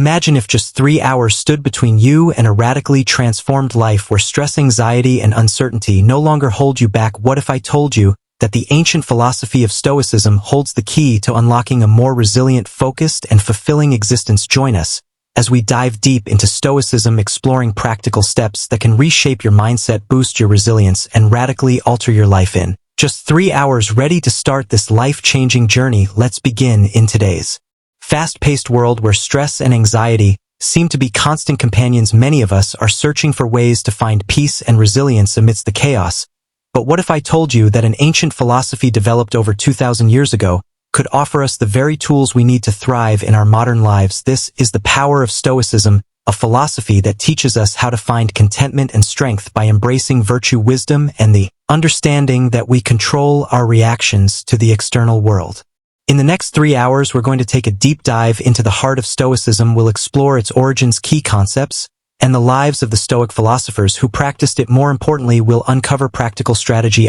Imagine if just 3 hours stood between you and a radically transformed life where stress, anxiety, and uncertainty no longer hold you back. What if I told you that the ancient philosophy of Stoicism holds the key to unlocking a more resilient, focused, and fulfilling existence? Join us as we dive deep into Stoicism, exploring practical steps that can reshape your mindset, boost your resilience, and radically alter your life in just 3 hours. Ready to start this life-changing journey? Let's begin. In today's fast-paced world where stress and anxiety seem to be constant companions, many of us are searching for ways to find peace and resilience amidst the chaos. But what if I told you that an ancient philosophy developed over 2,000 years ago could offer us the very tools we need to thrive in our modern lives? This is the power of Stoicism, a philosophy that teaches us how to find contentment and strength by embracing virtue, wisdom, and the understanding that we control our reactions to the external world. In the next 3 hours, we're going to take a deep dive into the heart of Stoicism. We'll explore its origins, key concepts, and the lives of the Stoic philosophers who practiced it. More importantly, we'll uncover practical strategy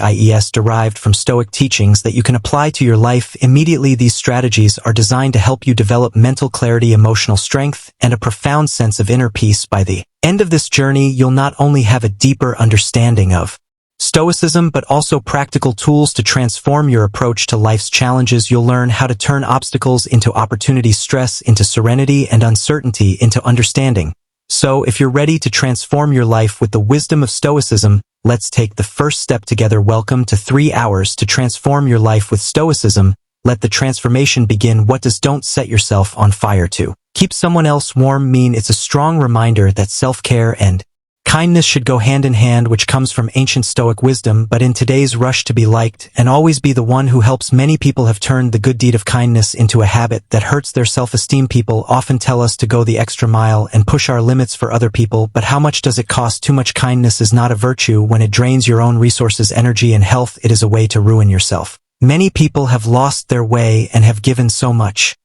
derived from Stoic teachings that you can apply to your life immediately. These strategies are designed to help you develop mental clarity, emotional strength, and a profound sense of inner peace. By the end of this journey, you'll not only have a deeper understanding of Stoicism, but also practical tools to transform your approach to life's challenges. You'll learn how to turn obstacles into opportunities, stress into serenity, and uncertainty into understanding. So, if you're ready to transform your life with the wisdom of Stoicism, let's take the first step together. Welcome to 3 hours to transform your life with Stoicism. Let the transformation begin. What does "don't set yourself on fire to keep someone else warm" mean? It's a strong reminder that self-care and kindness should go hand in hand, which comes from ancient Stoic wisdom. But in today's rush to be liked and always be the one who helps, many people have turned the good deed of kindness into a habit that hurts their self-esteem. People often tell us to go the extra mile and push our limits for other people, but how much does it cost? Too much kindness is not a virtue. When it drains your own resources, energy, and health, it is a way to ruin yourself. Many people have lost their way and have given so much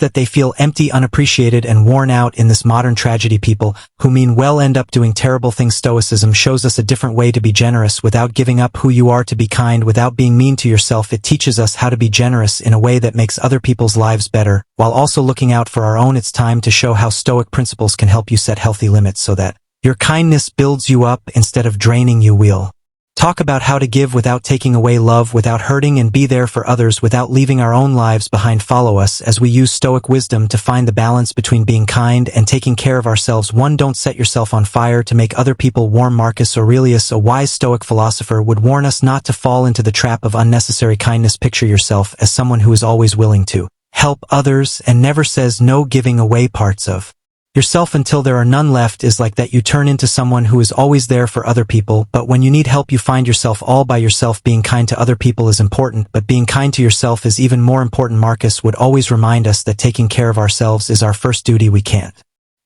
that they feel empty, unappreciated, and worn out. In this modern tragedy, people who mean well end up doing terrible things. Stoicism shows us a different way to be generous without giving up who you are, to be kind without being mean to yourself. It teaches us how to be generous in a way that makes other people's lives better, while also looking out for our own. It's time to show how Stoic principles can help you set healthy limits so that your kindness builds you up instead of draining you. We'll talk about how to give without taking away, love without hurting, and be there for others without leaving our own lives behind. Follow us as we use Stoic wisdom to find the balance between being kind and taking care of ourselves. 1. Don't set yourself on fire to make other people warm. Marcus Aurelius, a wise Stoic philosopher, would warn us not to fall into the trap of unnecessary kindness. Picture yourself as someone who is always willing to help others and never says no. Giving away parts of yourself until there are none left is like that. You turn into someone who is always there for other people, but when you need help you find yourself all by yourself. Being kind to other people is important, but being kind to yourself is even more important. Marcus would always remind us that taking care of ourselves is our first duty. We can't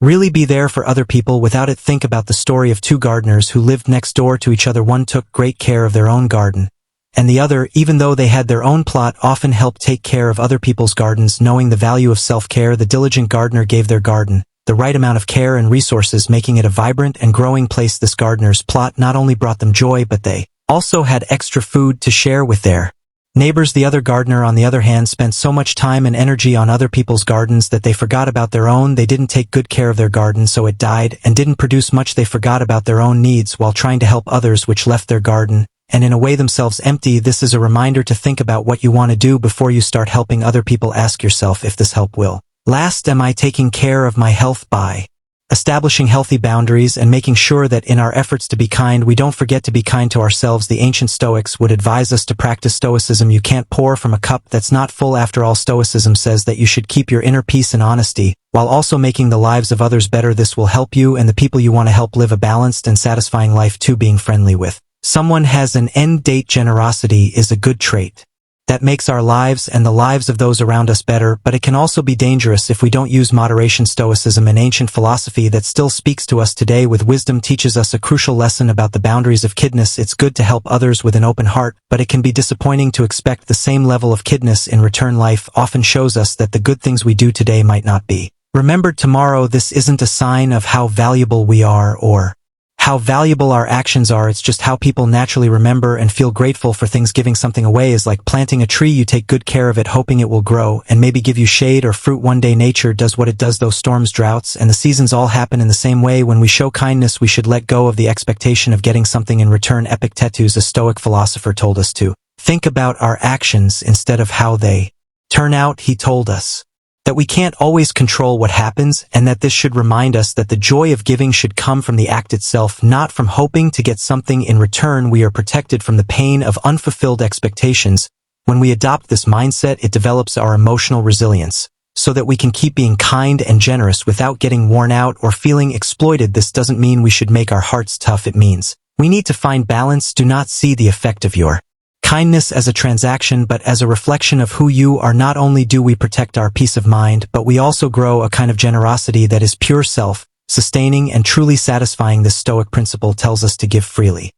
really be there for other people without it. Think about the story of two gardeners who lived next door to each other. One took great care of their own garden, and the other, even though they had their own plot, often helped take care of other people's gardens. Knowing the value of self-care, the diligent gardener gave their garden the right amount of care and resources, making it a vibrant and growing place. This gardener's plot not only brought them joy, but they also had extra food to share with their neighbors. The other gardener, on the other hand, spent so much time and energy on other people's gardens that they forgot about their own. They didn't take good care of their garden, so it died and didn't produce much. They forgot about their own needs while trying to help others, which left their garden, and in a way, themselves empty. This is a reminder to think about what you want to do before you start helping other people. Ask yourself if this help will last. Am I taking care of my health? By establishing healthy boundaries and making sure that in our efforts to be kind, we don't forget to be kind to ourselves. The ancient Stoics would advise us to practice Stoicism. You can't pour from a cup that's not full. After all, Stoicism says that you should keep your inner peace and honesty while also making the lives of others better. This will help you and the people you want to help live a balanced and satisfying life. 2. Being friendly with someone has an end date. Generosity is a good trait that makes our lives and the lives of those around us better, but it can also be dangerous if we don't use moderation. Stoicism, an ancient philosophy that still speaks to us today with wisdom, teaches us a crucial lesson about the boundaries of kindness. It's good to help others with an open heart, but it can be disappointing to expect the same level of kindness in return. Life often shows us that the good things we do today might not be remembered tomorrow. This isn't a sign of how valuable we are or how valuable our actions are. It's just how people naturally remember and feel grateful for things. Giving something away is like planting a tree. You take good care of it, hoping it will grow and maybe give you shade or fruit one day. Nature does what it does, though storms, droughts, and the seasons all happen in the same way. When we show kindness, we should let go of the expectation of getting something in return. Epictetus, a Stoic philosopher, told us to think about our actions instead of how they turn out. He told us that we can't always control what happens, and that this should remind us that the joy of giving should come from the act itself, not from hoping to get something in return. We are protected from the pain of unfulfilled expectations. When we adopt this mindset, it develops our emotional resilience, so that we can keep being kind and generous without getting worn out or feeling exploited. This doesn't mean we should make our hearts tough. It means we need to find balance. Do not see the effect of your kindness as a transaction, but as a reflection of who you are. Not only do we protect our peace of mind, but we also grow a kind of generosity that is pure self-sustaining and truly satisfying. This Stoic principle tells us to give freely,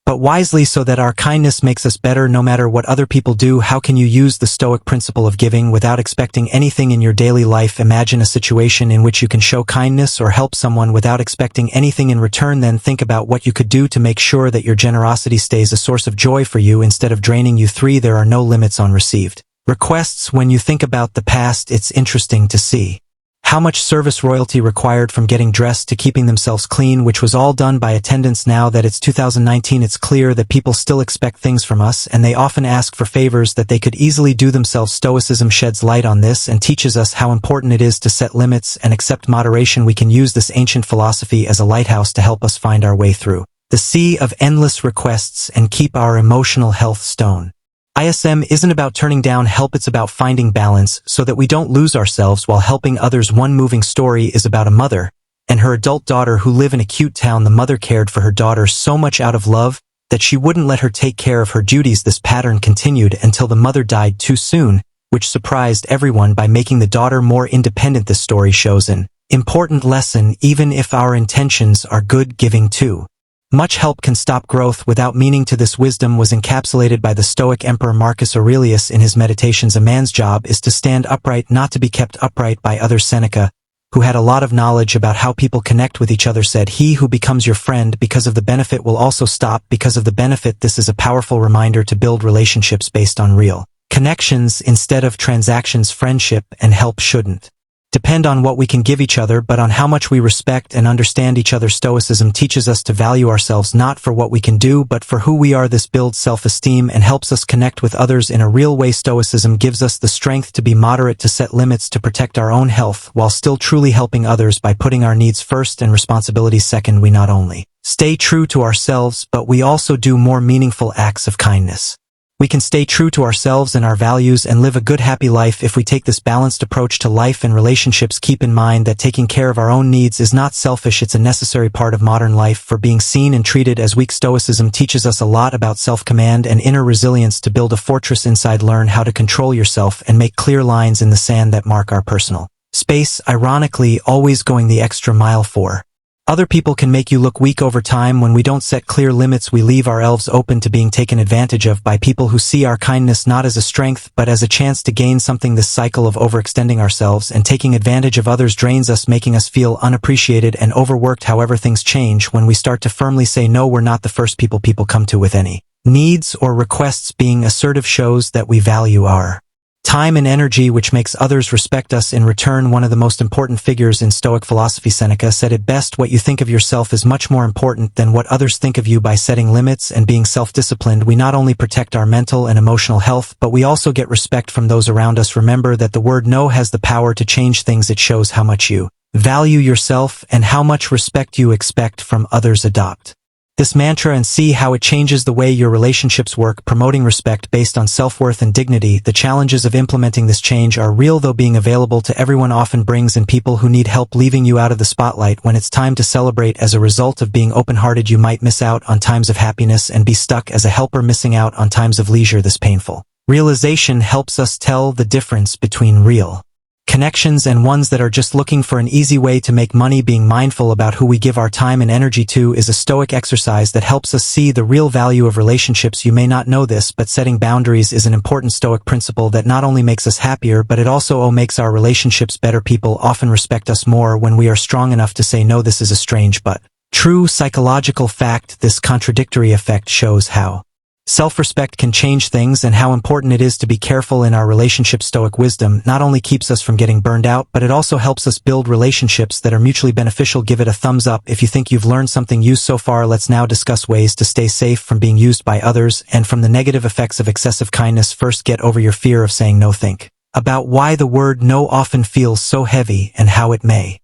but wisely, so that our kindness makes us better no matter what other people do. How can you use the Stoic principle of giving without expecting anything in your daily life? Imagine a situation in which you can show kindness or help someone without expecting anything in return. Then think about what you could do to make sure that your generosity stays a source of joy for you instead of draining you. 3. There are no limits on received requests. When you think about the past, it's interesting to see how much service royalty required, from getting dressed to keeping themselves clean, which was all done by attendants. Now that it's 2019, it's clear that people still expect things from us, and they often ask for favors that they could easily do themselves. Stoicism sheds light on this and teaches us how important it is to set limits and accept moderation. We can use this ancient philosophy as a lighthouse to help us find our way through the sea of endless requests and keep our emotional health stone. ISM isn't about turning down help, it's about finding balance so that we don't lose ourselves while helping others. One moving story is about a mother and her adult daughter who live in a cute town. The mother cared for her daughter so much out of love that she wouldn't let her take care of her duties. This pattern continued until the mother died too soon, which surprised everyone by making the daughter more independent. This story shows an important lesson. Even if our intentions are good, giving too much help can stop growth without meaning to. This wisdom was encapsulated by the Stoic emperor Marcus Aurelius in his Meditations. A man's job is to stand upright, not to be kept upright by others. Seneca, who had a lot of knowledge about how people connect with each other, said, "He who becomes your friend because of the benefit will also stop because of the benefit." This is a powerful reminder to build relationships based on real connections instead of transactions. Friendship and help shouldn't depend on what we can give each other, but on how much we respect and understand each other. Stoicism teaches us to value ourselves not for what we can do, but for who we are. This builds self-esteem and helps us connect with others in a real way. Stoicism gives us the strength to be moderate, to set limits, to protect our own health, while still truly helping others by putting our needs first and responsibilities second. We not only stay true to ourselves, but we also do more meaningful acts of kindness. We can stay true to ourselves and our values and live a good, happy life if we take this balanced approach to life and relationships. Keep in mind that taking care of our own needs is not selfish, it's a necessary part of modern life for being seen and treated as weak. Stoicism teaches us a lot about self-command and inner resilience. To build a fortress inside, learn how to control yourself and make clear lines in the sand that mark our personal space. Ironically, always going the extra mile for other people can make you look weak over time. When we don't set clear limits, we leave our elves open to being taken advantage of by people who see our kindness not as a strength, but as a chance to gain something. This cycle of overextending ourselves and taking advantage of others drains us, making us feel unappreciated and overworked. However, things change when we start to firmly say no. We're not the first people come to with any needs or requests. Being assertive shows that we value our time and energy, which makes others respect us in return. One of the most important figures in Stoic philosophy, Seneca, said it best: what you think of yourself is much more important than what others think of you. By setting limits and being self-disciplined, we not only protect our mental and emotional health, but we also get respect from those around us. Remember that the word no has the power to change things. It shows how much you value yourself and how much respect you expect from others. Adopt this mantra and see how it changes the way your relationships work. Promoting respect based on self-worth and dignity. The challenges of implementing this change are real, though being available to everyone often brings in people who need help, leaving you out of the spotlight. When it's time to celebrate as a result of being open-hearted, you might miss out on times of happiness and be stuck as a helper, missing out on times of leisure. This painful realization helps us tell the difference between real connections and ones that are just looking for an easy way to make money. Being mindful about who we give our time and energy to is a Stoic exercise that helps us see the real value of relationships. You may not know this, but setting boundaries is an important Stoic principle that not only makes us happier, but it also makes our relationships better. People often respect us more when we are strong enough to say no. This is a strange but True psychological fact, this contradictory effect shows how self-respect can change things and how important it is to be careful in our relationship. Stoic wisdom not only keeps us from getting burned out, but it also helps us build relationships that are mutually beneficial. Give it a thumbs up if you think you've learned something useful so far. Let's now discuss ways to stay safe from being used by others and from the negative effects of excessive kindness. First, get over your fear of saying no. Think about why the word no often feels so heavy and how it may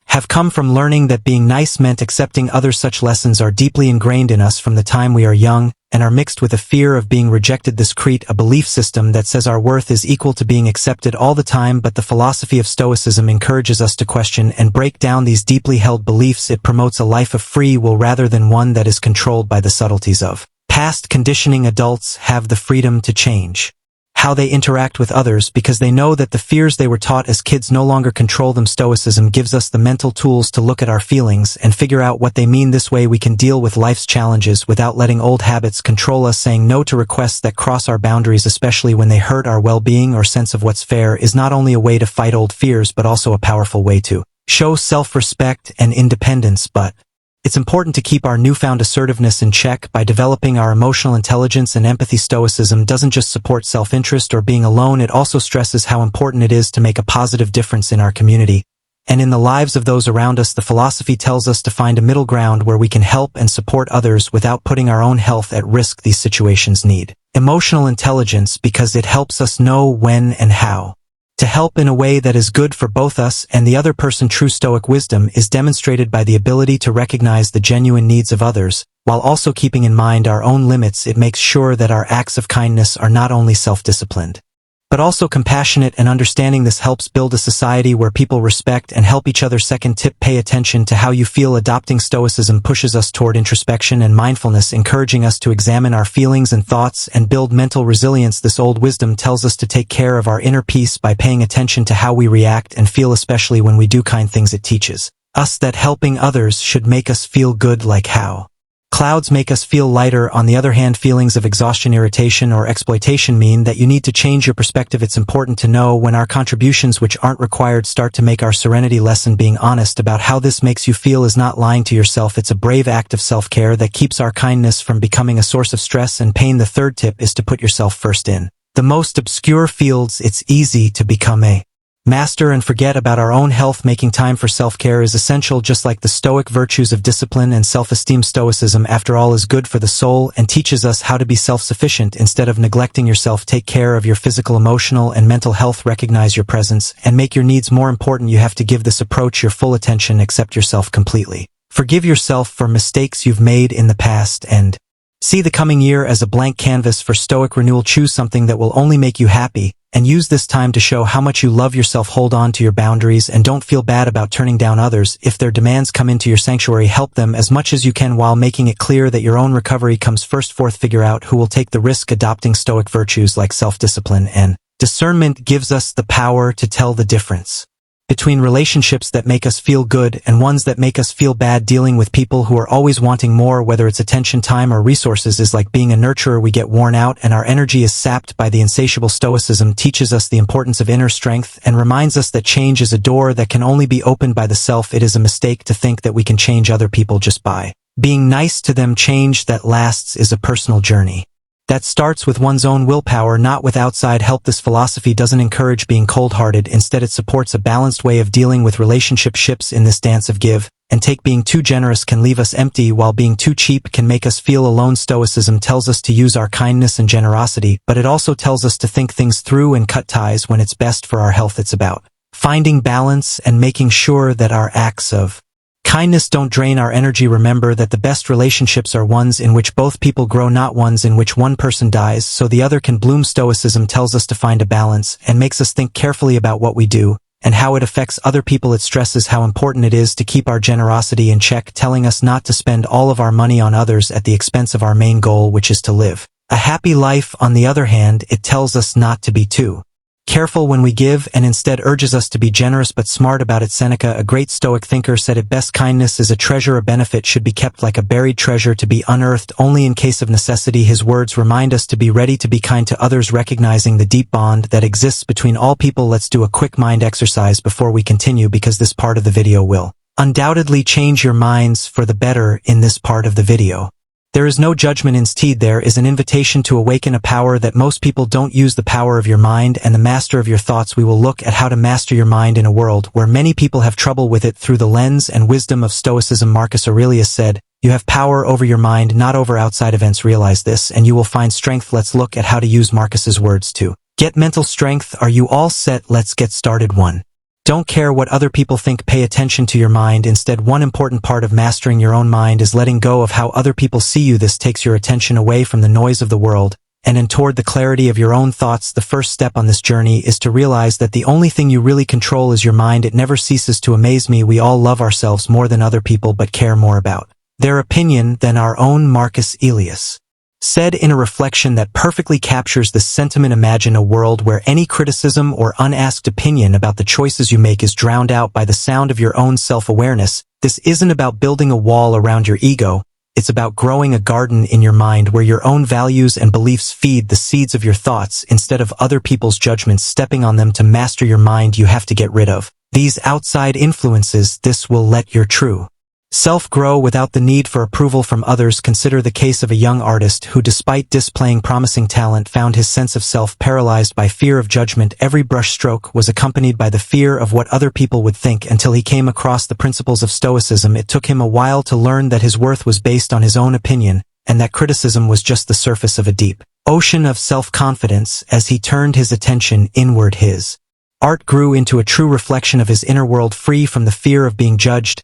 have come from learning that being nice meant accepting others. Such lessons are deeply ingrained in us from the time we are young and are mixed with a fear of being rejected. This creates a belief system that says our worth is equal to being accepted all the time, but the philosophy of Stoicism encourages us to question and break down these deeply held beliefs. It promotes a life of free will rather than one that is controlled by the subtleties of past conditioning. Adults have the freedom to change how they interact with others because they know that the fears they were taught as kids no longer control them. Stoicism gives us the mental tools to look at our feelings and figure out what they mean. This way we can deal with life's challenges without letting old habits control us. Saying no to requests that cross our boundaries, especially when they hurt our well-being or sense of what's fair, is not only a way to fight old fears but also a powerful way to show self-respect and independence. But it's important to keep our newfound assertiveness in check by developing our emotional intelligence and empathy. Stoicism doesn't just support self-interest or being alone, it also stresses how important it is to make a positive difference in our community and in the lives of those around us. The philosophy tells us to find a middle ground where we can help and support others without putting our own health at risk. These situations need emotional intelligence because it helps us know when and how to help in a way that is good for both us and the other person. True Stoic wisdom is demonstrated by the ability to recognize the genuine needs of others, while also keeping in mind our own limits. It makes sure that our acts of kindness are not only self-disciplined, but also compassionate and understanding. This helps build a society where people respect and help each other. Second tip, pay attention to how you feel. Adopting Stoicism pushes us toward introspection and mindfulness, encouraging us to examine our feelings and thoughts and build mental resilience. This old wisdom tells us to take care of our inner peace by paying attention to how we react and feel, especially when we do kind things. It teaches us that helping others should make us feel good, like how clouds make us feel lighter. On the other hand, feelings of exhaustion, irritation, or exploitation mean that you need to change your perspective. It's important to know when our contributions which aren't required start to make our serenity lessen. Being honest about how this makes you feel is not lying to yourself. It's a brave act of self-care that keeps our kindness from becoming a source of stress and pain. The third tip is to put yourself first. In the most obscure fields, it's easy to become a master and forget about our own health. Making time for self-care is essential, just like the Stoic virtues of discipline and self-esteem. Stoicism, after all, is good for the soul and teaches us how to be self-sufficient instead of neglecting yourself. Take care of your physical, emotional, and mental health. Recognize your presence and make your needs more important. You have to give this approach your full attention. Accept yourself completely. Forgive yourself for mistakes you've made in the past and see the coming year as a blank canvas for Stoic renewal. Choose something that will only make you happy and use this time to show how much you love yourself. Hold on to your boundaries and don't feel bad about turning down others. If their demands come into your sanctuary, help them as much as you can while making it clear that your own recovery comes first. Fourth, figure out who will take the risk. Adopting Stoic virtues like self-discipline and discernment gives us the power to tell the difference between relationships that make us feel good and ones that make us feel bad. Dealing with people who are always wanting more, whether it's attention, time, or resources, is like being a nurturer. We get worn out and our energy is sapped by the insatiable. Stoicism teaches us the importance of inner strength and reminds us that change is a door that can only be opened by the self. It is a mistake to think that we can change other people just by being nice to them. Change that lasts is a personal journey that starts with one's own willpower, not with outside help. This philosophy doesn't encourage being cold-hearted. Instead, it supports a balanced way of dealing with relationships. In this dance of give and take, being too generous can leave us empty, while being too cheap can make us feel alone. Stoicism tells us to use our kindness and generosity, but it also tells us to think things through and cut ties when it's best for our health. It's about finding balance and making sure that our acts of kindness don't drain our energy. Remember that the best relationships are ones in which both people grow, not ones in which one person dies so the other can bloom. Stoicism tells us to find a balance and makes us think carefully about what we do and how it affects other people. It stresses how important it is to keep our generosity in check, telling us not to spend all of our money on others at the expense of our main goal, which is to live a happy life. On the other hand, it tells us not to be too careful when we give and instead urges us to be generous but smart about it. Seneca, a great Stoic thinker, said it best: kindness is a treasure. A benefit should be kept like a buried treasure, to be unearthed only in case of necessity. His words remind us to be ready to be kind to others, recognizing the deep bond that exists between all people. Let's do a quick mind exercise before we continue, because this part of the video will undoubtedly change your minds for the better in this part of the video. There is no judgment. Instead, there is an invitation to awaken a power that most people don't use, the power of your mind and the master of your thoughts. We will look at how to master your mind in a world where many people have trouble with it through the lens and wisdom of Stoicism. Marcus Aurelius said, "You have power over your mind, not over outside events. Realize this, and you will find strength." Let's look at how to use Marcus's words to get mental strength. Are you all set? Let's get started. 1. Don't care what other people think. Pay attention to your mind instead. One important part of mastering your own mind is letting go of how other people see you. This takes your attention away from the noise of the world and toward the clarity of your own thoughts. The first step on this journey is to realize that the only thing you really control is your mind. It never ceases to amaze me. We all love ourselves more than other people but care more about their opinion than our own. Marcus Aurelius said in a reflection that perfectly captures this sentiment. Imagine a world where any criticism or unasked opinion about the choices you make is drowned out by the sound of your own self-awareness. This isn't about building a wall around your ego. It's about growing a garden in your mind where your own values and beliefs feed the seeds of your thoughts instead of other people's judgments stepping on them. To master your mind, you have to get rid of these outside influences. This will let your true self grow without the need for approval from others. Consider the case of a young artist who, despite displaying promising talent, found his sense of self paralyzed by fear of judgment. Every brushstroke was accompanied by the fear of what other people would think. Until he came across the principles of Stoicism, it took him a while to learn that his worth was based on his own opinion, and that criticism was just the surface of a deep ocean of self-confidence. As he turned his attention inward, his art grew into a true reflection of his inner world, free from the fear of being judged.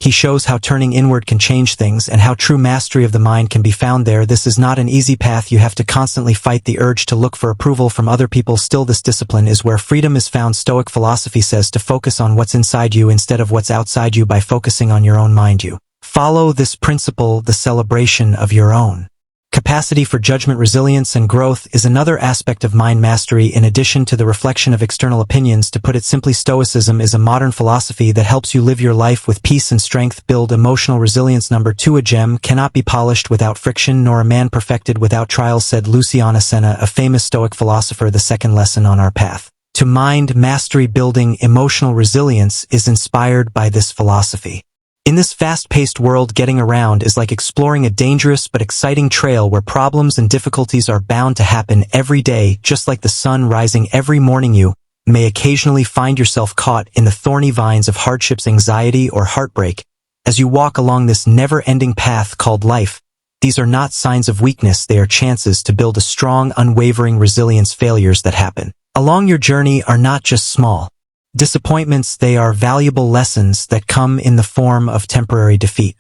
He shows how turning inward can change things and how true mastery of the mind can be found there. This is not an easy path. You have to constantly fight the urge to look for approval from other people. Still, this discipline is where freedom is found. Stoic philosophy says to focus on what's inside you instead of what's outside you. By focusing on your own mind, you follow this principle. The celebration of your own capacity for judgment, resilience, and growth is another aspect of mind mastery in addition to the reflection of external opinions. To put it simply, Stoicism is a modern philosophy that helps you live your life with peace and strength. Build emotional resilience. Number 2. A gem cannot be polished without friction, nor a man perfected without trials, said Luciana Seneca, a famous Stoic philosopher. The second lesson on our path to mind mastery, building emotional resilience, is inspired by this philosophy. In this fast-paced world, getting around is like exploring a dangerous but exciting trail where problems and difficulties are bound to happen every day. Just like the sun rising every morning, you may occasionally find yourself caught in the thorny vines of hardships, anxiety, or heartbreak. As you walk along this never-ending path called life, these are not signs of weakness. They are chances to build a strong, unwavering resilience. Failures that happen along your journey are not just small disappointments. They are valuable lessons that come in the form of temporary defeat.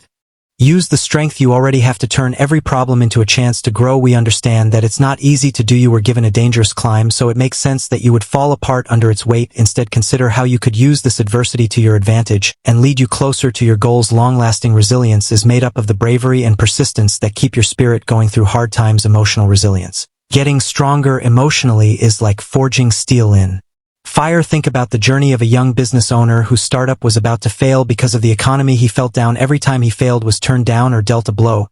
Use the strength you already have to turn every problem into a chance to grow. We understand that it's not easy to do. You were given a dangerous climb, so it makes sense that you would fall apart under its weight. Instead, consider how you could use this adversity to your advantage and lead you closer to your goals. Long-lasting resilience is made up of the bravery and persistence that keep your spirit going through hard times. Emotional resilience. Getting stronger emotionally is like forging steel in fire. Think about the journey of a young business owner whose startup was about to fail because of the economy. He felt down every time he failed, was turned down, or dealt a blow.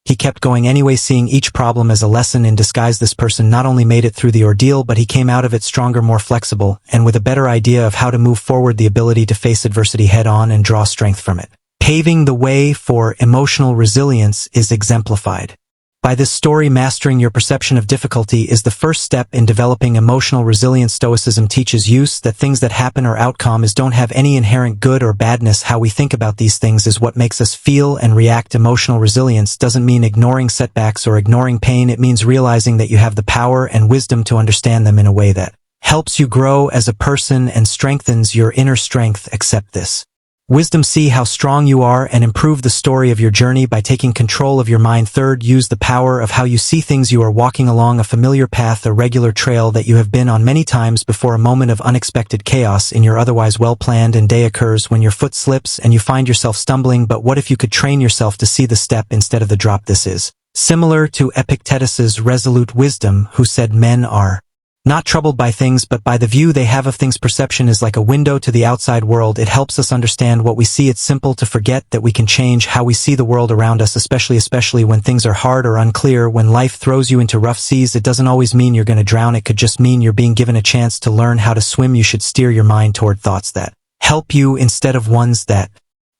He kept going anyway, seeing each problem as a lesson in disguise. This person not only made it through the ordeal, but he came out of it stronger, more flexible, and with a better idea of how to move forward, the ability to face adversity head on and draw strength from it. Paving the way for emotional resilience is exemplified by this story. Mastering your perception of difficulty is the first step in developing emotional resilience. Stoicism teaches us that things that happen or outcomes don't have any inherent good or badness. How we think about these things is what makes us feel and react. Emotional resilience doesn't mean ignoring setbacks or ignoring pain. It means realizing that you have the power and wisdom to understand them in a way that helps you grow as a person and strengthens your inner strength. Accept this wisdom, see how strong you are, and improve the story of your journey by taking control of your mind. Third, use the power of how you see things. You are walking along a familiar path, a regular trail that you have been on many times before. A moment of unexpected chaos in your otherwise well-planned and day occurs when your foot slips and you find yourself stumbling. But what if you could train yourself to see the step instead of the drop? This is similar to Epictetus's resolute wisdom, who said men are not troubled by things, but by the view they have of things. Perception is like a window to the outside world. It helps us understand what we see. It's simple to forget that we can change how we see the world around us, especially when things are hard or unclear. When life throws you into rough seas, it doesn't always mean you're going to drown. It could just mean you're being given a chance to learn how to swim. You should steer your mind toward thoughts that help you instead of ones that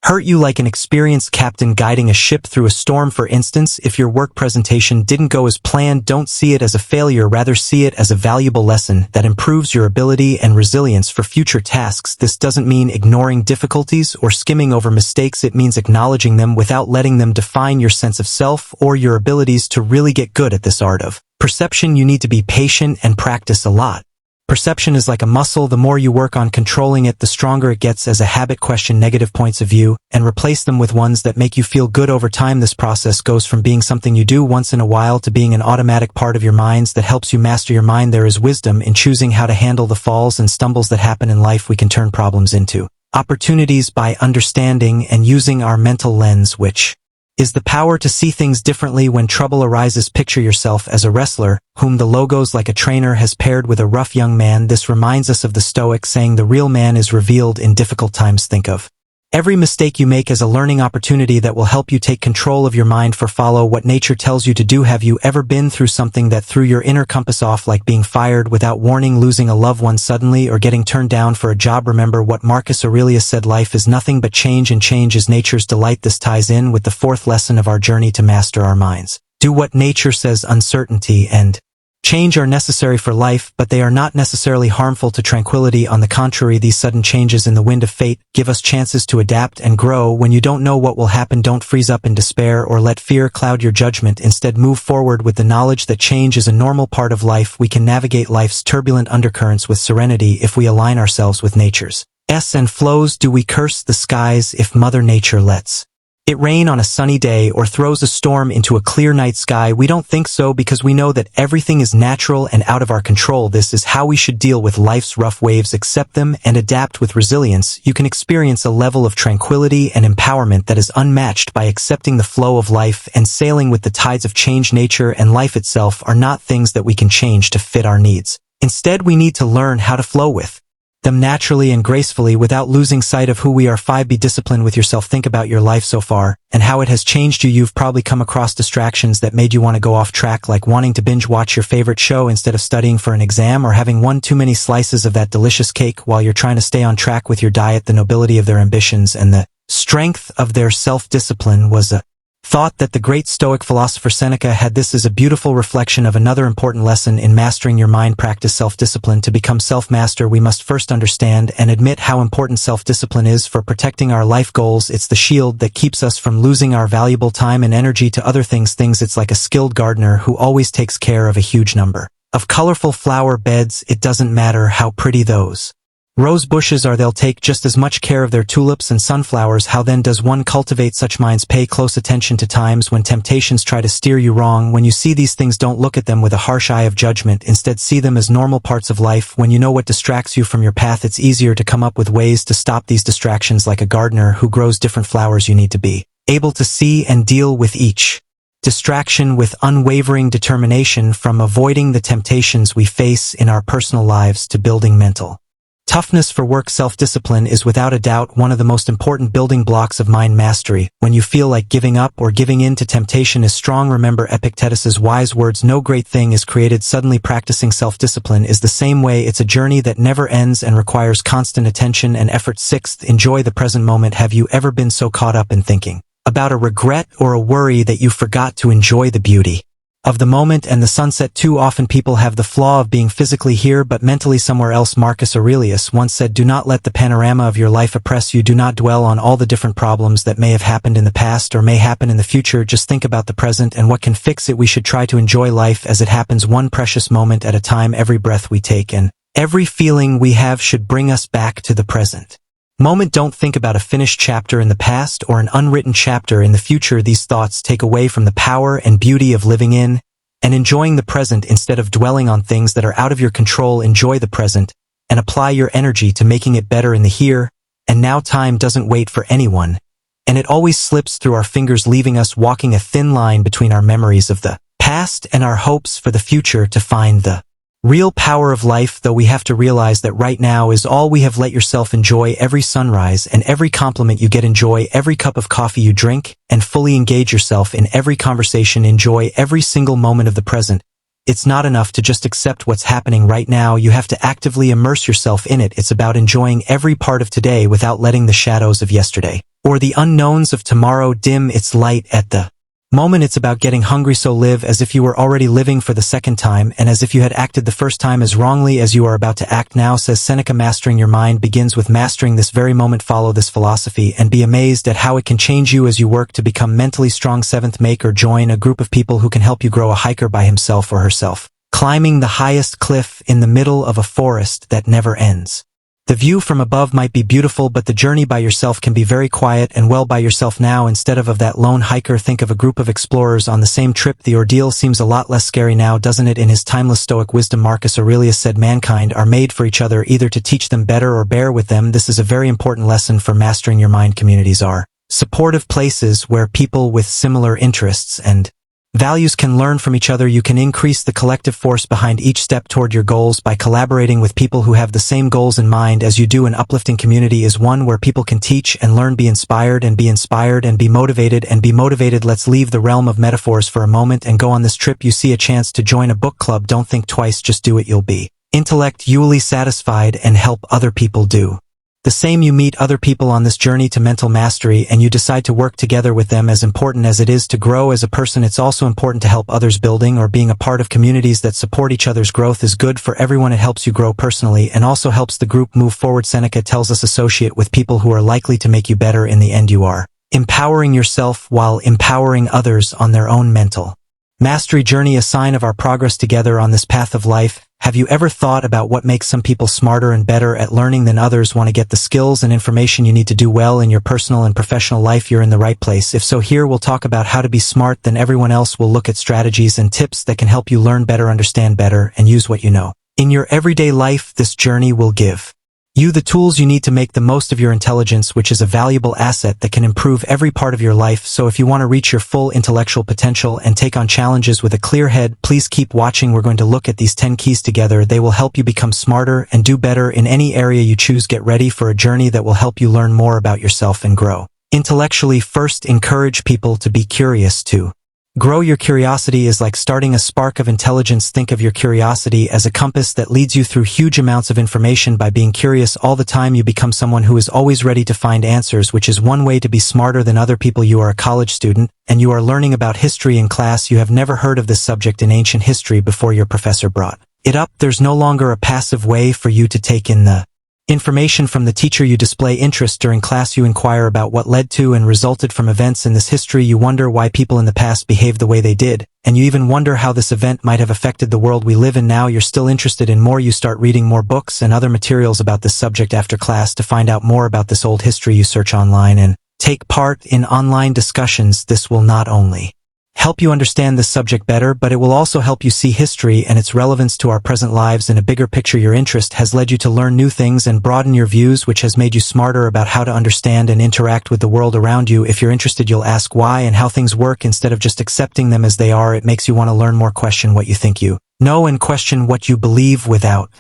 hurt you like an experienced captain guiding a ship through a storm. For instance, if your work presentation didn't go as planned, don't see it as a failure, rather see it as a valuable lesson that improves your ability and resilience for future tasks. This doesn't mean ignoring difficulties or skimming over mistakes. It means acknowledging them without letting them define your sense of self or your abilities to really get good at this art of perception. You need to be patient and practice a lot. Perception is like a muscle. The more you work on controlling it, the stronger it gets. As a habit, question negative points of view and replace them with ones that make you feel good. Over time, this process goes from being something you do once in a while to being an automatic part of your minds that helps you master your mind. There is wisdom in choosing how to handle the falls and stumbles that happen in life. We can turn problems into opportunities by understanding and using our mental lens, which is the power to see things differently when trouble arises. Picture yourself as a wrestler, whom the logos like a trainer has paired with a rough young man. This reminds us of the Stoic saying, the real man is revealed in difficult times. Think of every mistake you make as a learning opportunity that will help you take control of your mind. Follow what nature tells you to do. Have you ever been through something that threw your inner compass off, like being fired without warning, losing a loved one suddenly, or getting turned down for a job? Remember what Marcus Aurelius said, life is nothing but change, and change is nature's delight. This ties in with the fourth lesson of our journey to master our minds. Do what nature says. Uncertainty and change are necessary for life, but they are not necessarily harmful to tranquility. On the contrary, these sudden changes in the wind of fate give us chances to adapt and grow. When you don't know what will happen, don't freeze up in despair or let fear cloud your judgment. Instead, move forward with the knowledge that change is a normal part of life. We can navigate life's turbulent undercurrents with serenity if we align ourselves with nature's ebbs and flows. Do we curse the skies if Mother Nature lets it rain on a sunny day or throws a storm into a clear night sky? We don't think so, because we know that everything is natural and out of our control. This is how we should deal with life's rough waves. Accept them and adapt with resilience. You can experience a level of tranquility and empowerment that is unmatched by accepting the flow of life and sailing with the tides of change. Nature and life itself are not things that we can change to fit our needs. Instead, we need to learn how to flow with them naturally and gracefully without losing sight of who we are. 5. Be disciplined with yourself. Think about your life so far and how it has changed you. You've probably come across distractions that made you want to go off track, like wanting to binge watch your favorite show instead of studying for an exam, or having one too many slices of that delicious cake while you're trying to stay on track with your diet. The nobility of their ambitions and the strength of their self-discipline was a thought that the great Stoic philosopher Seneca had. This is a beautiful reflection of another important lesson in mastering your mind. Practice self-discipline. To become self-master, we must first understand and admit how important self-discipline is for protecting our life goals. It's the shield that keeps us from losing our valuable time and energy to other things. It's like a skilled gardener who always takes care of a huge number of colorful flower beds. It doesn't matter how pretty those rose bushes are, they'll take just as much care of their tulips and sunflowers. How then does one cultivate such minds? Pay close attention to times when temptations try to steer you wrong. When you see these things, don't look at them with a harsh eye of judgment. Instead, see them as normal parts of life. When you know what distracts you from your path, it's easier to come up with ways to stop these distractions. Like a gardener who grows different flowers, you need to be able to see and deal with each distraction with unwavering determination, from avoiding the temptations we face in our personal lives to building mental toughness for work. Self-discipline is without a doubt one of the most important building blocks of mind mastery. When you feel like giving up or giving in to temptation is strong, remember Epictetus's wise words, no great thing is created suddenly. Practicing self-discipline is the same way. It's a journey that never ends and requires constant attention and effort. 6th, enjoy the present moment. Have you ever been so caught up in thinking about a regret or a worry that you forgot to enjoy the beauty of the moment and the sunset? Too often people have the flaw of being physically here but mentally somewhere else. Marcus Aurelius once said, do not let the panorama of your life oppress you. Do not dwell on all the different problems that may have happened in the past or may happen in the future. Just think about the present and what can fix it. We should try to enjoy life as it happens, one precious moment at a time. Every breath we take and every feeling we have should bring us back to the present moment. Don't think about a finished chapter in the past or an unwritten chapter in the future. These thoughts take away from the power and beauty of living in and enjoying the present. Instead of dwelling on things that are out of your control, enjoy the present and apply your energy to making it better in the here and now. Time doesn't wait for anyone, and it always slips through our fingers, leaving us walking a thin line between our memories of the past and our hopes for the future. To find the real power of life, though, we have to realize that right now is all we have. Let yourself enjoy every sunrise and every compliment you get. Enjoy every cup of coffee you drink and fully engage yourself in every conversation. Enjoy every single moment of the present. It's not enough to just accept what's happening right now. You have to actively immerse yourself in it. It's about enjoying every part of today without letting the shadows of yesterday or the unknowns of tomorrow dim its light at the moment. It's about getting hungry, so live as if you were already living for the second time, and as if you had acted the first time as wrongly as you are about to act now. Says Seneca, mastering your mind begins with mastering this very moment. Follow this philosophy and be amazed at how it can change you as you work to become mentally strong. 7th, make or join a group of people who can help you grow. A hiker by himself or herself, climbing the highest cliff in the middle of a forest that never ends. The view from above might be beautiful, but the journey by yourself can be very quiet. And well, by yourself now instead of that lone hiker. Think of a group of explorers on the same trip. The ordeal seems a lot less scary now, doesn't it? In his timeless Stoic wisdom, Marcus Aurelius said mankind are made for each other, either to teach them better or bear with them. This is a very important lesson for mastering your mind. Communities are supportive places where people with similar interests and values can learn from each other. You can increase the collective force behind each step toward your goals by collaborating with people who have the same goals in mind as you do. An uplifting community is one where people can teach and learn, be inspired and be inspired, and be motivated and be motivated. Let's leave the realm of metaphors for a moment and go on this trip. You see a chance to join a book club. Don't think twice, just do it. You'll be intellectually satisfied and help other people do the same. You meet other people on this journey to mental mastery and you decide to work together with them. As important as it is to grow as a person, it's also important to help others. Building or being a part of communities that support each other's growth is good for everyone. It helps you grow personally and also helps the group move forward. Seneca tells us associate with people who are likely to make you better. In the end, you are empowering yourself while empowering others on their own mental mastery journey, a sign of our progress together on this path of life. Have you ever thought about what makes some people smarter and better at learning than others? Want to get the skills and information you need to do well in your personal and professional life? You're in the right place. If so, here we'll talk about how to be smart than everyone else. We'll look at strategies and tips that can help you learn better, understand better, and use what you know in your everyday life. This journey will give you the tools you need to make the most of your intelligence, which is a valuable asset that can improve every part of your life. So if you want to reach your full intellectual potential and take on challenges with a clear head, please keep watching. We're going to look at these 10 keys together. They will help you become smarter and do better in any area you choose. Get ready for a journey that will help you learn more about yourself and grow intellectually. First, encourage people to be curious too. Grow your curiosity is like starting a spark of intelligence. Think of your curiosity as a compass that leads you through huge amounts of information. By being curious all the time, you become someone who is always ready to find answers, which is one way to be smarter than other people. You are a college student, and you are learning about history in class. You have never heard of this subject in ancient history before your professor brought it up. There's no longer a passive way for you to take in the information from the teacher. You display interest during class. You inquire about what led to and resulted from events in this history. You wonder why people in the past behaved the way they did, and you even wonder how this event might have affected the world we live in now. You're still interested in more. You start reading more books and other materials about this subject after class to find out more about this old history. You search online and take part in online discussions. This will not only help you understand this subject better, but it will also help you see history and its relevance to our present lives in a bigger picture. Your interest has led you to learn new things and broaden your views, which has made you smarter about how to understand and interact with the world around you. If you're interested, you'll ask why and how things work instead of just accepting them as they are. It makes you want to learn more. Question what you think you know and question what you believe without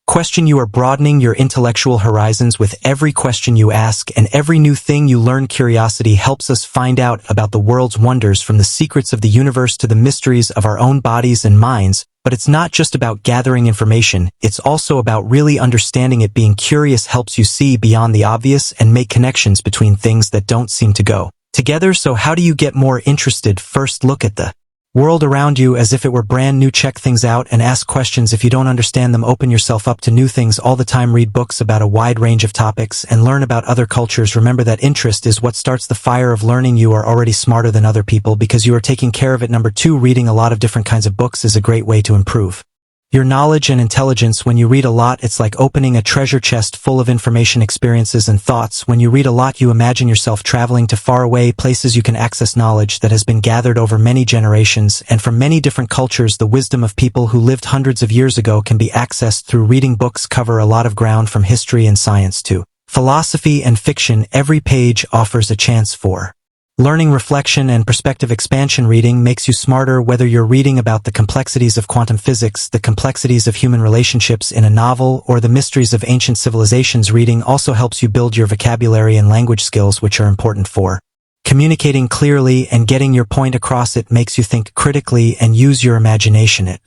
question. You are broadening your intellectual horizons with every question you ask and every new thing you learn. Curiosity helps us find out about the world's wonders, from the secrets of the universe to the mysteries of our own bodies and minds. But it's not just about gathering information, it's also about really understanding it. Being curious helps you see beyond the obvious and make connections between things that don't seem to go together. So how do you get more interested? First, look at the world around you as if it were brand new. Check things out and ask questions if you don't understand them. Open yourself up to new things all the time. Read books about a wide range of topics and learn about other cultures. Remember that interest is what starts the fire of learning. You are already smarter than other people because you are taking care of it. Number 2, reading a lot of different kinds of books is a great way to improve your knowledge and intelligence. When you read a lot, it's like opening a treasure chest full of information, experiences, and thoughts. When you read a lot, you imagine yourself traveling to faraway places. You can access knowledge that has been gathered over many generations and from many different cultures. The wisdom of people who lived hundreds of years ago can be accessed through reading. Books cover a lot of ground, from history and science to philosophy and fiction. Every page offers a chance for learning, reflection, and perspective expansion. Reading makes you smarter. Whether you're reading about the complexities of quantum physics, the complexities of human relationships in a novel, or the mysteries of ancient civilizations, reading also helps you build your vocabulary and language skills, which are important for communicating clearly and getting your point across. It makes you think critically and use your imagination. It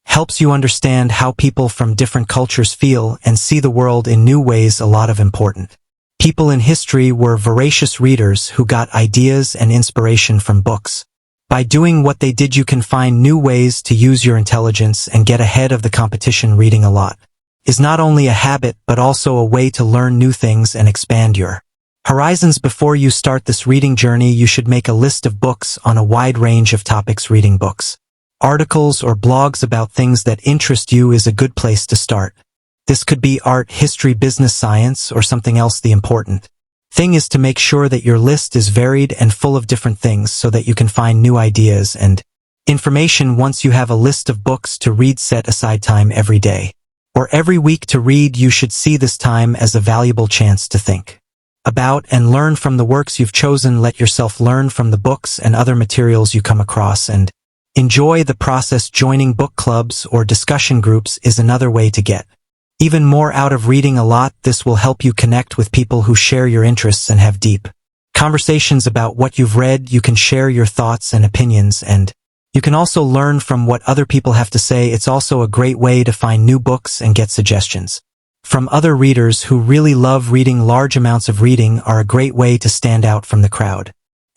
helps you understand how people from different cultures feel and see the world in new ways. A lot of important people in history were voracious readers who got ideas and inspiration from books. By doing what they did, you can find new ways to use your intelligence and get ahead of the competition. Reading a lot is not only a habit but also a way to learn new things and expand your horizons. Before you start this reading journey, you should make a list of books on a wide range of topics. Reading books, articles, or blogs about things that interest you is a good place to start. This could be art, history, business, science, or something else. The important thing is to make sure that your list is varied and full of different things so that you can find new ideas and information. Once you have a list of books to read, set aside time every day or every week to read. You should see this time as a valuable chance to think about and learn from the works you've chosen. Let yourself learn from the books and other materials you come across and enjoy the process. Joining book clubs or discussion groups is another way to get even more out of reading a lot. This will help you connect with people who share your interests and have deep conversations about what you've read. You can share your thoughts and opinions, and you can also learn from what other people have to say. It's also a great way to find new books and get suggestions from other readers who really love reading. Large amounts of reading are a great way to stand out from the crowd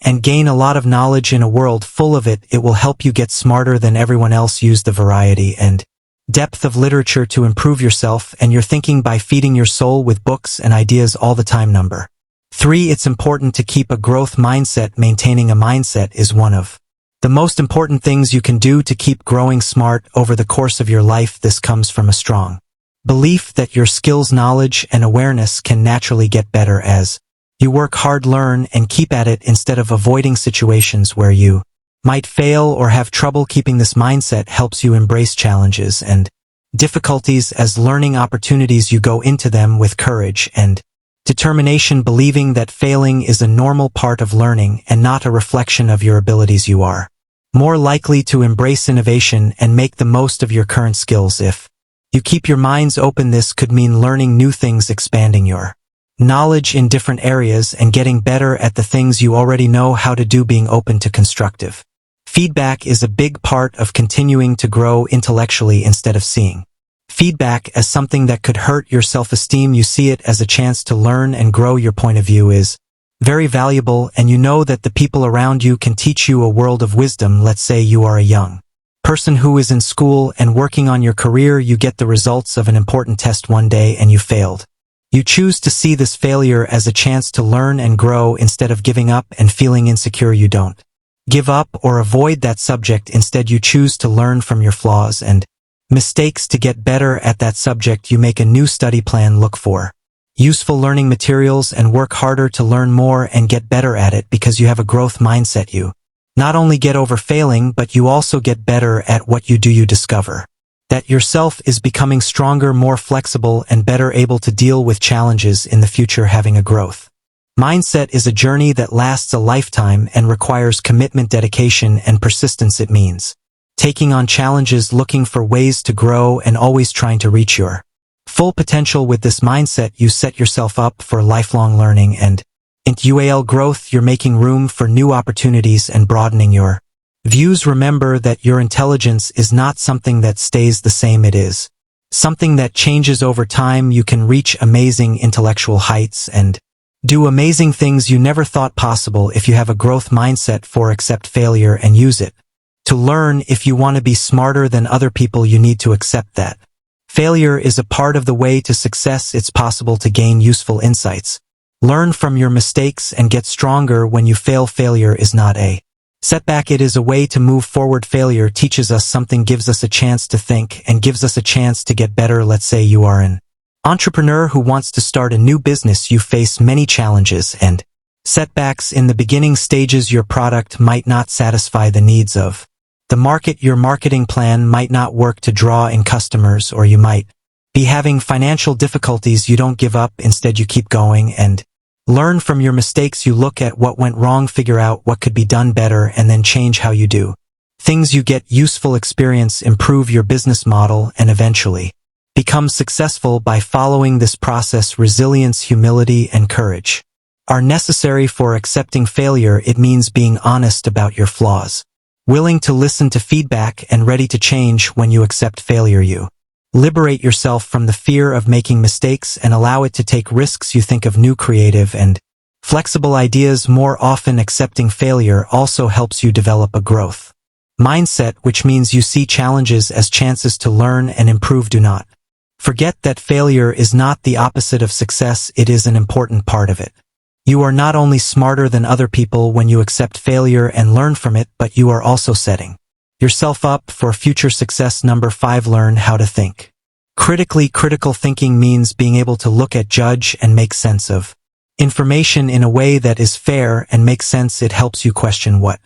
and gain a lot of knowledge in a world full of it. It will help you get smarter than everyone else. Use the variety and depth of literature to improve yourself and your thinking by feeding your soul with books and ideas all the time. Number 3, it's important to keep a growth mindset. Maintaining a mindset is one of the most important things you can do to keep growing smart over the course of your life. This comes from a strong belief that your skills, knowledge, and awareness can naturally get better as you work hard, learn, and keep at it instead of avoiding situations where you might fail or have trouble. Keeping this mindset helps you embrace challenges and difficulties as learning opportunities. You go into them with courage and determination, believing that failing is a normal part of learning and not a reflection of your abilities. You are more likely to embrace innovation and make the most of your current skills if you keep your minds open. This could mean learning new things, expanding your knowledge in different areas, and getting better at the things you already know how to do. Being open to constructive feedback is a big part of continuing to grow intellectually. Instead of seeing feedback as something that could hurt your self-esteem, you see it as a chance to learn and grow. Your point of view is very valuable, and you know that the people around you can teach you a world of wisdom. Let's say you are a young person who is in school and working on your career. You get the results of an important test one day and you failed. You choose to see this failure as a chance to learn and grow instead of giving up and feeling insecure. You don't give up or avoid that subject. Instead, you choose to learn from your flaws and mistakes to get better at that subject. You make a new study plan, look for useful learning materials, and work harder to learn more and get better at it. Because you have a growth mindset, you not only get over failing, but you also get better at what you do. You discover that yourself is becoming stronger, more flexible, and better able to deal with challenges in the future. Having a growth mindset is a journey that lasts a lifetime and requires commitment, dedication, and persistence. It means taking on challenges, looking for ways to grow, and always trying to reach your full potential. With this mindset, you set yourself up for lifelong learning and UAL growth. You're making room for new opportunities and broadening your views. Remember that your intelligence is not something that stays the same. It is something that changes over time. You can reach amazing intellectual heights and do amazing things you never thought possible if you have a growth mindset. Accept failure and use it to learn. If you want to be smarter than other people, you need to accept that failure is a part of the way to success. It's possible to gain useful insights, learn from your mistakes, and get stronger when you fail. Failure is not a setback. It is a way to move forward. Failure teaches us something, gives us a chance to think, and gives us a chance to get better. Let's say you are an entrepreneur who wants to start a new business. You face many challenges and setbacks in the beginning stages. Your product might not satisfy the needs of the market. Your marketing plan might not work to draw in customers, or you might be having financial difficulties. You don't give up. Instead, you keep going and learn from your mistakes. You look at what went wrong, figure out what could be done better, and then change how you do things. You get useful experience, improve your business model, and eventually become successful by following this process. Resilience, humility, and courage are necessary for accepting failure. It means being honest about your flaws willing to listen to feedback and ready to change when you accept failure. You liberate yourself from the fear of making mistakes and allow it to take risks. You think of new creative and flexible ideas more often. Accepting failure also helps you develop a growth mindset, which means you see challenges as chances to learn and improve. Do not forget that failure is not the opposite of success, it is an important part of it. You are not only smarter than other people when you accept failure and learn from it, but you are also setting yourself up for future success. Number 5, learn how to think critically. Critical thinking means being able to look at, judge, and make sense of information in a way that is fair and makes sense. It helps you question what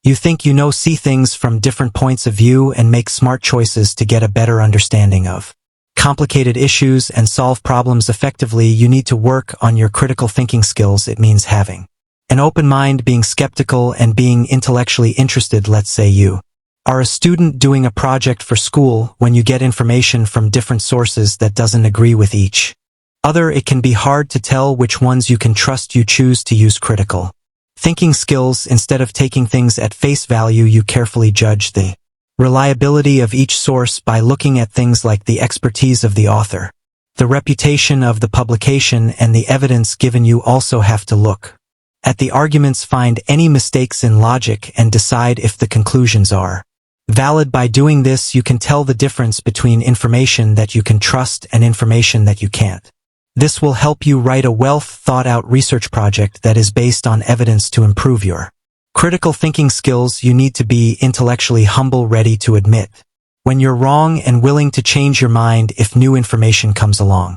you think you know, see things from different points of view, and make smart choices to get a better understanding of complicated issues and solve problems effectively. You need to work on your critical thinking skills. It means having an open mind, being skeptical, and being intellectually interested. Let's say you are a student doing a project for school. When you get information from different sources that doesn't agree with each other, it can be hard to tell which ones you can trust. You choose to use critical thinking skills. Instead of taking things at face value, you carefully judge the reliability of each source by looking at things like the expertise of the author, the reputation of the publication, and the evidence given. You also have to look at the arguments, find any mistakes in logic, and decide if the conclusions are valid. By doing this, you can tell the difference between information that you can trust and information that you can't. This will help you write a well-thought-out research project that is based on evidence. To improve your critical thinking skills, you need to be intellectually humble, ready to admit when you're wrong, and willing to change your mind if new information comes along.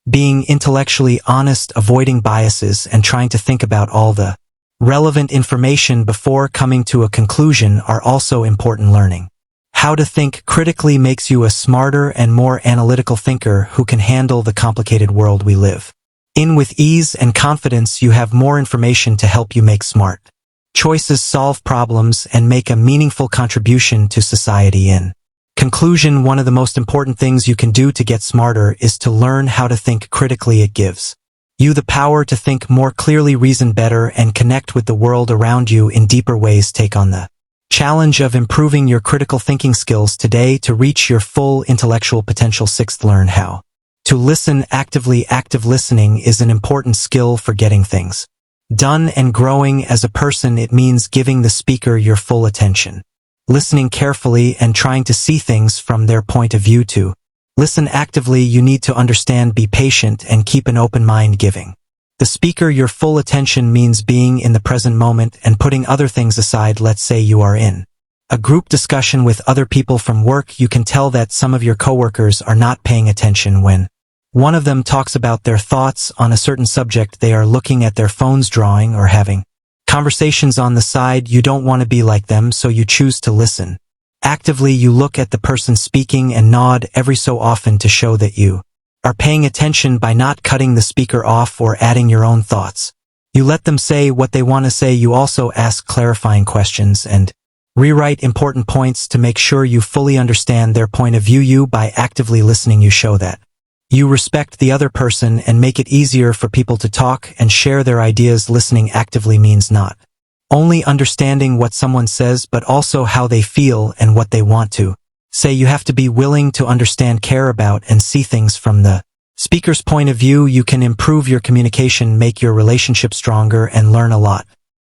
Being intellectually honest, avoiding biases, and trying to think about all the relevant information before coming to a conclusion are also important. Learning how to think critically makes you a smarter and more analytical thinker who can handle the complicated world we live in with ease and confidence. You have more information to help you make smart choices, solve problems, and make a meaningful contribution to society. In conclusion, one of the most important things you can do to get smarter is to learn how to think critically. It gives you the power to think more clearly, reason better, and connect with the world around you in deeper ways. Take on the challenge of improving your critical thinking skills today to reach your full intellectual potential. 6th, learn how to listen actively. Active listening is an important skill for getting things done and growing as a person. It means giving the speaker your full attention, listening carefully, and trying to see things from their point of view. To listen actively, you need to understand, be patient, and keep an open mind. Giving the speaker your full attention means being in the present moment and putting other things aside. Let's say you are in a group discussion with other people from work. You can tell that some of your coworkers are not paying attention when one of them talks about their thoughts on a certain subject. They are looking at their phones, drawing, or having conversations on the side. You don't want to be like them, so you choose to listen actively. You look at the person speaking and nod every so often to show that you are paying attention by not cutting the speaker off or adding your own thoughts. You let them say what they want to say. You also ask clarifying questions and rewrite important points to make sure you fully understand their point of view. By actively listening, you show that you respect the other person and make it easier for people to talk and share their ideas. Listening actively means not only understanding what someone says, but also how they feel and what they want to say. You have to be willing to understand, care about, and see things from the speaker's point of view. You can improve your communication, make your relationship stronger, and learn a lot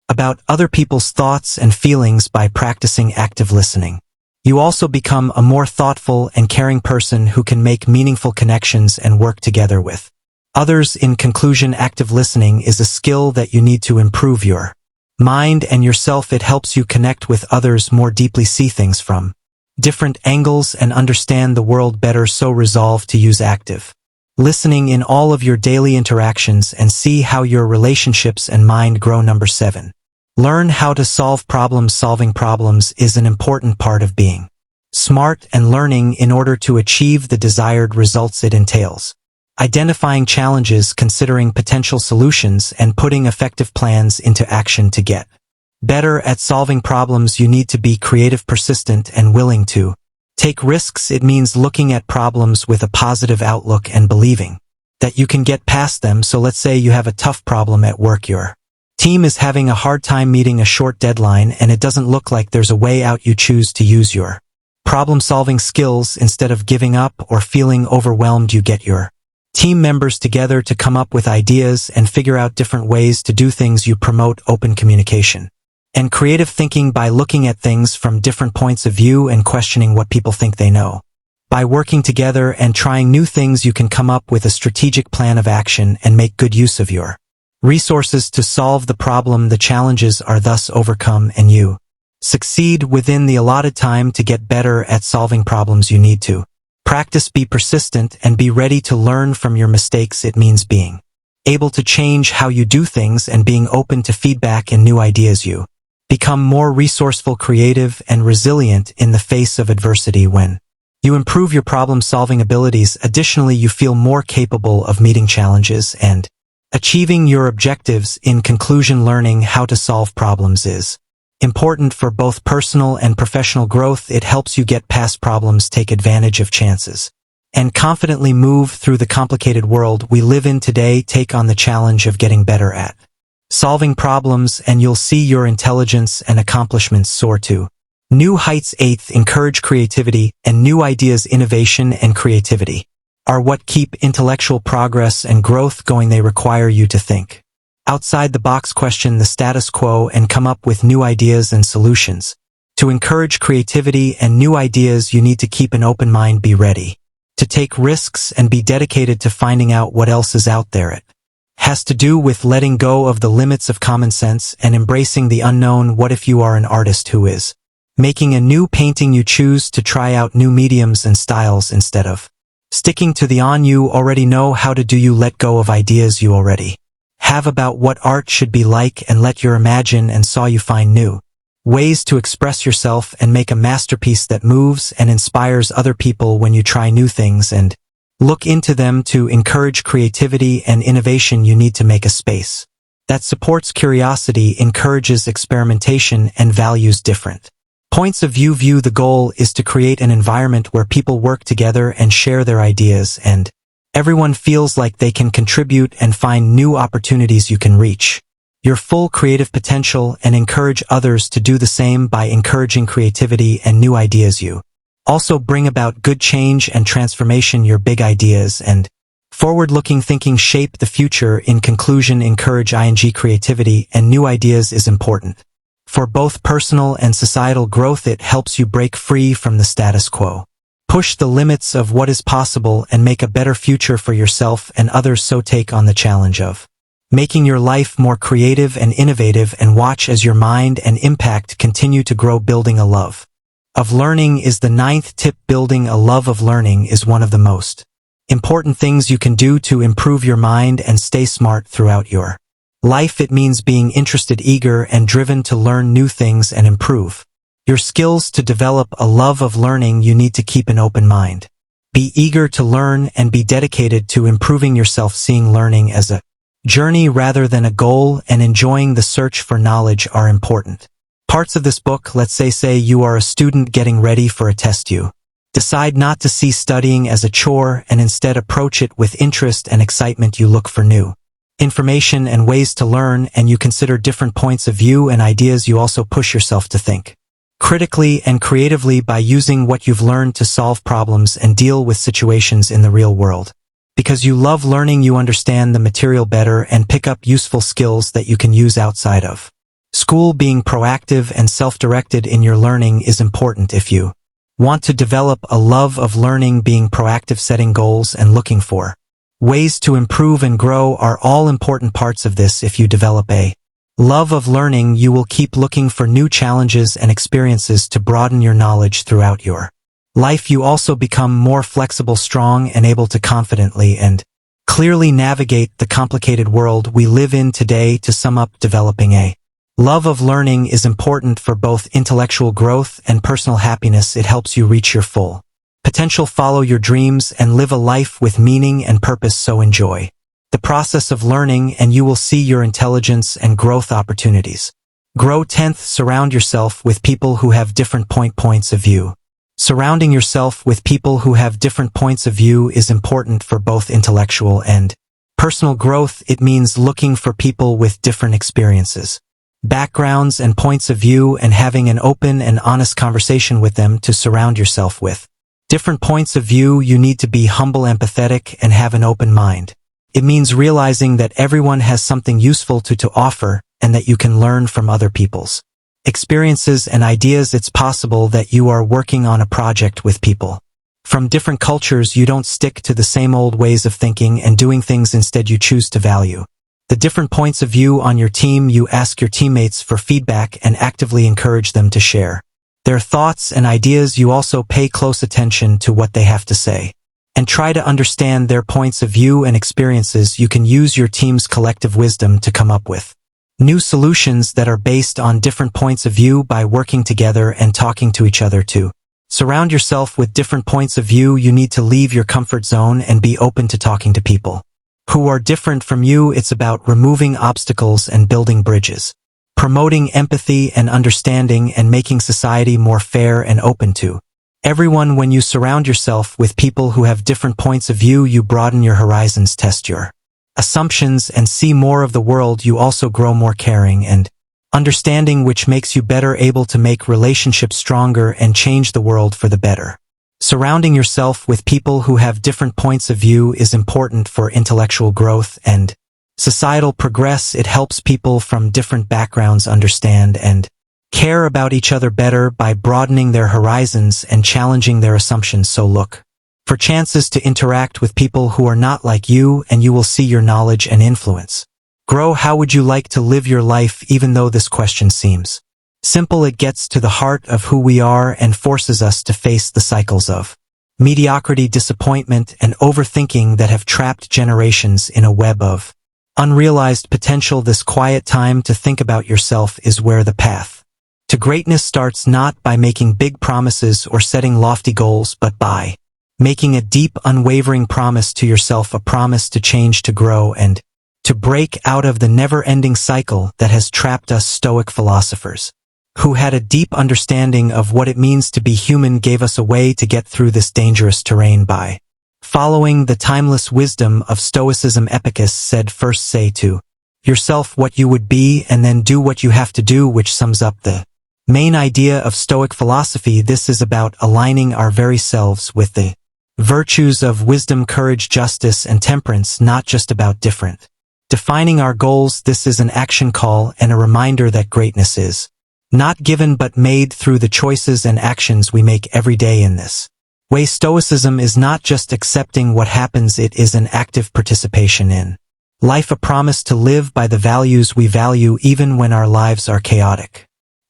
about other people's thoughts and feelings by practicing active listening. You also become a more thoughtful and caring person who can make meaningful connections and work together with others. In conclusion, active listening is a skill that you need to improve your mind and yourself. It helps you connect with others more deeply, see things from different angles, and understand the world better. So resolve to use active listening in all of your daily interactions and see how your relationships and mind grow. Number 7. Learn how to solve problems. Solving problems is an important part of being smart and learning in order to achieve the desired results. It entails identifying challenges, considering potential solutions, and putting effective plans into action. To get better at solving problems, you need to be creative, persistent, and willing to take risks. It means looking at problems with a positive outlook and believing that you can get past them. So let's say you have a tough problem at work. You're Team is having a hard time meeting a short deadline and it doesn't look like there's a way out. You choose to use your problem-solving skills instead of giving up or feeling overwhelmed. You get your team members together to come up with ideas and figure out different ways to do things. You promote open communication and creative thinking by looking at things from different points of view and questioning what people think they know. By working together and trying new things, you can come up with a strategic plan of action and make good use of your resources to solve the problem. The challenges are thus overcome and you succeed within the allotted time. To get better at solving problems, you need to practice, be persistent, and be ready to learn from your mistakes. It means being able to change how you do things and being open to feedback and new ideas. You become more resourceful, creative, and resilient in the face of adversity when you improve your problem-solving abilities. Additionally, you feel more capable of meeting challenges and achieving your objectives. In conclusion, learning how to solve problems is important for both personal and professional growth. It helps you get past problems, take advantage of chances, and confidently move through the complicated world we live in today. Take on the challenge of getting better at solving problems and you'll see your intelligence and accomplishments soar to new heights. 8th, encourage creativity and new ideas. Innovation and creativity are what keep intellectual progress and growth going. They require you to think outside the box, question the status quo, and come up with new ideas and solutions. To encourage creativity and new ideas, you need to keep an open mind, be ready to take risks, and be dedicated to finding out what else is out there. It has to do with letting go of the limits of common sense and embracing the unknown. What if you are an artist who is making a new painting? You choose to try out new mediums and styles instead of sticking to the on you already know how to do. You let go of ideas you already have about what art should be like and let your imagine and saw you find new ways to express yourself and make a masterpiece that moves and inspires other people. When you try new things and look into them to encourage creativity and innovation, you need to make a space that supports curiosity, encourages experimentation, and values different points of view. The goal is to create an environment where people work together and share their ideas and everyone feels like they can contribute and find new opportunities. You can reach your full creative potential and encourage others to do the same by encouraging creativity and new ideas. You also bring about good change and transformation. Your big ideas and forward-looking thinking shape the future. In conclusion, encourage creativity and new ideas is important for both personal and societal growth. It helps you break free from the status quo, push the limits of what is possible, and make a better future for yourself and others. So take on the challenge of making your life more creative and innovative and watch as your mind and impact continue to grow. Building a love of learning is the 9th tip. Building a love of learning is one of the most important things you can do to improve your mind and stay smart throughout your life. It means being interested, eager, and driven to learn new things and improve your skills. To develop a love of learning, you need to keep an open mind, be eager to learn, and be dedicated to improving yourself. Seeing learning as a journey rather than a goal and enjoying the search for knowledge are important parts of this book. Let's say you are a student getting ready for a test. You decide not to see studying as a chore and instead approach it with interest and excitement. You look for new information and ways to learn, and you consider different points of view and ideas. You also push yourself to think critically and creatively by using what you've learned to solve problems and deal with situations in the real world. Because you love learning, you understand the material better and pick up useful skills that you can use outside of school. Being proactive and self-directed in your learning is important if you want to develop a love of learning. Being proactive, setting goals, and looking for ways to improve and grow are all important parts of this. If you develop a love of learning, you will keep looking for new challenges and experiences to broaden your knowledge throughout your life. You also become more flexible, strong, and able to confidently and clearly navigate the complicated world we live in today. To sum up, developing a love of learning is important for both intellectual growth and personal happiness. It helps you reach your full potential, follow your dreams, and live a life with meaning and purpose. So enjoy the process of learning and you will see your intelligence and growth opportunities grow. 10th, surround yourself with people who have different points of view. Surrounding yourself with people who have different points of view is important for both intellectual and Personal growth, it means looking for people with different experiences, backgrounds and points of view, and having an open and honest conversation with them to surround yourself with. Different points of view, you need to be humble, empathetic, and have an open mind. It means realizing that everyone has something useful to offer and that you can learn from other people's experiences and ideas. It's possible that you are working on a project with people from different cultures. You don't stick to the same old ways of thinking and doing things. Instead, you choose to value the different points of view on your team. You ask your teammates for feedback and actively encourage them to share their thoughts and ideas. You also pay close attention to what they have to say and try to understand their points of view and experiences. You can use your team's collective wisdom to come up with new solutions that are based on different points of view by working together and talking to each other too. Surround yourself with different points of view. You need to leave your comfort zone and be open to talking to people who are different from you. It's about removing obstacles and building bridges, promoting empathy and understanding, and making society more fair and open to everyone. When you surround yourself with people who have different points of view, you broaden your horizons, test your assumptions, and see more of the world. You also grow more caring and understanding, which makes you better able to make relationships stronger and change the world for the better. Surrounding yourself with people who have different points of view is important for intellectual growth and societal progress. It helps people from different backgrounds understand and care about each other better by broadening their horizons and challenging their assumptions. So look for chances to interact with people who are not like you, and you will see your knowledge and influence grow. How would you like to live your life? Even though this question seems simple, it gets to the heart of who we are and forces us to face the cycles of mediocrity, disappointment, and overthinking that have trapped generations in a web of unrealized potential. This quiet time to think about yourself is where the path to greatness starts, not by making big promises or setting lofty goals, but by making a deep, unwavering promise to yourself, a promise to change, to grow, and to break out of the never-ending cycle that has trapped us. Stoic philosophers who had a deep understanding of what it means to be human gave us a way to get through this dangerous terrain by following the timeless wisdom of Stoicism. Epictetus said, "First say to yourself what you would be, and then do what you have to do," which sums up the main idea of Stoic philosophy. This is about aligning our very selves with the virtues of wisdom, courage, justice, and temperance, not just about defining our goals. This is an action call and a reminder that greatness is not given but made through the choices and actions we make every day. In this way, Stoicism is not just accepting what happens, it is an active participation in life, a promise to live by the values we value even when our lives are chaotic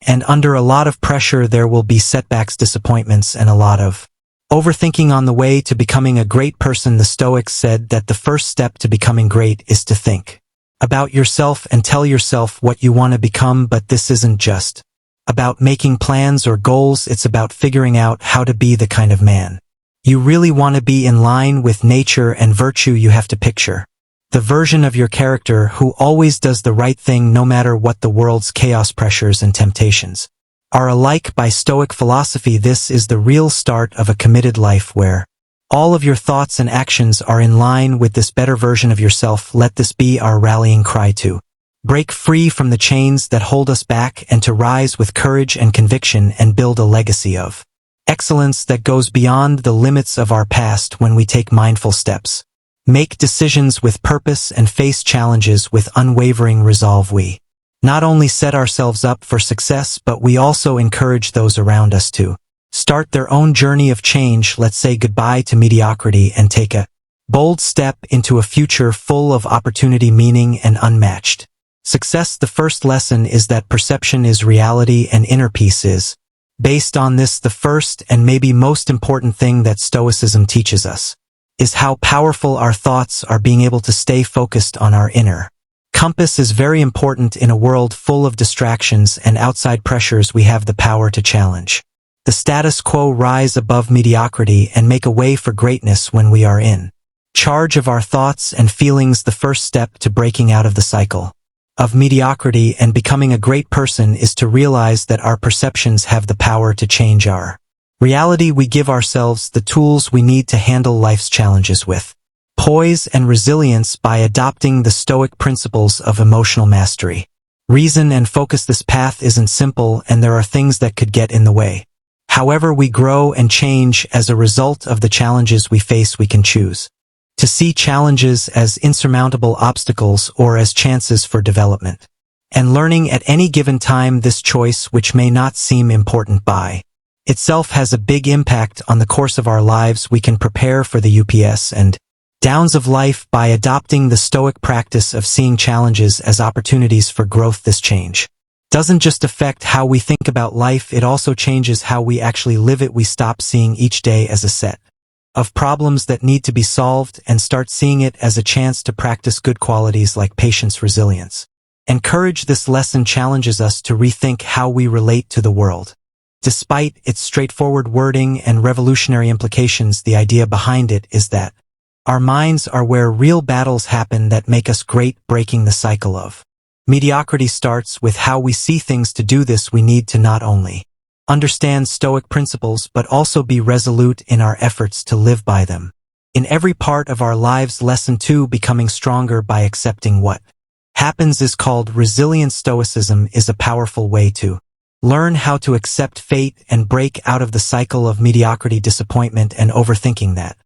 and under a lot of pressure. There will be setbacks, disappointments, and a lot of overthinking on the way to becoming a great person. The Stoics said that the first step to becoming great is to think about yourself and tell yourself what you want to become. But this isn't just about making plans or goals, it's about figuring out how to be the kind of man you really want to be, in line with nature and virtue. You have to picture the version of your character who always does the right thing no matter what the world's chaos, pressures, and temptations are alike. By Stoic philosophy, this is the real start of a committed life where all of your thoughts and actions are in line with this better version of yourself. Let this be our rallying cry to break free from the chains that hold us back and to rise with courage and conviction and build a legacy of excellence that goes beyond the limits of our past. When we take mindful steps, make decisions with purpose, and face challenges with unwavering resolve, we not only set ourselves up for success, but we also encourage those around us to start their own journey of change. Let's say goodbye to mediocrity and take a bold step into a future full of opportunity, meaning, and unmatched success. The first lesson is that perception is reality and inner peace is based on this. The first and maybe most important thing that Stoicism teaches us is how powerful our thoughts are. Being able to stay focused on our inner compass is very important. In a world full of distractions and outside pressures, we have the power to challenge the status quo, rise above mediocrity, and make a way for greatness when we are in charge of our thoughts and feelings. The first step to breaking out of the cycle of mediocrity and becoming a great person is to realize that our perceptions have the power to change our reality. We give ourselves the tools we need to handle life's challenges with poise and resilience by adopting the Stoic principles of emotional mastery. Reason and focus. This path isn't simple, and there are things that could get in the way. However, we grow and change as a result of the challenges we face. We can choose to see challenges as insurmountable obstacles or as chances for development and learning at any given time. This choice, which may not seem important by itself, has a big impact on the course of our lives. We can prepare for the ups and downs of life by adopting the Stoic practice of seeing challenges as opportunities for growth. This change doesn't just affect how we think about life, it also changes how we actually live it. We stop seeing each day as a set of problems that need to be solved and start seeing it as a chance to practice good qualities like patience, resilience, and courage. This lesson challenges us to rethink how we relate to the world. Despite its straightforward wording and revolutionary implications, the idea behind it is that our minds are where real battles happen that make us great. Breaking the cycle of mediocrity starts with how we see things. To do this, we need to not only understand Stoic principles but also be resolute in our efforts to live by them in every part of our lives. Lesson 2: becoming stronger by accepting what happens is called resilience. Stoicism is a powerful way to learn how to accept fate and break out of the cycle of mediocrity, disappointment, and overthinking that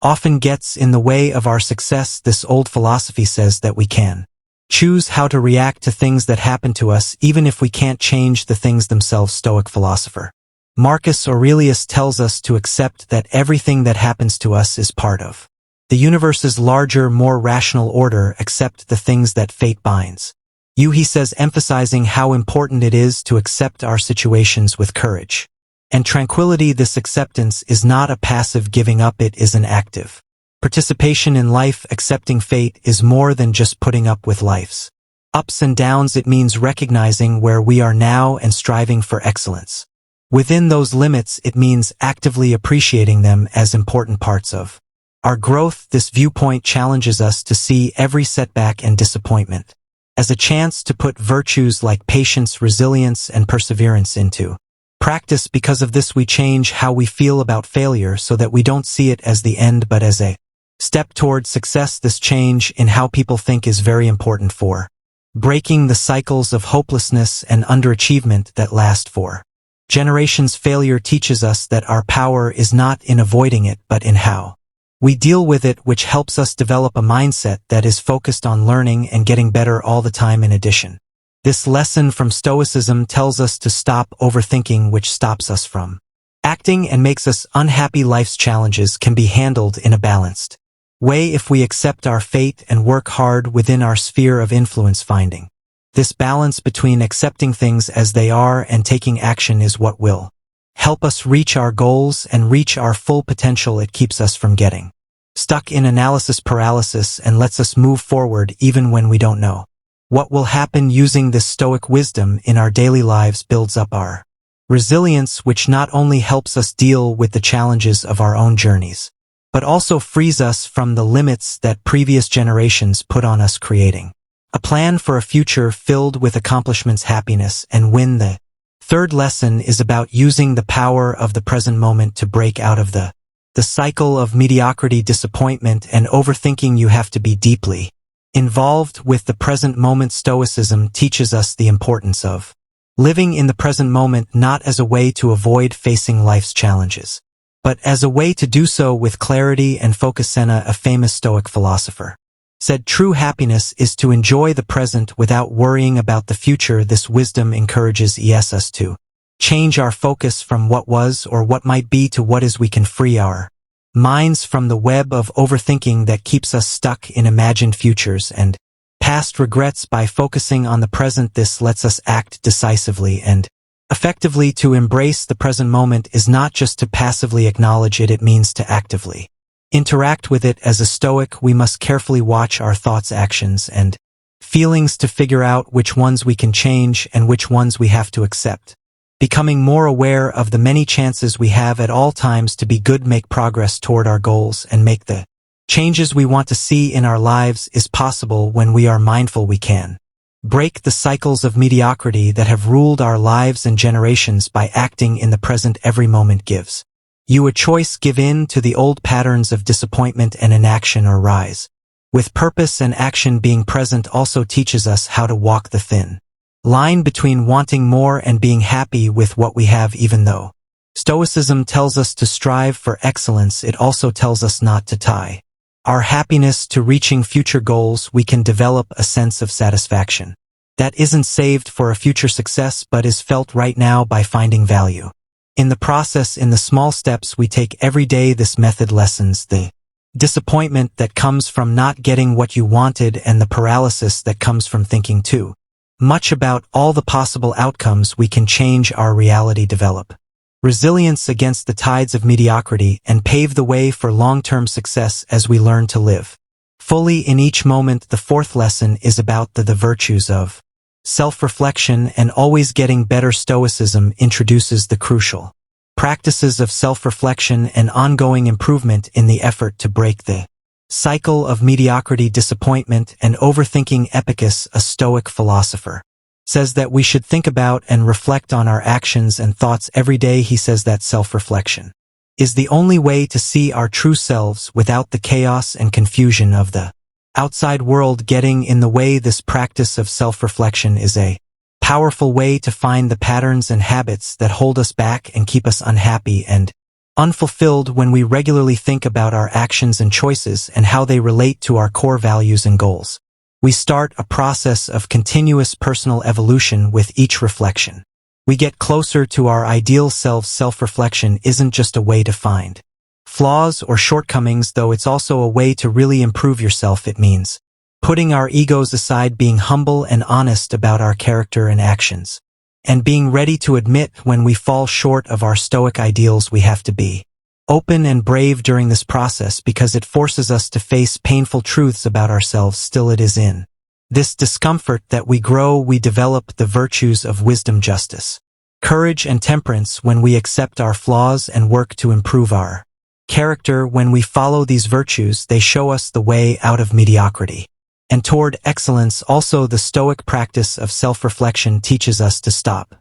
often gets in the way of our success. This old philosophy says that we can choose how to react to things that happen to us, even if we can't change the things themselves. Stoic philosopher Marcus Aurelius tells us to accept that everything that happens to us is part of the universe's larger, more rational order. Accept the things that fate binds you, he says, emphasizing how important it is to accept our situations with courage and tranquility. This acceptance is not a passive giving up, it is an active participation in life. Accepting fate is more than just putting up with life's ups and downs. It means recognizing where we are now and striving for excellence within those limits. It means actively appreciating them as important parts of our growth. This viewpoint challenges us to see every setback and disappointment as a chance to put virtues like patience, resilience, and perseverance into practice. Because of this, we change how we feel about failure so that we don't see it as the end but as a step toward success. This change in how people think is very important for breaking the cycles of hopelessness and underachievement that last for generations. Failure teaches us that our power is not in avoiding it but in how we deal with it, which helps us develop a mindset that is focused on learning and getting better all the time. In addition, this lesson from Stoicism tells us to stop overthinking, which stops us from acting and makes us unhappy. Life's challenges can be handled in a balanced way if we accept our fate and work hard within our sphere of influence. Finding this balance between accepting things as they are and taking action is what will help us reach our goals and reach our full potential. It keeps us from getting stuck in analysis paralysis and lets us move forward even when we don't know what will happen. Using this Stoic wisdom in our daily lives builds up our resilience, which not only helps us deal with the challenges of our own journeys, but also frees us from the limits that previous generations put on us, creating a plan for a future filled with accomplishments, happiness, and win. The third lesson is about using the power of the present moment to break out of the cycle of mediocrity, disappointment, and overthinking. You have to be deeply involved with the present moment. Stoicism teaches us the importance of living in the present moment, not as a way to avoid facing life's challenges, but as a way to do so with clarity and focus. Seneca, a famous Stoic philosopher, said true happiness is to enjoy the present without worrying about the future. This wisdom encourages us to change our focus from what was or what might be to what is. We can free our minds from the web of overthinking that keeps us stuck in imagined futures and past regrets by focusing on the present. This lets us act decisively and effectively. To embrace the present moment is not just to passively acknowledge it, it means to actively interact with it. As a Stoic, we must carefully watch our thoughts, actions, and feelings to figure out which ones we can change and which ones we have to accept. Becoming more aware of the many chances we have at all times to be good, make progress toward our goals, and make the changes we want to see in our lives is possible when we are mindful. We can break the cycles of mediocrity that have ruled our lives and generations by acting in the present. Every moment gives You a choice, give in to the old patterns of disappointment and inaction, or rise. With purpose and action being present also teaches us how to walk the thin line between wanting more and being happy with what we have. Even though Stoicism tells us to strive for excellence, it also tells us not to tie our happiness to reaching future goals. We can develop a sense of satisfaction that isn't saved for a future success but is felt right now by finding value in the process, in the small steps we take every day. This method lessens the disappointment that comes from not getting what you wanted and the paralysis that comes from thinking too much about all the possible outcomes. We can change our reality, develop resilience against the tides of mediocrity, and pave the way for long-term success as we learn to live fully in each moment. The fourth lesson is about the virtues of self-reflection and always getting better. Stoicism introduces the crucial practices of self-reflection and ongoing improvement in the effort to break the cycle of mediocrity, disappointment, and overthinking. Epictetus, a Stoic philosopher, says that we should think about and reflect on our actions and thoughts every day. He says that self-reflection is the only way to see our true selves without the chaos and confusion of the outside world getting in the way. This practice of self-reflection is a powerful way to find the patterns and habits that hold us back and keep us unhappy and unfulfilled. When we regularly think about our actions and choices and how they relate to our core values and goals, we start a process of continuous personal evolution. With each reflection, we get closer to our ideal selves. Self-reflection isn't just a way to find flaws or shortcomings, though it's also a way to really improve yourself. It means putting our egos aside, being humble and honest about our character and actions, and being ready to admit when we fall short of our Stoic ideals. We have to be open and brave during this process because it forces us to face painful truths about ourselves. Still, it is in this discomfort that we grow. We develop the virtues of wisdom, justice, courage, and temperance. When we accept our flaws and work to improve our character, when we follow these virtues, they show us the way out of mediocrity and toward excellence. Also, the Stoic practice of self-reflection teaches us to stop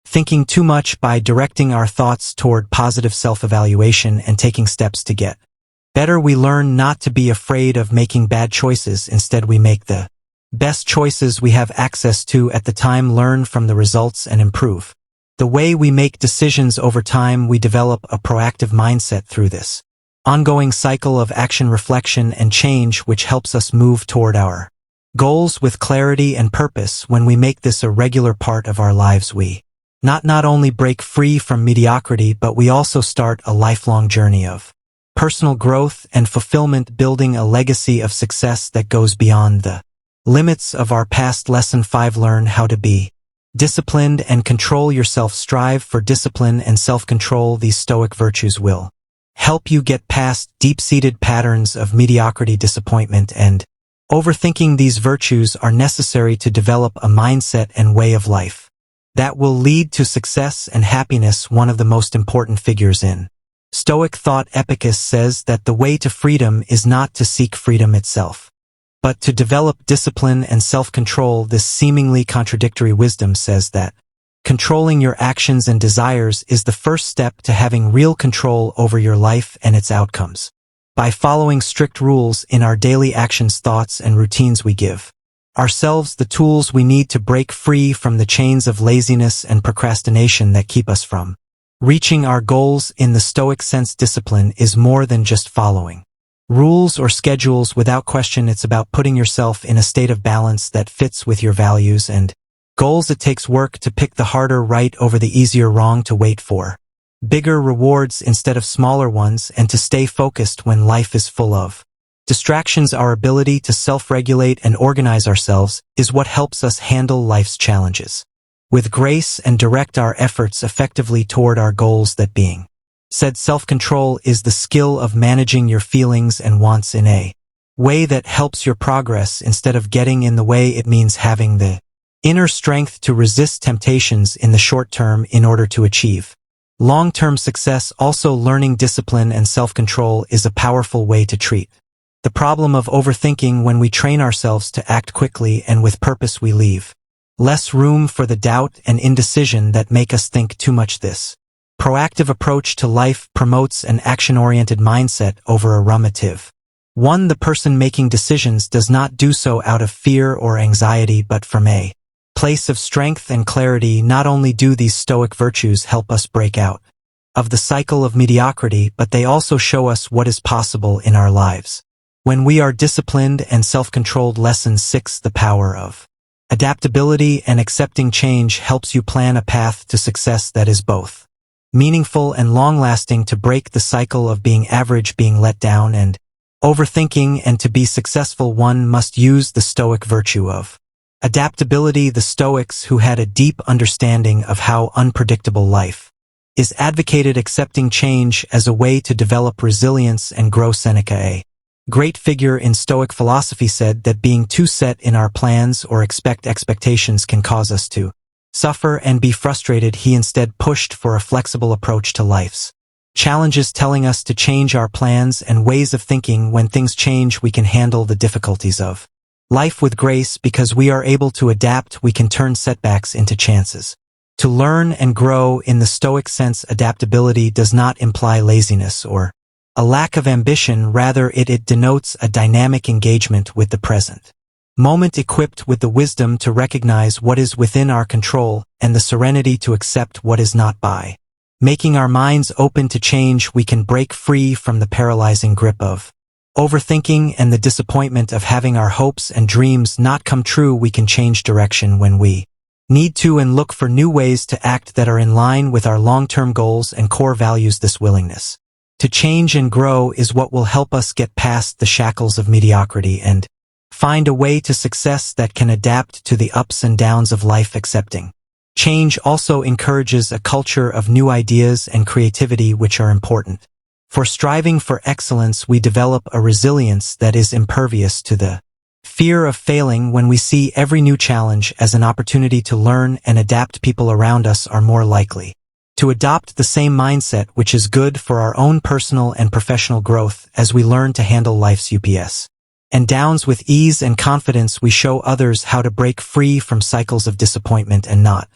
thinking too much by directing our thoughts toward positive self-evaluation and taking steps to get better. We learn not to be afraid of making bad choices. Instead, we make the best choices we have access to at the time, learn from the results, and improve the way we make decisions over time. We develop a proactive mindset through this ongoing cycle of action, reflection, and change, which helps us move toward our goals with clarity and purpose. When we make this a regular part of our lives, we not only break free from mediocrity, but we also start a lifelong journey of personal growth and fulfillment, building a legacy of success that goes beyond the limits of our past. Lesson 5: learn how to be disciplined and control yourself. Strive for discipline and self-control. These Stoic virtues will help you get past deep-seated patterns of mediocrity, disappointment, and overthinking. These virtues are necessary to develop a mindset and way of life that will lead to success and happiness. One of the most important figures in Stoic thought, Epictetus, says that the way to freedom is not to seek freedom itself, but to develop discipline and self-control. This seemingly contradictory wisdom says that controlling your actions and desires is the first step to having real control over your life and its outcomes. By following strict rules in our daily actions, thoughts, and routines, we give ourselves the tools we need to break free from the chains of laziness and procrastination that keep us from reaching our goals. In the Stoic sense, discipline is more than just following rules or schedules without question. It's about putting yourself in a state of balance that fits with your values and goals. It takes work to pick the harder right over the easier wrong, to wait for bigger rewards instead of smaller ones, and to stay focused when life is full of distractions. Our ability to self-regulate and organize ourselves is what helps us handle life's challenges with grace and direct our efforts effectively toward our goals. That being said, self-control is the skill of managing your feelings and wants in a way that helps your progress instead of getting in the way. It means having the inner strength to resist temptations in the short term in order to achieve long-term success. Also, learning discipline and self-control is a powerful way to treat the problem of overthinking. When we train ourselves to act quickly and with purpose, we leave less room for the doubt and indecision that make us think too much. This proactive approach to life promotes an action-oriented mindset over a rummative one. The person making decisions does not do so out of fear or anxiety but from a place of strength and clarity. Not only do these Stoic virtues help us break out of the cycle of mediocrity, but they also show us what is possible in our lives when we are disciplined and self-controlled. Lesson 6: the power of adaptability and accepting change helps you plan a path to success that is both meaningful and long-lasting. To break the cycle of being average, being let down, and overthinking, and to be successful, one must use the Stoic virtue of adaptability. The Stoics, who had a deep understanding of how unpredictable life is, advocated accepting change as a way to develop resilience and grow. Seneca, a great figure in Stoic philosophy, said that being too set in our plans or expectations can cause us to suffer and be frustrated. He instead pushed for a flexible approach to life's challenges, telling us to change our plans and ways of thinking. When things change, we can handle the difficulties of life with grace. Because we are able to adapt, we can turn setbacks into chances to learn and grow. In the Stoic sense, adaptability does not imply laziness or a lack of ambition. Rather, it denotes a dynamic engagement with the present moment, equipped with the wisdom to recognize what is within our control and the serenity to accept what is not. By making our minds open to change, we can break free from the paralyzing grip of overthinking and the disappointment of having our hopes and dreams not come true. We can change direction when we need to and look for new ways to act that are in line with our long-term goals and core values. This willingness to change and grow is what will help us get past the shackles of mediocrity and find a way to success that can adapt to the ups and downs of life. Accepting change also encourages a culture of new ideas and creativity, which are important for striving for excellence. We develop a resilience that is impervious to the fear of failing. When we see every new challenge as an opportunity to learn and adapt, people around us are more likely to adopt the same mindset, which is good for our own personal and professional growth. As we learn to handle life's ups and downs with ease and confidence, we show others how to break free from cycles of disappointment and not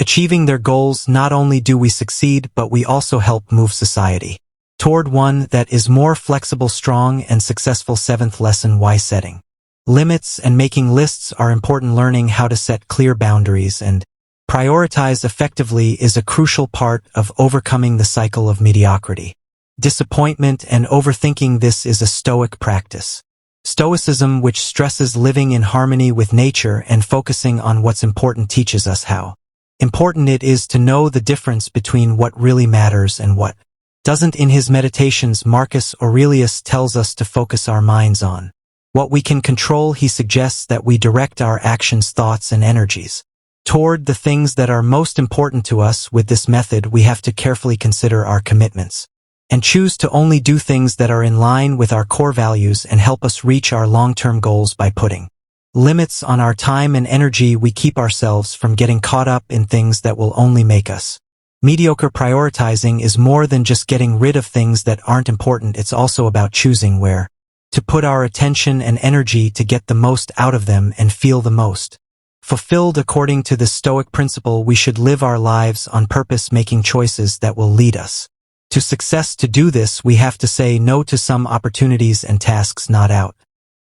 achieving their goals. Not only do we succeed, but we also help move society toward one that is more flexible, strong, and successful. 7th lesson: why setting limits and making lists are important. Learning how to set clear boundaries and prioritize effectively is a crucial part of overcoming the cycle of mediocrity, disappointment, and overthinking. This is a Stoic practice. Stoicism, which stresses living in harmony with nature and focusing on what's important, teaches us how important it is to know the difference between what really matters and what doesn't. In his Meditations, Marcus Aurelius tells us to focus our minds on what we can control. He suggests that we direct our actions, thoughts, and energies toward the things that are most important to us. With this method, we have to carefully consider our commitments and choose to only do things that are in line with our core values and help us reach our long-term goals. By putting limits on our time and energy, we keep ourselves from getting caught up in things that will only make us mediocre. Prioritizing is more than just getting rid of things that aren't important. It's also about choosing where to put our attention and energy to get the most out of them and feel the most fulfilled. According to the Stoic principle, we should live our lives on purpose, making choices that will lead us to success. To do this, we have to say no to some opportunities and tasks, not out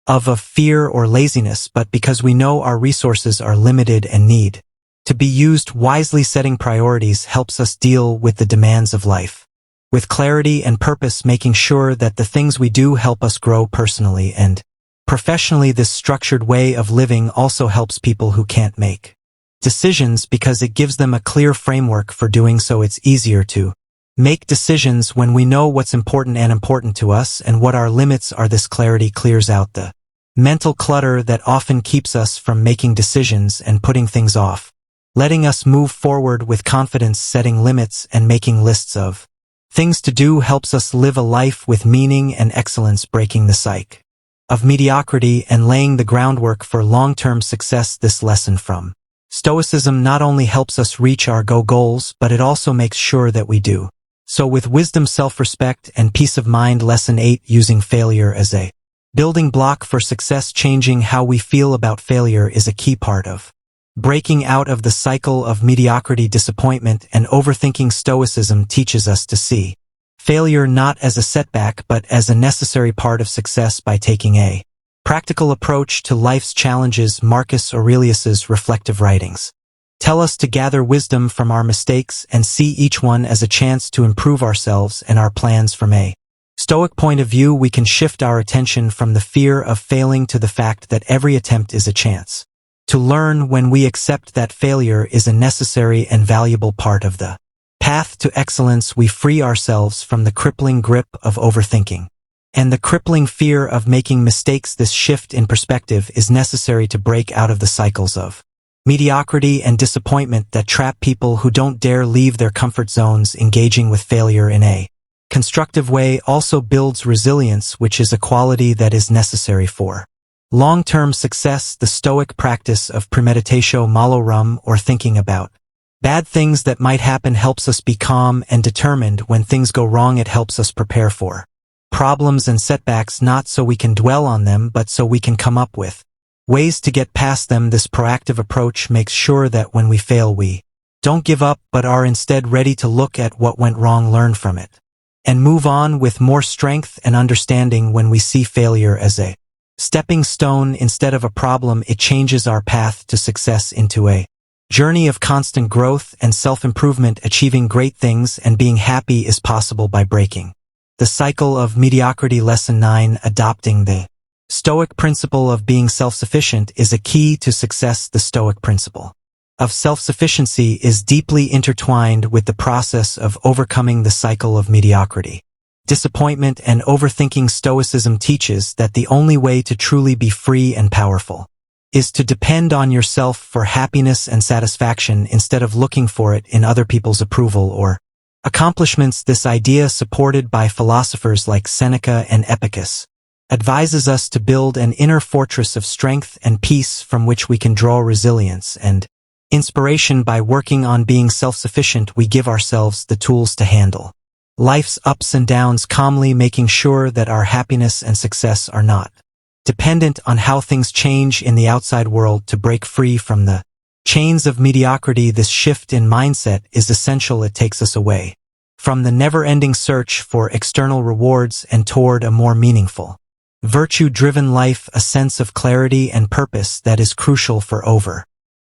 of fear or laziness, but because we know our resources are limited and need to be used wisely. Setting priorities helps us deal with the demands of life with clarity and purpose, making sure that the things we do help us grow personally and professionally. This structured way of living also helps people who can't make decisions because it gives them a clear framework for doing so. It's easier to make decisions when we know what's important to us and what our limits are. This clarity clears out the mental clutter that often keeps us from making decisions and putting things off, letting us move forward with confidence. Setting limits and making lists of things to do helps us live a life with meaning and excellence, breaking the cycle of mediocrity and laying the groundwork for long-term success. This lesson from Stoicism not only helps us reach our goals, but it also makes sure that we do so with wisdom, self-respect, and peace of mind. Lesson 8: using failure as a building block for success. Changing how we feel about failure is a key part of Breaking out of the cycle of mediocrity, disappointment, and overthinking, Stoicism teaches us to see failure not as a setback but as a necessary part of success by taking a practical approach to life's challenges. Marcus Aurelius's reflective writings tell us to gather wisdom from our mistakes and see each one as a chance to improve ourselves and our plans. From a Stoic point of view, we can shift our attention from the fear of failing to the fact that every attempt is a chance to learn. When we accept that failure is a necessary and valuable part of the path to excellence, we free ourselves from the crippling grip of overthinking and the crippling fear of making mistakes. This shift in perspective is necessary to break out of the cycles of mediocrity and disappointment that trap people who don't dare leave their comfort zones. Engaging with failure in a constructive way also builds resilience, which is a quality that is necessary for long-term success. The Stoic practice of premeditatio malorum, or thinking about bad things that might happen, helps us be calm and determined when things go wrong. It helps us prepare for problems and setbacks, not so we can dwell on them, but so we can come up with ways to get past them. This proactive approach makes sure that when we fail, we don't give up, but are instead ready to look at what went wrong, learn from it, and move on with more strength and understanding. When we see failure as a stepping stone instead of a problem, it changes our path to success into a journey of constant growth and self-improvement. Achieving great things and being happy is possible by breaking the cycle of mediocrity. Lesson 9. Adopting the Stoic principle of being self-sufficient is a key to success. The Stoic principle of self-sufficiency is deeply intertwined with the process of overcoming the cycle of mediocrity, disappointment, and overthinking. Stoicism teaches that the only way to truly be free and powerful is to depend on yourself for happiness and satisfaction instead of looking for it in other people's approval or accomplishments. This idea, supported by philosophers like Seneca and Epictetus, advises us to build an inner fortress of strength and peace from which we can draw resilience and inspiration. By working on being self-sufficient, we give ourselves the tools to handle life's ups and downs calmly, making sure that our happiness and success are not dependent on how things change in the outside world. To break free from the chains of mediocrity, this shift in mindset is essential. It takes us away from the never-ending search for external rewards and toward a more meaningful, virtue-driven life, a sense of clarity and purpose that is crucial for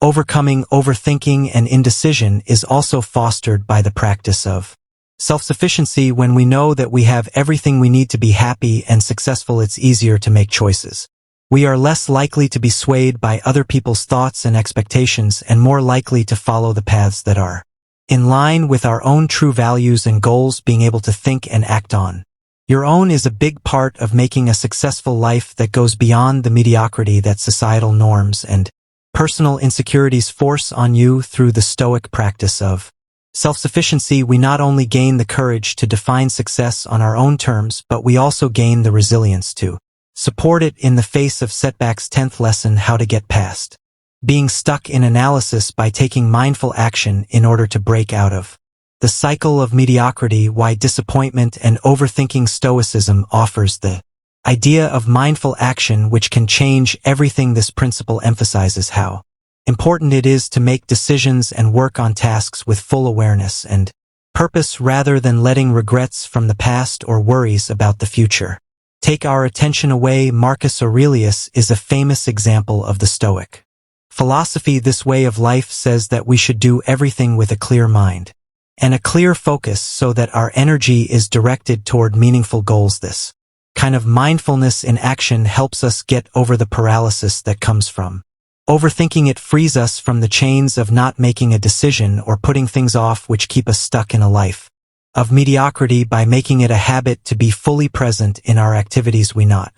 overcoming overthinking and indecision. Is also fostered by the practice of self-sufficiency. When we know that we have everything we need to be happy and successful, it's easier to make choices. We are less likely to be swayed by other people's thoughts and expectations, and more likely to follow the paths that are in line with our own true values and goals. Being able to think and act on your own is a big part of making a successful life that goes beyond the mediocrity that societal norms and personal insecurities force on you. Through the Stoic practice of self-sufficiency, we not only gain the courage to define success on our own terms, but we also gain the resilience to support it in the face of setbacks. 10th lesson. How to get past being stuck in analysis by taking mindful action in order to break out of the cycle of mediocrity. Why disappointment and overthinking. Stoicism offers the idea of mindful action, which can change everything. This principle emphasizes how important it is to make decisions and work on tasks with full awareness and purpose rather than letting regrets from the past or worries about the future take our attention away. Marcus Aurelius is a famous example of the Stoic philosophy. This way of life says that we should do everything with a clear mind and a clear focus so that our energy is directed toward meaningful goals. This kind of mindfulness in action helps us get over the paralysis that comes from overthinking. It frees us from the chains of not making a decision or putting things off, which keep us stuck in a life of mediocrity. By making it a habit to be fully present in our activities, we not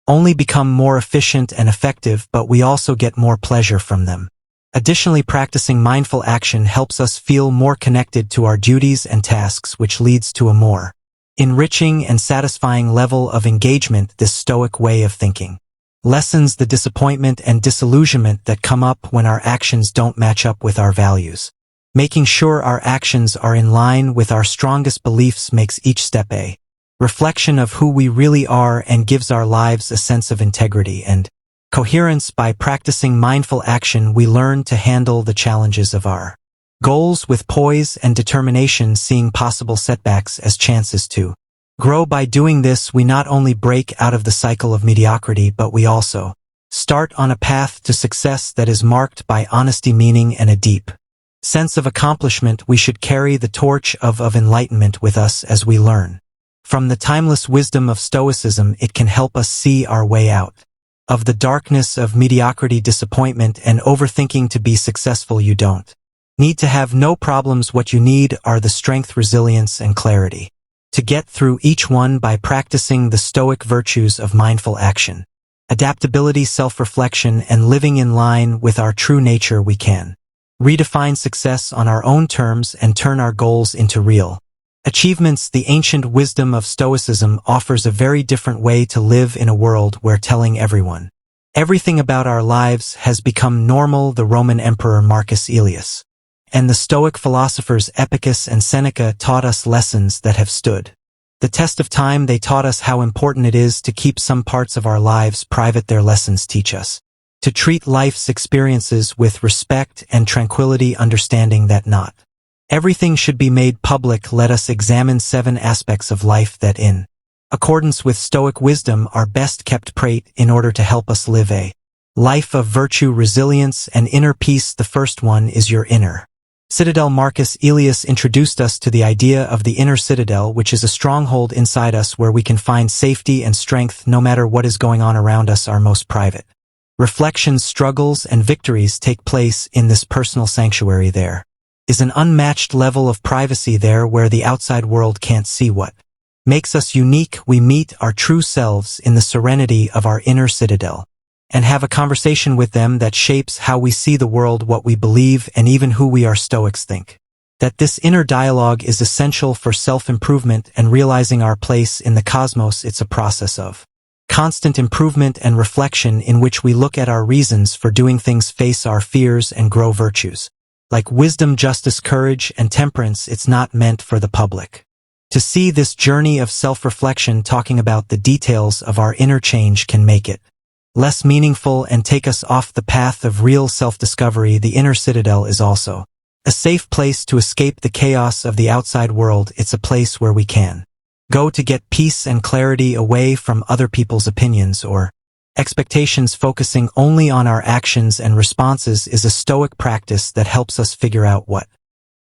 only become more efficient and effective, but we also get more pleasure from them. Additionally, practicing mindful action helps us feel more connected to our duties and tasks, which leads to a more enriching and satisfying level of engagement. This Stoic way of thinking lessens the disappointment and disillusionment that come up when our actions don't match up with our values. Making sure our actions are in line with our strongest beliefs makes each step a reflection of who we really are and gives our lives a sense of integrity and Coherence. By practicing mindful action, we learn to handle the challenges of our goals with poise and determination, seeing possible setbacks as chances to grow. By doing this, we not only break out of the cycle of mediocrity, but we also start on a path to success that is marked by honesty, meaning, and a deep sense of accomplishment. We should carry the torch of enlightenment with us as we learn from the timeless wisdom of Stoicism. It can help us see our way out of the darkness of mediocrity, disappointment, and overthinking. To be successful, you don't need to have no problems. What you need are the strength, resilience, and clarity to get through each one. By practicing the Stoic virtues of mindful action, adaptability, self-reflection, and living in line with our true nature, we can redefine success on our own terms and turn our goals into real achievements. The ancient wisdom of Stoicism offers a very different way to live in a world where telling everyone everything about our lives has become normal. The Roman Emperor Marcus Aurelius and the Stoic philosophers Epictetus and Seneca taught us lessons that have stood the test of time. They taught us how important it is to keep some parts of our lives private. Their lessons teach us to treat life's experiences with respect and tranquility, understanding that not everything should be made public. Let us examine 7 aspects of life that, in accordance with Stoic wisdom, are best kept private in order to help us live a life of virtue, resilience, and inner peace. The first one is your inner citadel. Marcus Aurelius introduced us to the idea of the inner citadel, which is a stronghold inside us where we can find safety and strength no matter what is going on around us. Our most private reflections, struggles, and victories take place in this personal sanctuary. There is an unmatched level of privacy there where the outside world can't see what makes us unique. We meet our true selves in the serenity of our inner citadel and have a conversation with them that shapes how we see the world, what we believe, and even who we are. Stoics think that this inner dialogue is essential for self-improvement and realizing our place in the cosmos. It's a process of constant improvement and reflection in which we look at our reasons for doing things, face our fears, and grow virtues like wisdom, justice, courage, and temperance. It's not meant for the public to see. This journey of self-reflection, talking about the details of our inner change, can make it less meaningful and take us off the path of real self-discovery. The inner citadel is also a safe place to escape the chaos of the outside world. It's a place where we can go to get peace and clarity away from other people's opinions or expectations. Focusing only on our actions and responses is a Stoic practice that helps us figure out what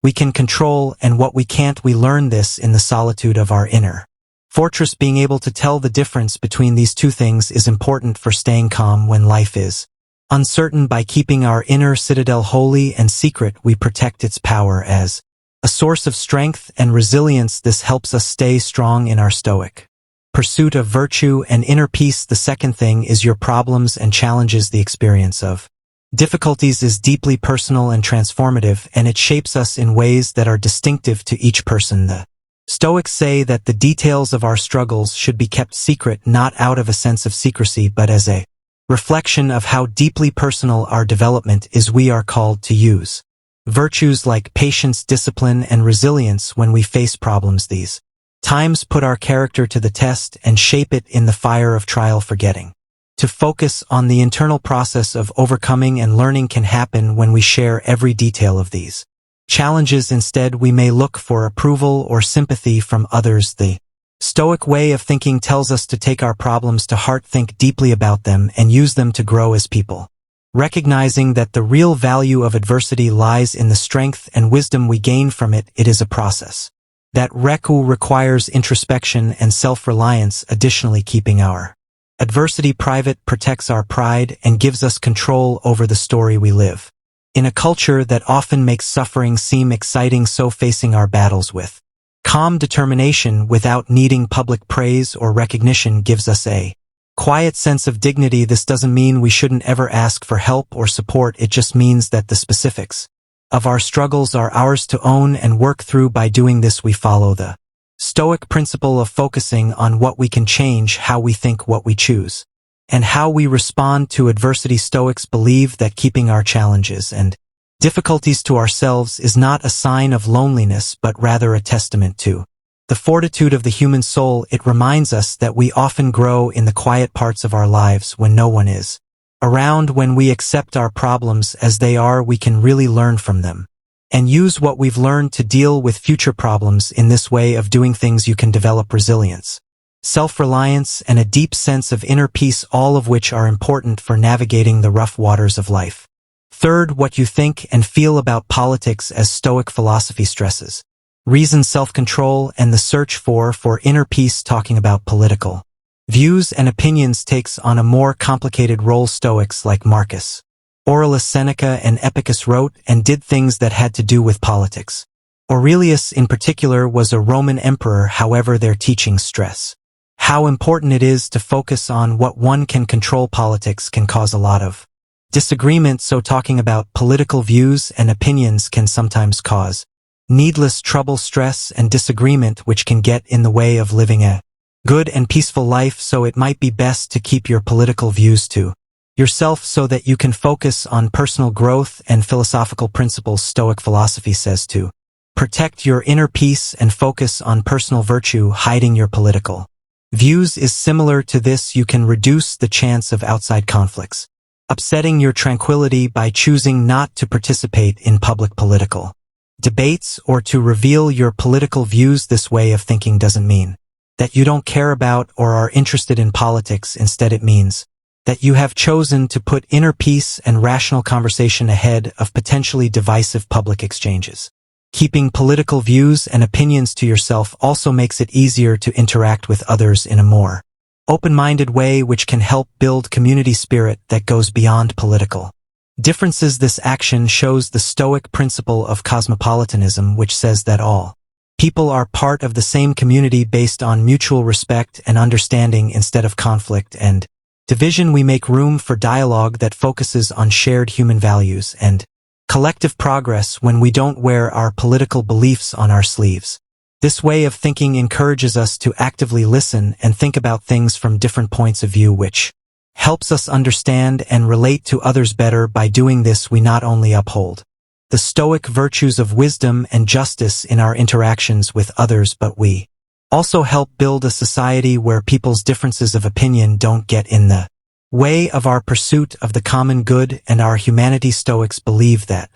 we can control and what we can't. We learn this in the solitude of our inner fortress. Being able to tell the difference between these two things is important for staying calm when life is uncertain. By keeping our inner citadel holy and secret, we protect its power as a source of strength and resilience. This helps us stay strong in our Stoic pursuit of virtue and inner peace. The second thing is your problems and challenges. The experience of difficulties is deeply personal and transformative, and it shapes us in ways that are distinctive to each person. The Stoics say that the details of our struggles should be kept secret, not out of a sense of secrecy, but as a reflection of how deeply personal our development is. We are called to use virtues like patience, discipline, and resilience when we face problems. These times put our character to the test and shape it in the fire of trial. Forgetting to focus on the internal process of overcoming and learning can happen when we share every detail of these challenges. Instead, we may look for approval or sympathy from others. The Stoic way of thinking tells us to take our problems to heart, think deeply about them, and use them to grow as people, recognizing that the real value of adversity lies in the strength and wisdom we gain from it. It is a process that requires introspection and self-reliance. Additionally, keeping our adversity private protects our pride and gives us control over the story we live in a culture that often makes suffering seem exciting. So facing our battles with calm determination without needing public praise or recognition gives us a quiet sense of dignity. This doesn't mean we shouldn't ever ask for help or support. It just means that the specifics of our struggles are ours to own and work through. By doing this, we follow the Stoic principle of focusing on what we can change, how we think, what we choose, and how we respond to adversity. Stoics believe that keeping our challenges and difficulties to ourselves is not a sign of loneliness, but rather a testament to the fortitude of the human soul. It reminds us that we often grow in the quiet parts of our lives when no one is Around when we accept our problems as they are, we can really learn from them. And use what we've learned to deal with future problems. In this way of doing things, you can develop resilience, self-reliance, and a deep sense of inner peace, all of which are important for navigating the rough waters of life. Third, what you think and feel about politics. As Stoic philosophy stresses, reason, self-control, and the search for inner peace. Talking about political views and opinions takes on a more complicated role. Stoics like Marcus Aurelius, Seneca, and Epictetus wrote and did things that had to do with politics. Aurelius in particular was a Roman emperor. However, their teachings stress how important it is to focus on what one can control. Politics can cause a lot of disagreement, so talking about political views and opinions can sometimes cause needless trouble, stress, and disagreement, which can get in the way of living a good and peaceful life. So it might be best to keep your political views to yourself so that you can focus on personal growth and philosophical principles. Stoic philosophy says to protect your inner peace and focus on personal virtue. Hiding your political views is similar to this. You can reduce the chance of outside conflicts, upsetting your tranquility by choosing not to participate in public political debates or to reveal your political views. This way of thinking doesn't mean that you don't care about or are interested in politics. Instead, it means that you have chosen to put inner peace and rational conversation ahead of potentially divisive public exchanges. Keeping political views and opinions to yourself also makes it easier to interact with others in a more open-minded way, which can help build community spirit that goes beyond political differences. This action shows the Stoic principle of cosmopolitanism, which says that all people are part of the same community based on mutual respect and understanding. Instead of conflict and division, we make room for dialogue that focuses on shared human values and collective progress when we don't wear our political beliefs on our sleeves. This way of thinking encourages us to actively listen and think about things from different points of view, which helps us understand and relate to others better. By doing this, we not only uphold the Stoic virtues of wisdom and justice in our interactions with others, but we also help build a society where people's differences of opinion don't get in the way of our pursuit of the common good and our humanity. Stoics believe that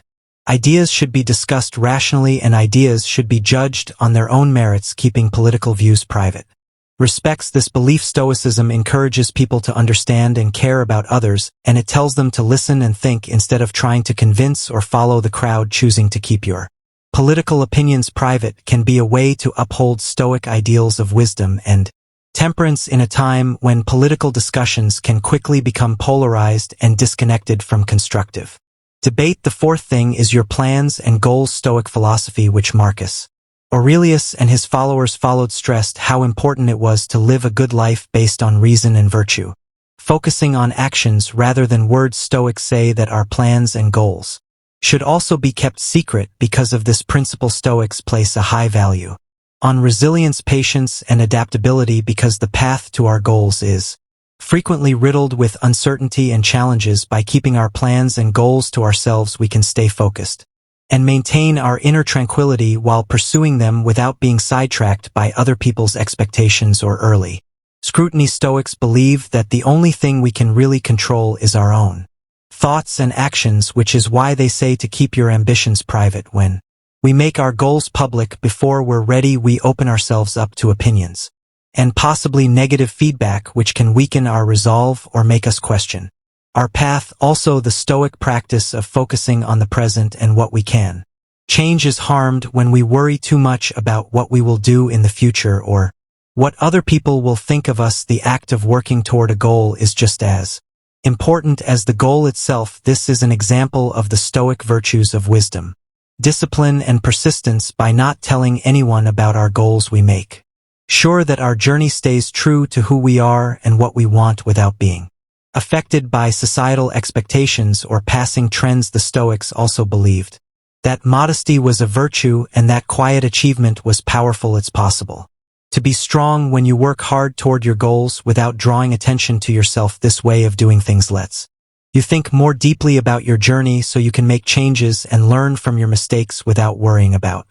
ideas should be discussed rationally and ideas should be judged on their own merits. Keeping political views private respects this belief. Stoicism encourages people to understand and care about others, and it tells them to listen and think instead of trying to convince or follow the crowd. Choosing to keep your political opinions private can be a way to uphold Stoic ideals of wisdom and temperance in a time when political discussions can quickly become polarized and disconnected from constructive debate. The fourth thing is your plans and goals. Stoic philosophy, which Marcus Aurelius and his followers followed, stressed how important it was to live a good life based on reason and virtue, focusing on actions rather than words. Stoics say that our plans and goals should also be kept secret. Because of this principle, Stoics place a high value on resilience, patience, and adaptability, because the path to our goals is frequently riddled with uncertainty and challenges. By keeping our plans and goals to ourselves, we can stay focused and maintain our inner tranquility while pursuing them without being sidetracked by other people's expectations or early scrutiny. Stoics believe that the only thing we can really control is our own thoughts and actions, which is why they say to keep your ambitions private. When we make our goals public before we're ready, we open ourselves up to opinions and possibly negative feedback, which can weaken our resolve or make us question our path. Also, the Stoic practice of focusing on the present and what we can change is harmed when we worry too much about what we will do in the future or what other people will think of us. The act of working toward a goal is just as important as the goal itself. This is an example of the Stoic virtues of wisdom, discipline, and persistence. By not telling anyone about our goals, we make sure that our journey stays true to who we are and what we want without being affected by societal expectations or passing trends. The Stoics also believed that modesty was a virtue and that quiet achievement was powerful. It's possible to be strong when you work hard toward your goals without drawing attention to yourself. This way of doing things lets you think more deeply about your journey so you can make changes and learn from your mistakes without worrying about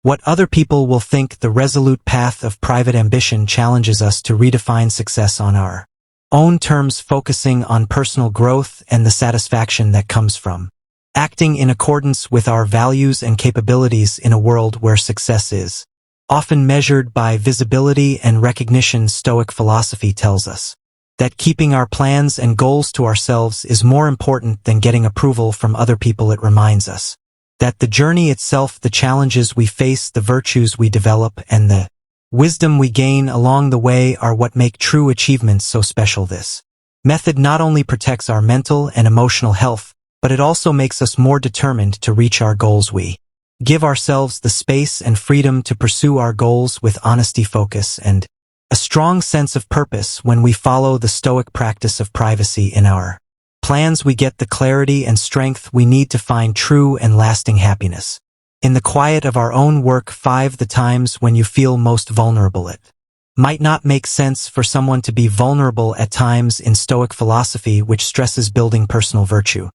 what other people will think. The resolute path of private ambition challenges us to redefine success on our own terms, focusing on personal growth and the satisfaction that comes from acting in accordance with our values and capabilities in a world where success is often measured by visibility and recognition. Stoic philosophy tells us that keeping our plans and goals to ourselves is more important than getting approval from other people. It reminds us that the journey itself, the challenges we face, the virtues we develop, and the wisdom we gain along the way are what make true achievements so special. This method not only protects our mental and emotional health, but it also makes us more determined to reach our goals. We give ourselves the space and freedom to pursue our goals with honesty, focus, and a strong sense of purpose. When we follow the Stoic practice of privacy in our plans, we get the clarity and strength we need to find true and lasting happiness in the quiet of our own work. 5. The times when you feel most vulnerable. It might not make sense for someone to be vulnerable at times in Stoic philosophy, which stresses building personal virtue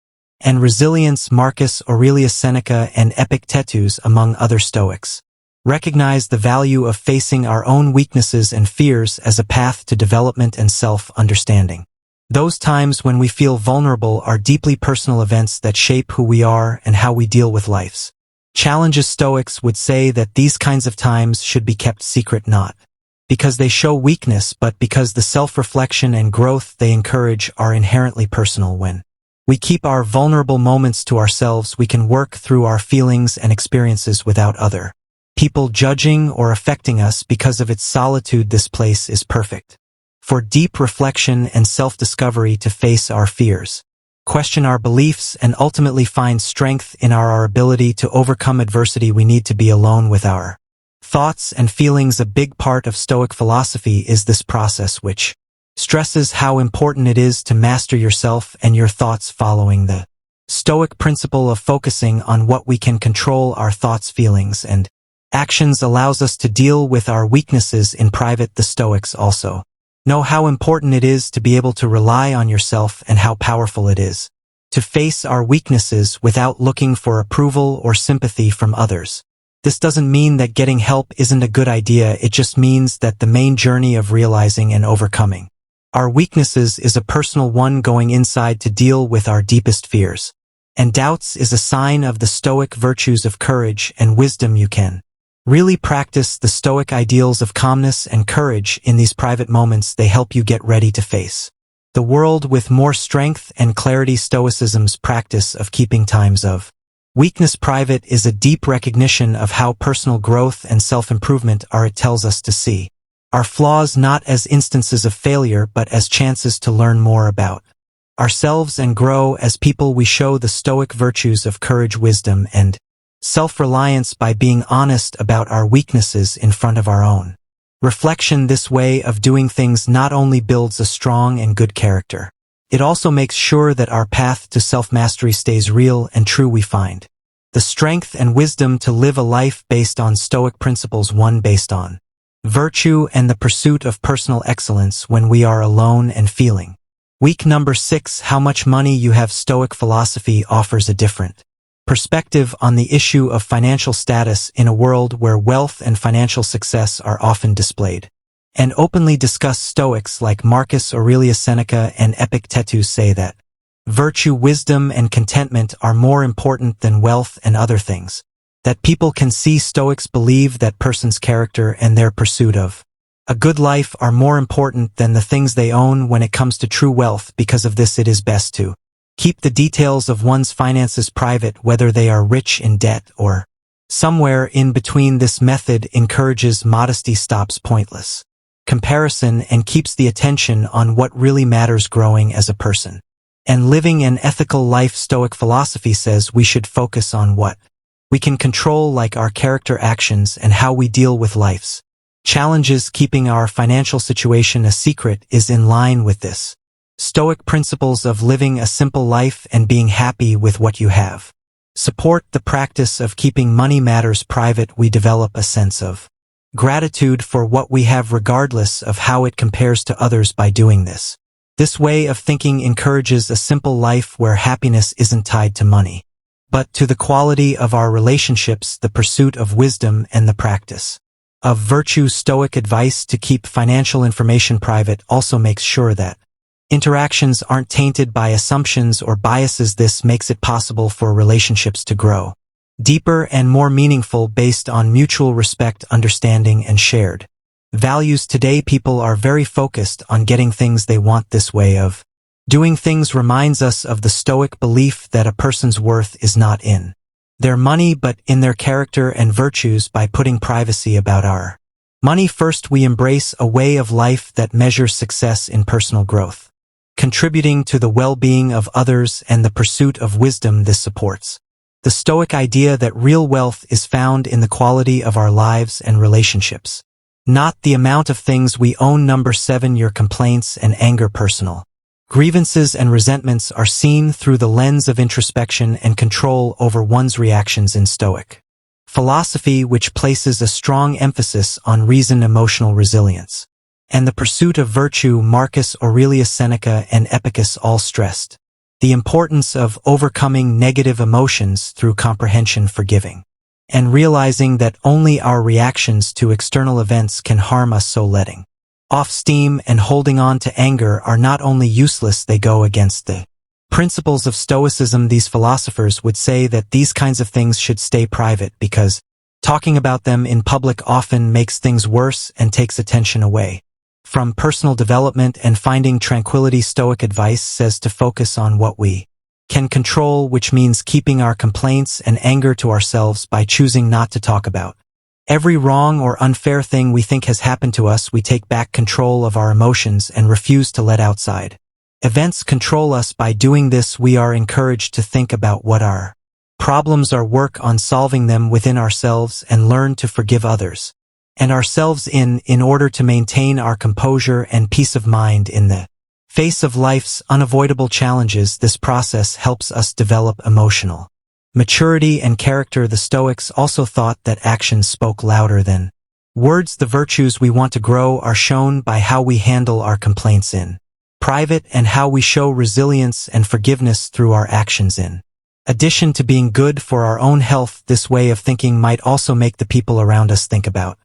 and resilience. Marcus Aurelius, Seneca, and Epictetus, among other Stoics, recognize the value of facing our own weaknesses and fears as a path to development and self-understanding. Those times when we feel vulnerable are deeply personal events that shape who we are and how we deal with life's challenges. Stoics would say that these kinds of times should be kept secret, not because they show weakness, but because the self-reflection and growth they encourage are inherently personal. When we keep our vulnerable moments to ourselves, we can work through our feelings and experiences without other people judging or affecting us. Because of its solitude, this place is perfect for deep reflection and self-discovery, to face our fears, question our beliefs, and ultimately find strength in our ability to overcome adversity. We need to be alone with our thoughts and feelings. A big part of Stoic philosophy is this process, which stresses how important it is to master yourself and your thoughts. Following the Stoic principle of focusing on what we can control, our thoughts, feelings, and actions, allows us to deal with our weaknesses in private. The Stoics also know how important it is to be able to rely on yourself and how powerful it is to face our weaknesses without looking for approval or sympathy from others. This doesn't mean that getting help isn't a good idea. It just means that the main journey of realizing and overcoming our weaknesses is a personal one. Going inside to deal with our deepest fears and doubts is a sign of the Stoic virtues of courage and wisdom. You can really practice the Stoic ideals of calmness and courage in these private moments. They help you get ready to face the world with more strength and clarity. Stoicism's practice of keeping times of weakness private is a deep recognition of how personal growth and self-improvement are. It tells us to see our flaws not as instances of failure, but as chances to learn more about ourselves and grow as people. We show the Stoic virtues of courage, wisdom, and self-reliance by being honest about our weaknesses in front of our own reflection. This way of doing things not only builds a strong and good character, it also makes sure that our path to self-mastery stays real and true. We find the strength and wisdom to live a life based on Stoic principles, one based on virtue and the pursuit of personal excellence, when we are alone and feeling weak. Number 6. How much money you have. Stoic philosophy offers a different perspective on the issue of financial status in a world where wealth and financial success are often displayed and openly discussed. Stoics like Marcus Aurelius, Seneca, and Epictetus say that virtue, wisdom, and contentment are more important than wealth and other things that people can see. Stoics believe that person's character and their pursuit of a good life are more important than the things they own when it comes to true wealth. Because of this, it is best to keep the details of one's finances private, whether they are rich in debt or somewhere in between. This method encourages modesty, stops pointless comparison, and keeps the attention on what really matters: growing as a person and living an ethical life. Stoic philosophy says we should focus on what we can control, like our character, actions, and how we deal with life's challenges. Keeping our financial situation a secret is in line with this Stoic principles of living a simple life and being happy with what you have. Support the practice of keeping money matters private. We develop a sense of gratitude for what we have regardless of how it compares to others by doing this. This way of thinking encourages a simple life where happiness isn't tied to money, but to the quality of our relationships, the pursuit of wisdom, and the practice of virtue. Stoic advice to keep financial information private also makes sure that Interactions aren't tainted by assumptions or biases. This makes it possible for relationships to grow deeper and more meaningful based on mutual respect, understanding, and shared values. Today, people are very focused on getting things they want. This way of doing things reminds us of the Stoic belief that a person's worth is not in their money but in their character and virtues. By putting privacy about our money first, we embrace a way of life that measures success in personal growth, contributing to the well-being of others and the pursuit of wisdom. This supports the Stoic idea that real wealth is found in the quality of our lives and relationships, not the amount of things we own. Number 7. Your complaints and anger. Personal grievances and resentments are seen through the lens of introspection and control over one's reactions. In Stoic philosophy, which places a strong emphasis on reason, emotional resilience, and the pursuit of virtue, Marcus Aurelius, Seneca, and Epictetus all stressed the importance of overcoming negative emotions through comprehension, forgiving, and realizing that only our reactions to external events can harm us. So letting off steam and holding on to anger are not only useless, they go against the principles of Stoicism. These philosophers would say that these kinds of things should stay private because talking about them in public often makes things worse and takes attention away from personal development and finding tranquility. Stoic advice says to focus on what we can control, which means keeping our complaints and anger to ourselves. By choosing not to talk about every wrong or unfair thing we think has happened to us, we take back control of our emotions and refuse to let outside events control us. By doing this, we are encouraged to think about what our problems are, work on solving them within ourselves, and learn to forgive others and ourselves in order to maintain our composure and peace of mind in the face of life's unavoidable challenges. This process helps us develop emotional maturity and character. The Stoics also thought that actions spoke louder than words. The virtues we want to grow are shown by how we handle our complaints in private and how we show resilience and forgiveness through our actions in addition to being good for our own health. This way of thinking might also make the people around us think about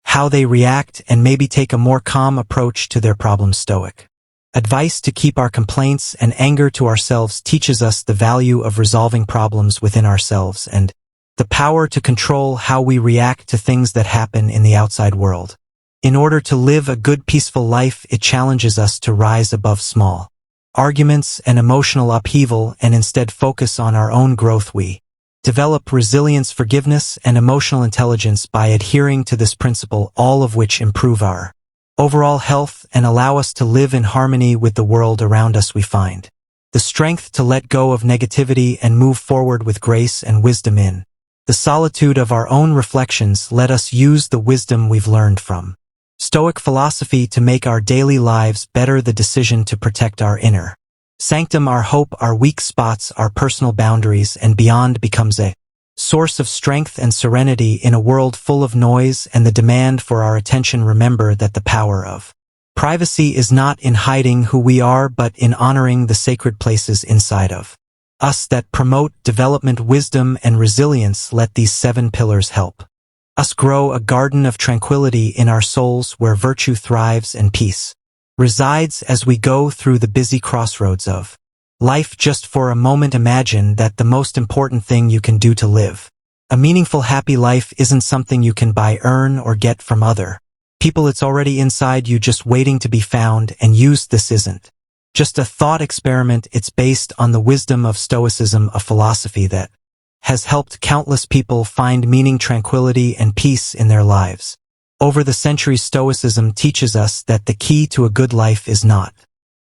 how they react and maybe take a more calm approach to their problems. Stoic advice to keep our complaints and anger to ourselves teaches us the value of resolving problems within ourselves and the power to control how we react to things that happen in the outside world. In order to live a good, peaceful life, it challenges us to rise above small arguments and emotional upheaval and instead focus on our own growth. We develop resilience, forgiveness, and emotional intelligence by adhering to this principle, all of which improve our overall health and allow us to live in harmony with the world around us. We find the strength to let go of negativity and move forward with grace and wisdom. In the solitude of our own reflections, let us use the wisdom we've learned from Stoic philosophy to make our daily lives better. The decision to protect our inner sanctum, our hope, our weak spots, our personal boundaries, and beyond becomes a source of strength and serenity in a world full of noise and the demand for our attention. Remember that the power of privacy is not in hiding who we are, but in honoring the sacred places inside of us that promote development, wisdom, and resilience. Let these 7 pillars help us grow a garden of tranquility in our souls where virtue thrives and peace resides. As we go through the busy crossroads of life, just for a moment imagine that the most important thing you can do to live a meaningful, happy life isn't something you can buy, earn, or get from other people. It's already inside you, just waiting to be found and used. This isn't just a thought experiment. It's based on the wisdom of Stoicism, a philosophy that has helped countless people find meaning, tranquility, and peace in their lives. Over the centuries, Stoicism teaches us that the key to a good life is not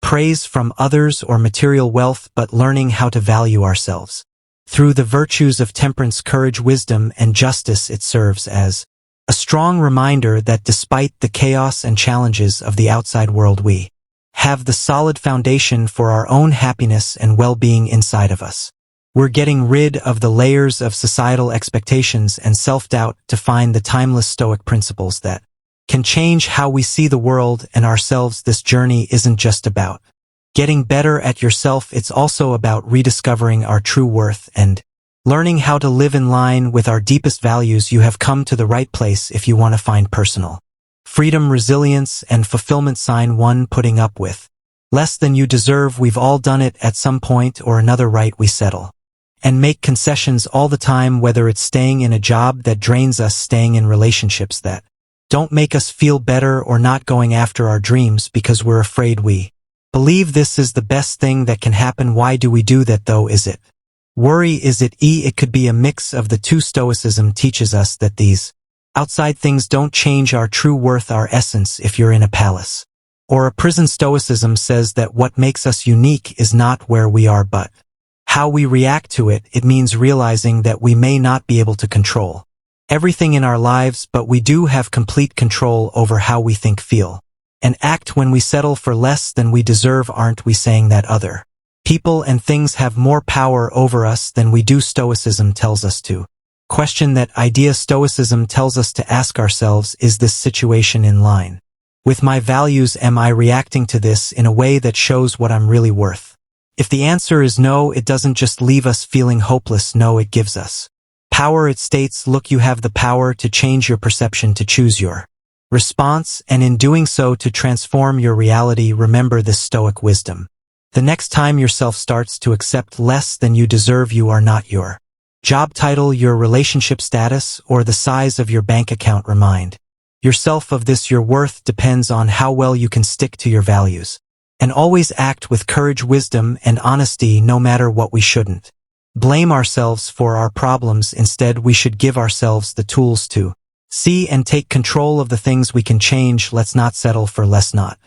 praise from others or material wealth, but learning how to value ourselves through the virtues of temperance, courage, wisdom, and justice. It serves as a strong reminder that despite the chaos and challenges of the outside world, we have the solid foundation for our own happiness and well-being inside of us. We're getting rid of the layers of societal expectations and self-doubt to find the timeless Stoic principles that can change how we see the world and ourselves. This journey isn't just about getting better at yourself, it's also about rediscovering our true worth and learning how to live in line with our deepest values. You have come to the right place if you want to find personal freedom, resilience, and fulfillment. Sign 1. Putting up with Less than you deserve, we've all done it at some point or another, right? We settle and make concessions all the time, whether it's staying in a job that drains us, staying in relationships that don't make us feel better, or not going after our dreams because we're afraid we believe this is the best thing that can happen. Why do we do that though? Is it worry? Is it It could be a mix of the two. Stoicism teaches us that these outside things don't change our true worth, our essence. If you're in a palace or a prison, Stoicism says that what makes us unique is not where we are, but how we react to it. It means realizing that we may not be able to control everything in our lives, but we do have complete control over how we think, feel, and act. When we settle for less than we deserve, aren't we saying that other people and things have more power over us than we do? Stoicism tells us to question that idea. Stoicism tells us to ask ourselves, is this situation in line with my values? Am I reacting to this in a way that shows what I'm really worth? If the answer is no, it doesn't just leave us feeling hopeless. No, it gives us power. It states, look, you have the power to change your perception, to choose your response, and in doing so to transform your reality. Remember this Stoic wisdom. The next time yourself starts to accept less than you deserve, you are not your job title, your relationship status, or the size of your bank account. Remind yourself of this. Your worth depends on how well you can stick to your values and always act with courage, wisdom, and honesty, no matter what. We shouldn't blame ourselves for our problems. Instead, we should give ourselves the tools to see and take control of the things we can change. Let's not settle for less, not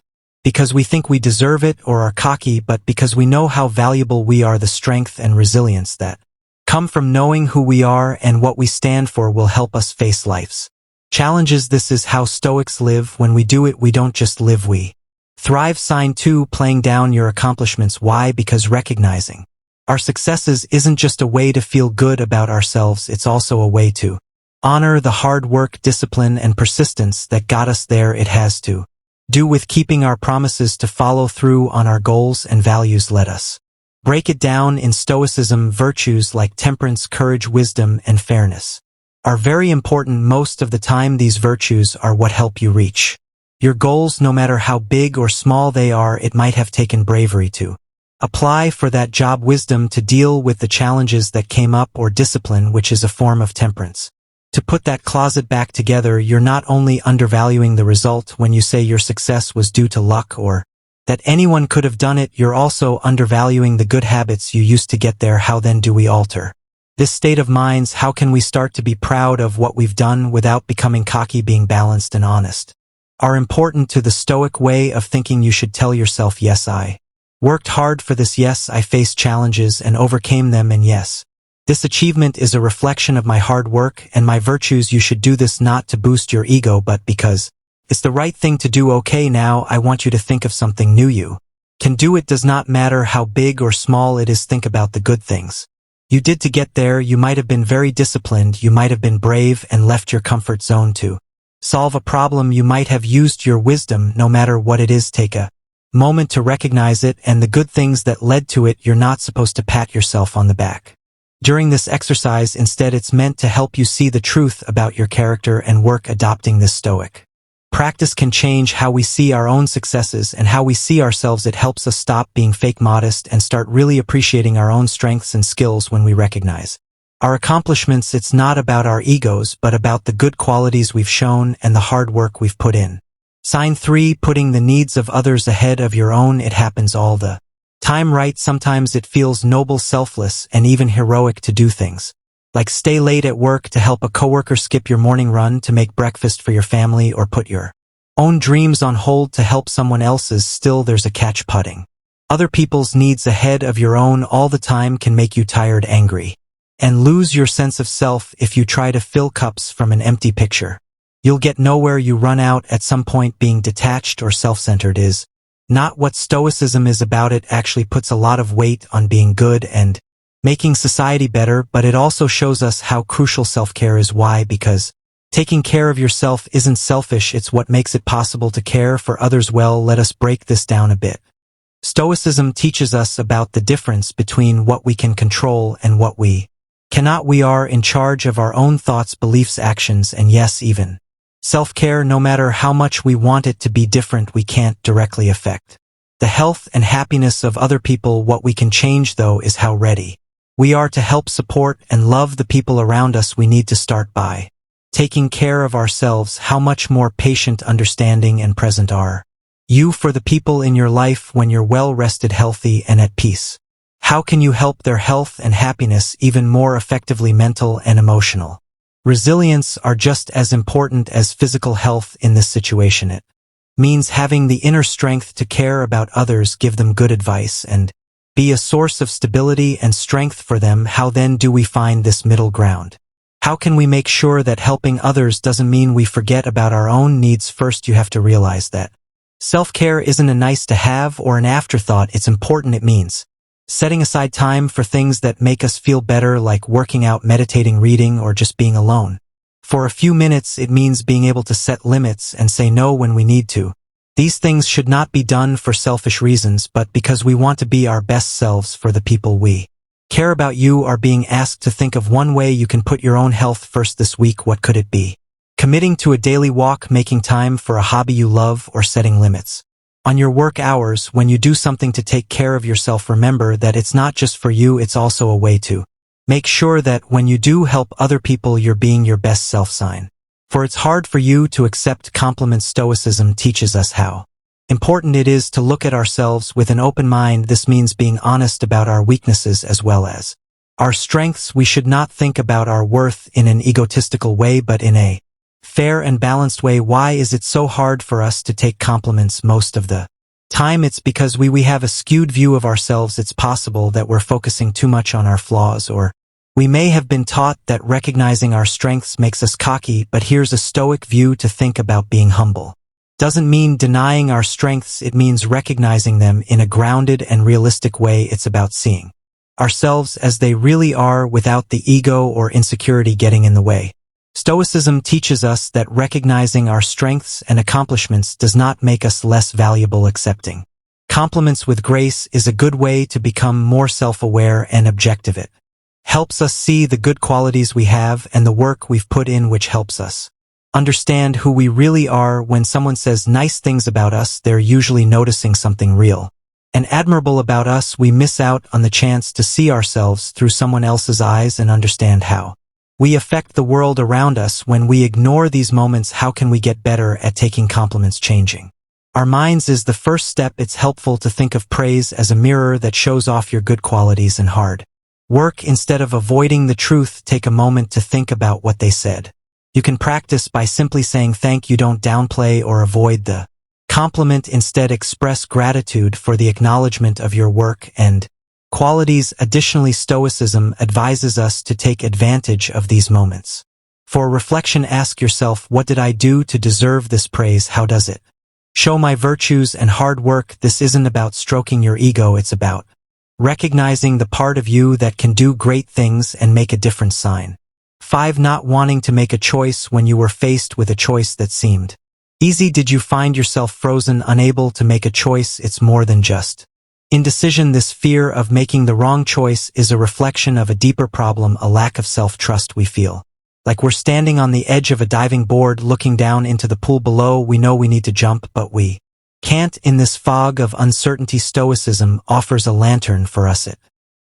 because we think we deserve it or are cocky, but because we know how valuable we are. The strength and resilience that come from knowing who we are and what we stand for will help us face life's challenges. This is how Stoics live. When we do it, we don't just live, we thrive. Sign 2, playing down your accomplishments. Why? Because recognizing our successes isn't just a way to feel good about ourselves, it's also a way to honor the hard work, discipline, and persistence that got us there. It has to do with keeping our promises, to follow through on our goals and values. Let us break it down. In Stoicism, virtues like temperance, courage, wisdom, and fairness are very important. Most of the time, these virtues are what help you reach your goals, no matter how big or small they are. It might have taken bravery to apply for that job, wisdom to deal with the challenges that came up, or discipline, which is a form of temperance, to put that closet back together. You're not only undervaluing the result when you say your success was due to luck or that anyone could have done it, you're also undervaluing the good habits you used to get there. How then do we alter this state of minds? How can we start to be proud of what we've done without becoming cocky? Being balanced and honest are important to the Stoic way of thinking. You should tell yourself, yes, I worked hard for this. Yes, I faced challenges and overcame them. And yes, this achievement is a reflection of my hard work and my virtues. You should do this not to boost your ego, but because it's the right thing to do. Okay, now I want you to think of something new you can do. It does not matter how big or small it is. Think about the good things you did to get there. You might have been very disciplined. You might have been brave and left your comfort zone to solve a problem. You might have used your wisdom. No matter what it is, take a moment to recognize it and the good things that led to it. You're not supposed to pat yourself on the back during this exercise. Instead, it's meant to help you see the truth about your character and work. Adopting this Stoic practice can change how we see our own successes and how we see ourselves. It helps us stop being fake modest and start really appreciating our own strengths and skills. When we recognize our accomplishments, it's not about our egos, but about the good qualities we've shown and the hard work we've put in. Sign 3, putting the needs of others ahead of your own. It happens all the time, right? Sometimes it feels noble, selfless, and even heroic to do things like stay late at work to help a coworker, skip your morning run to make breakfast for your family, or put your own dreams on hold to help someone else's. Still, there's a catch. Putting other people's needs ahead of your own all the time can make you tired, angry, and lose your sense of self. If you try to fill cups from an empty pitcher, you'll get nowhere. You run out at some point. Being detached or self-centered is not what Stoicism is about. It actually puts a lot of weight on being good and making society better, but it also shows us how crucial self-care is. Why? Because taking care of yourself isn't selfish, it's what makes it possible to care for others well. Let us break this down a bit. Stoicism teaches us about the difference between what we can control and what we cannot. We are in charge of our own thoughts, beliefs, actions, and yes, even self-care. No matter how much we want it to be different, we can't directly affect The health and happiness of other people. What we can change, though, is how ready we are to help, support, and love the people around us. We need to start by taking care of ourselves. How much more patient, understanding, and present are you for the people in your life when you're well-rested, healthy, and at peace? How can you help their health and happiness even more effectively? Mental and emotional resilience are just as important as physical health in this situation. It means having the inner strength to care about others, give them good advice, and be a source of stability and strength for them. How then do we find this middle ground? How can we make sure that helping others doesn't mean we forget about our own needs? First, you have to realize that self-care isn't a nice-to-have or an afterthought. It's important. It means setting aside time for things that make us feel better, like working out, meditating, reading, or just being alone for a few minutes. It means being able to set limits and say no when we need to. These things should not be done for selfish reasons, but because we want to be our best selves for the people we care about. You are being asked to think of one way you can put your own health first this week. What could it be? Committing to a daily walk, making time for a hobby you love, or setting limits on your work hours. When you do something to take care of yourself, remember that it's not just for you, it's also a way to make sure that when you do help other people, you're being your best self. Sign. For it's hard for you to accept compliments. Stoicism teaches us how important it is to look at ourselves with an open mind. This means being honest about our weaknesses as well as our strengths. We should not think about our worth in an egotistical way, but in a fair and balanced way. Why is it so hard for us to take compliments most of the time? It's because we have a skewed view of ourselves. It's possible that we're focusing too much on our flaws, or we may have been taught that recognizing our strengths makes us cocky. But here's a Stoic view to think about. Being humble doesn't mean denying our strengths. It means recognizing them in a grounded and realistic way. It's about seeing ourselves as they really are without the ego or insecurity getting in the way. Stoicism teaches us that recognizing our strengths and accomplishments does not make us less valuable. Accepting compliments with grace is a good way to become more self-aware and objective. It helps us see the good qualities we have and the work we've put in, which helps us understand who we really are. When someone says nice things about us, they're usually noticing something real and admirable about us. We miss out on the chance to see ourselves through someone else's eyes and understand how we affect the world around us. When we ignore these moments, how can we get better at taking compliments? Changing our minds is the first step. It's helpful to think of praise as a mirror that shows off your good qualities and hard work. Instead of avoiding the truth, take a moment to think about what they said. You can practice by simply saying thank you. Don't downplay or avoid the compliment. Instead, express gratitude for the acknowledgement of your work and qualities. Additionally, Stoicism advises us to take advantage of these moments. For reflection, ask yourself, what did I do to deserve this praise? How does it show my virtues and hard work? This isn't about stroking your ego. It's about recognizing the part of you that can do great things and make a difference. Sign 5. Not wanting to make a choice when you were faced with a choice that seemed easy. Did you find yourself frozen, unable to make a choice? It's more than just indecision. This fear of making the wrong choice is a reflection of a deeper problem, a lack of self-trust. We feel like we're standing on the edge of a diving board looking down into the pool below. We know we need to jump, but we can't. In this fog of uncertainty, Stoicism offers a lantern for us. It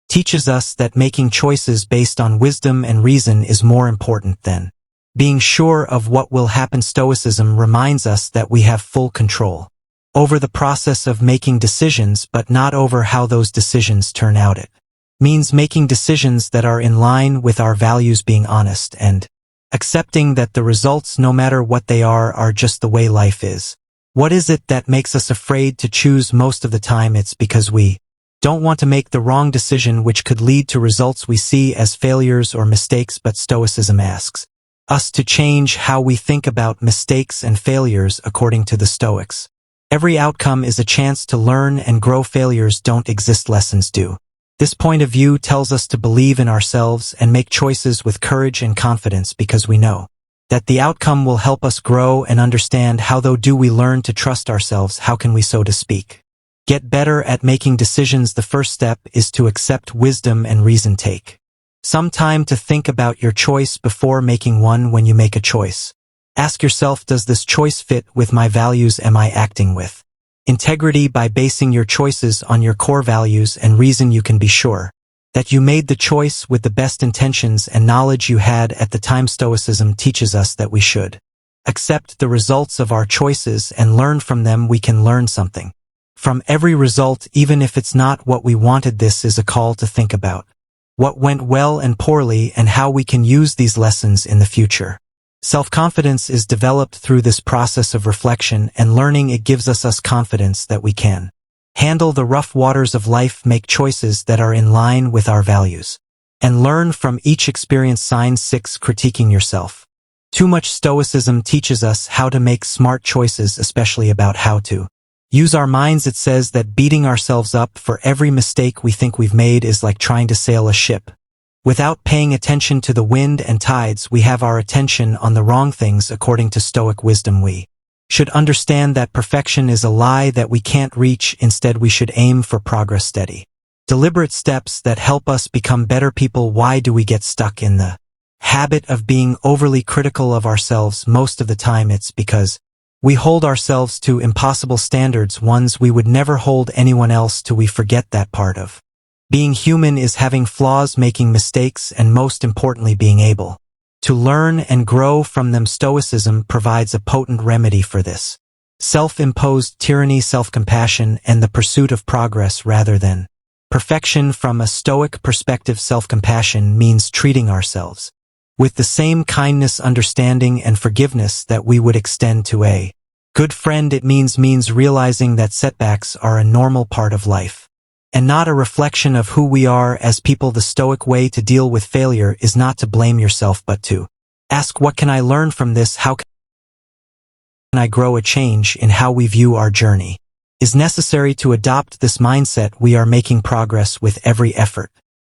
teaches us that making choices based on wisdom and reason is more important than being sure of what will happen. Stoicism reminds us that we have full control over the process of making decisions, but not over how those decisions turn out. It means making decisions that are in line with our values, being honest, and accepting that the results, no matter what they are just the way life is. What is it that makes us afraid to choose most of the time? It's because we don't want to make the wrong decision, which could lead to results we see as failures or mistakes. But Stoicism asks us to change how we think about mistakes and failures. According to the Stoics, every outcome is a chance to learn and grow. Failures don't exist, lessons do. This point of view tells us to believe in ourselves and make choices with courage and confidence, because we know that the outcome will help us grow and understand. How though do we learn to trust ourselves? How can we, so to speak, get better at making decisions? The first step is to accept wisdom and reason. Take some time to think about your choice before making one. When you make a choice, ask yourself, does this choice fit with my values? Am I acting with Integrity by basing your choices on your core values and reason. You can be sure that you made the choice with the best intentions and knowledge you had at the time. Stoicism teaches us that we should accept the results of our choices and learn from them. We can learn something from every result, even if it's not what we wanted. This is a call to think about what went well and poorly and how we can use these lessons in the future. Self-confidence is developed through this process of reflection and learning. It gives us confidence that we can handle the rough waters of life, make choices that are in line with our values, and learn from each experience. Sign 6. Critiquing yourself. Too much Stoicism teaches us how to make smart choices, especially about how to use our minds. It says that beating ourselves up for every mistake we think we've made is like trying to sail a ship without paying attention to the wind and tides. We have our attention on the wrong things. According to Stoic wisdom, we should understand that perfection is a lie that we can't reach. Instead, we should aim for progress, steady, deliberate steps that help us become better people. Why do we get stuck in the habit of being overly critical of ourselves? Most of the time it's because we hold ourselves to impossible standards, ones we would never hold anyone else to. We forget that part of being human is having flaws, making mistakes, and most importantly, being able to learn and grow from them. Stoicism provides a potent remedy for this self-imposed tyranny, self-compassion, and the pursuit of progress rather than perfection. From a Stoic perspective, self-compassion means treating ourselves with the same kindness, understanding, and forgiveness that we would extend to a good friend. It means realizing that setbacks are a normal part of life and not a reflection of who we are as people. The Stoic way to deal with failure is not to blame yourself, but to ask, what can I learn from this? How can I grow? A change in how we view our journey is necessary. To adopt this mindset, we are making progress with every effort.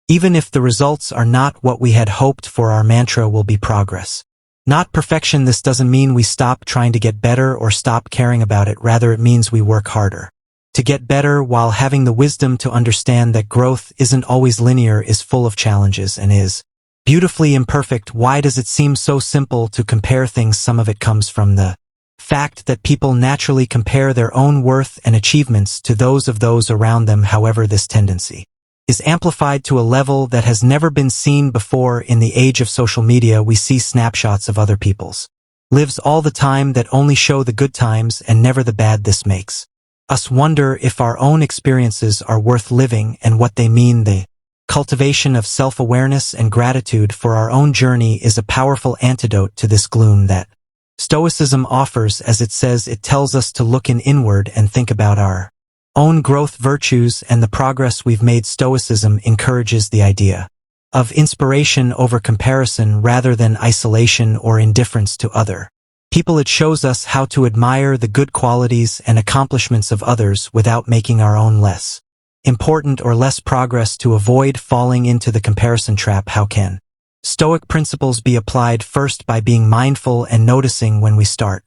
Even if the results are not what we had hoped for, our mantra will be progress, not perfection. This doesn't mean we stop trying to get better or stop caring about it. Rather, it means we work harder to get better while having the wisdom to understand that growth isn't always linear, is full of challenges, and is beautifully imperfect. Why does it seem so simple to compare things? Some of it comes from the fact that people naturally compare their own worth and achievements to those of those around them. However, this tendency is amplified to a level that has never been seen before. In the age of social media, we see snapshots of other people's lives all the time that only show the good times and never the bad. This makes us wonder if our own experiences are worth living and what they mean. The cultivation of self-awareness and gratitude for our own journey is a powerful antidote to this gloom that Stoicism offers. As it says, it tells us to look inward and think about our own growth, virtues, and the progress we've made. Stoicism encourages the idea of inspiration over comparison rather than isolation or indifference to other people. It shows us how to admire the good qualities and accomplishments of others without making our own less important or less progress. To avoid falling into the comparison trap, how can Stoic principles be applied? First, by being mindful and noticing when we start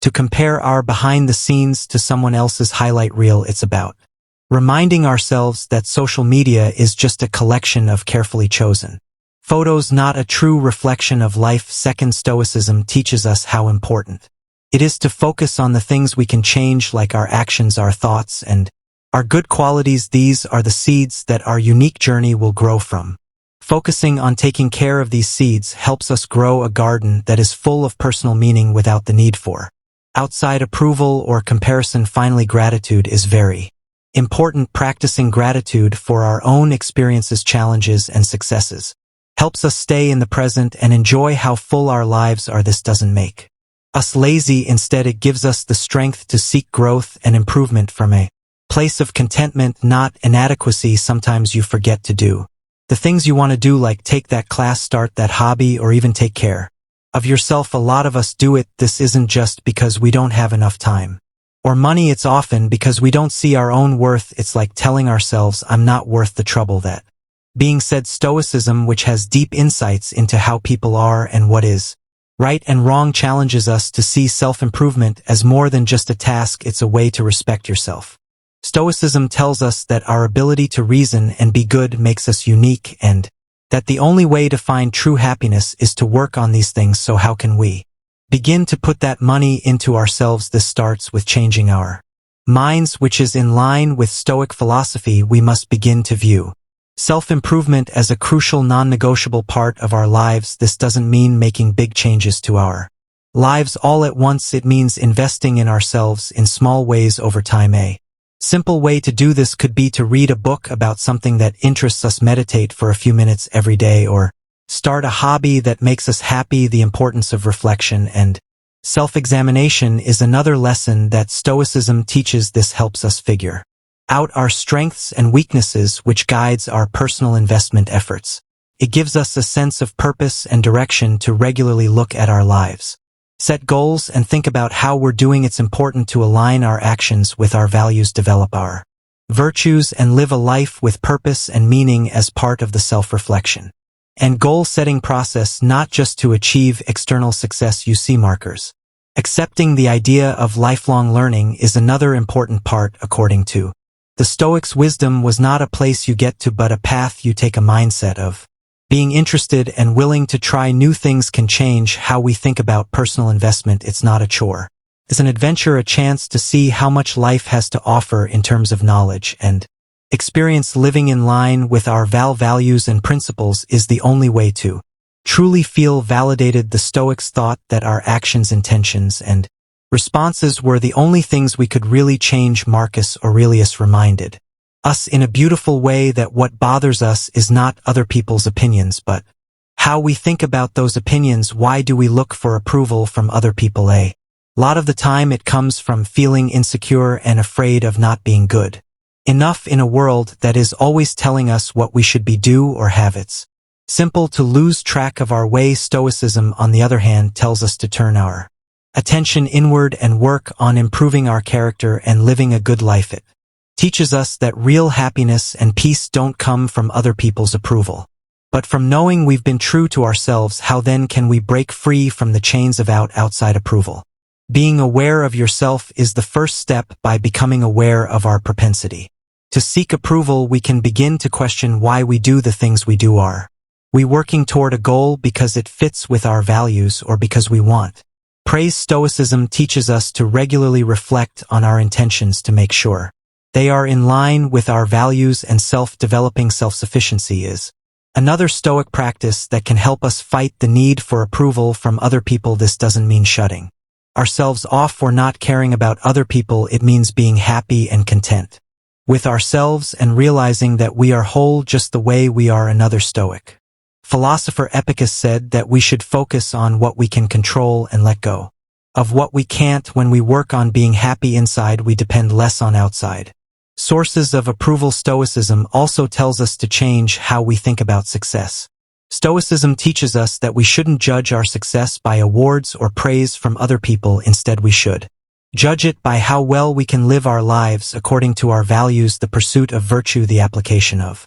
to compare our behind the scenes to someone else's highlight reel. It's about reminding ourselves that social media is just a collection of carefully chosen photos, not a true reflection of life. Second, Stoicism teaches us how important it is to focus on the things we can change, like our actions, our thoughts, and our good qualities. These are the seeds that our unique journey will grow from. Focusing on taking care of these seeds helps us grow a garden that is full of personal meaning without the need for outside approval or comparison. Finally, gratitude is very important. Practicing gratitude for our own experiences, challenges, and successes helps us stay in the present and enjoy how full our lives are. This doesn't make us lazy. Instead, it gives us the strength to seek growth and improvement from a place of contentment, not inadequacy. Sometimes you forget to do the things you want to do, like take that class, start that hobby, or even take care of yourself. A lot of us do it. This isn't just because we don't have enough time or money. It's often because we don't see our own worth. It's like telling ourselves, I'm not worth the trouble that being said. Stoicism, which has deep insights into how people are and what is right and wrong, challenges us to see self-improvement as more than just a task. It's a way to respect yourself. Stoicism tells us that our ability to reason and be good makes us unique, and that the only way to find true happiness is to work on these things. So how can we begin to put that money into ourselves? This starts with changing our minds which is in line with Stoic philosophy, we must begin to view self-improvement as a crucial non-negotiable part of our lives. This doesn't mean making big changes to our lives all at once. It means investing in ourselves in small ways over time. A simple way to do this could be to read a book about something that interests us, meditate for a few minutes every day, or start a hobby that makes us happy. The importance of reflection and self-examination is another lesson that Stoicism teaches. This helps us figure out our strengths and weaknesses, which guides our personal investment efforts. It gives us a sense of purpose and direction to regularly look at our lives, set goals, and think about how we're doing. It's important to align our actions with our values, develop our virtues, and live a life with purpose and meaning as part of the self-reflection and goal-setting process, not just to achieve external success. You see, markers. Accepting the idea of lifelong learning is another important part. According to the Stoics, wisdom was not a place you get to, but a path you take. A mindset of being interested and willing to try new things can change how we think about personal investment. It's not a chore. It's an adventure, a chance to see how much life has to offer in terms of knowledge and experience. Living in line with our values and principles is the only way to truly feel validated. The Stoics thought that our actions, intentions, and responses were the only things we could really change. Marcus Aurelius reminded us in a beautiful way that what bothers us is not other people's opinions, but how we think about those opinions. Why do we look for approval from other people? A lot of the time it comes from feeling insecure and afraid of not being good enough in a world that is always telling us what we should be, do, or have. It's simple to lose track of our way. Stoicism, on the other hand, tells us to turn our attention inward and work on improving our character and living a good life. It teaches us that real happiness and peace don't come from other people's approval, but from knowing we've been true to ourselves. How then can we break free from the chains of outside approval? Being aware of yourself is the first step. By becoming aware of our propensity to seek approval, we can begin to question why we do the things we do. Are we working toward a goal because it fits with our values, or because we want praise? Stoicism teaches us to regularly reflect on our intentions to make sure they are in line with our values and self-developing. Self-sufficiency is another Stoic practice that can help us fight the need for approval from other people. This doesn't mean shutting ourselves off or not caring about other people. It means being happy and content with ourselves and realizing that we are whole just the way we are. Another Stoic philosopher, Epictetus, said that we should focus on what we can control and let go of what we can't. When we work on being happy inside, we depend less on outside sources of approval. Stoicism also tells us to change how we think about success. Stoicism teaches us that we shouldn't judge our success by awards or praise from other people. Instead, we should judge it by how well we can live our lives according to our values. The pursuit of virtue, the application of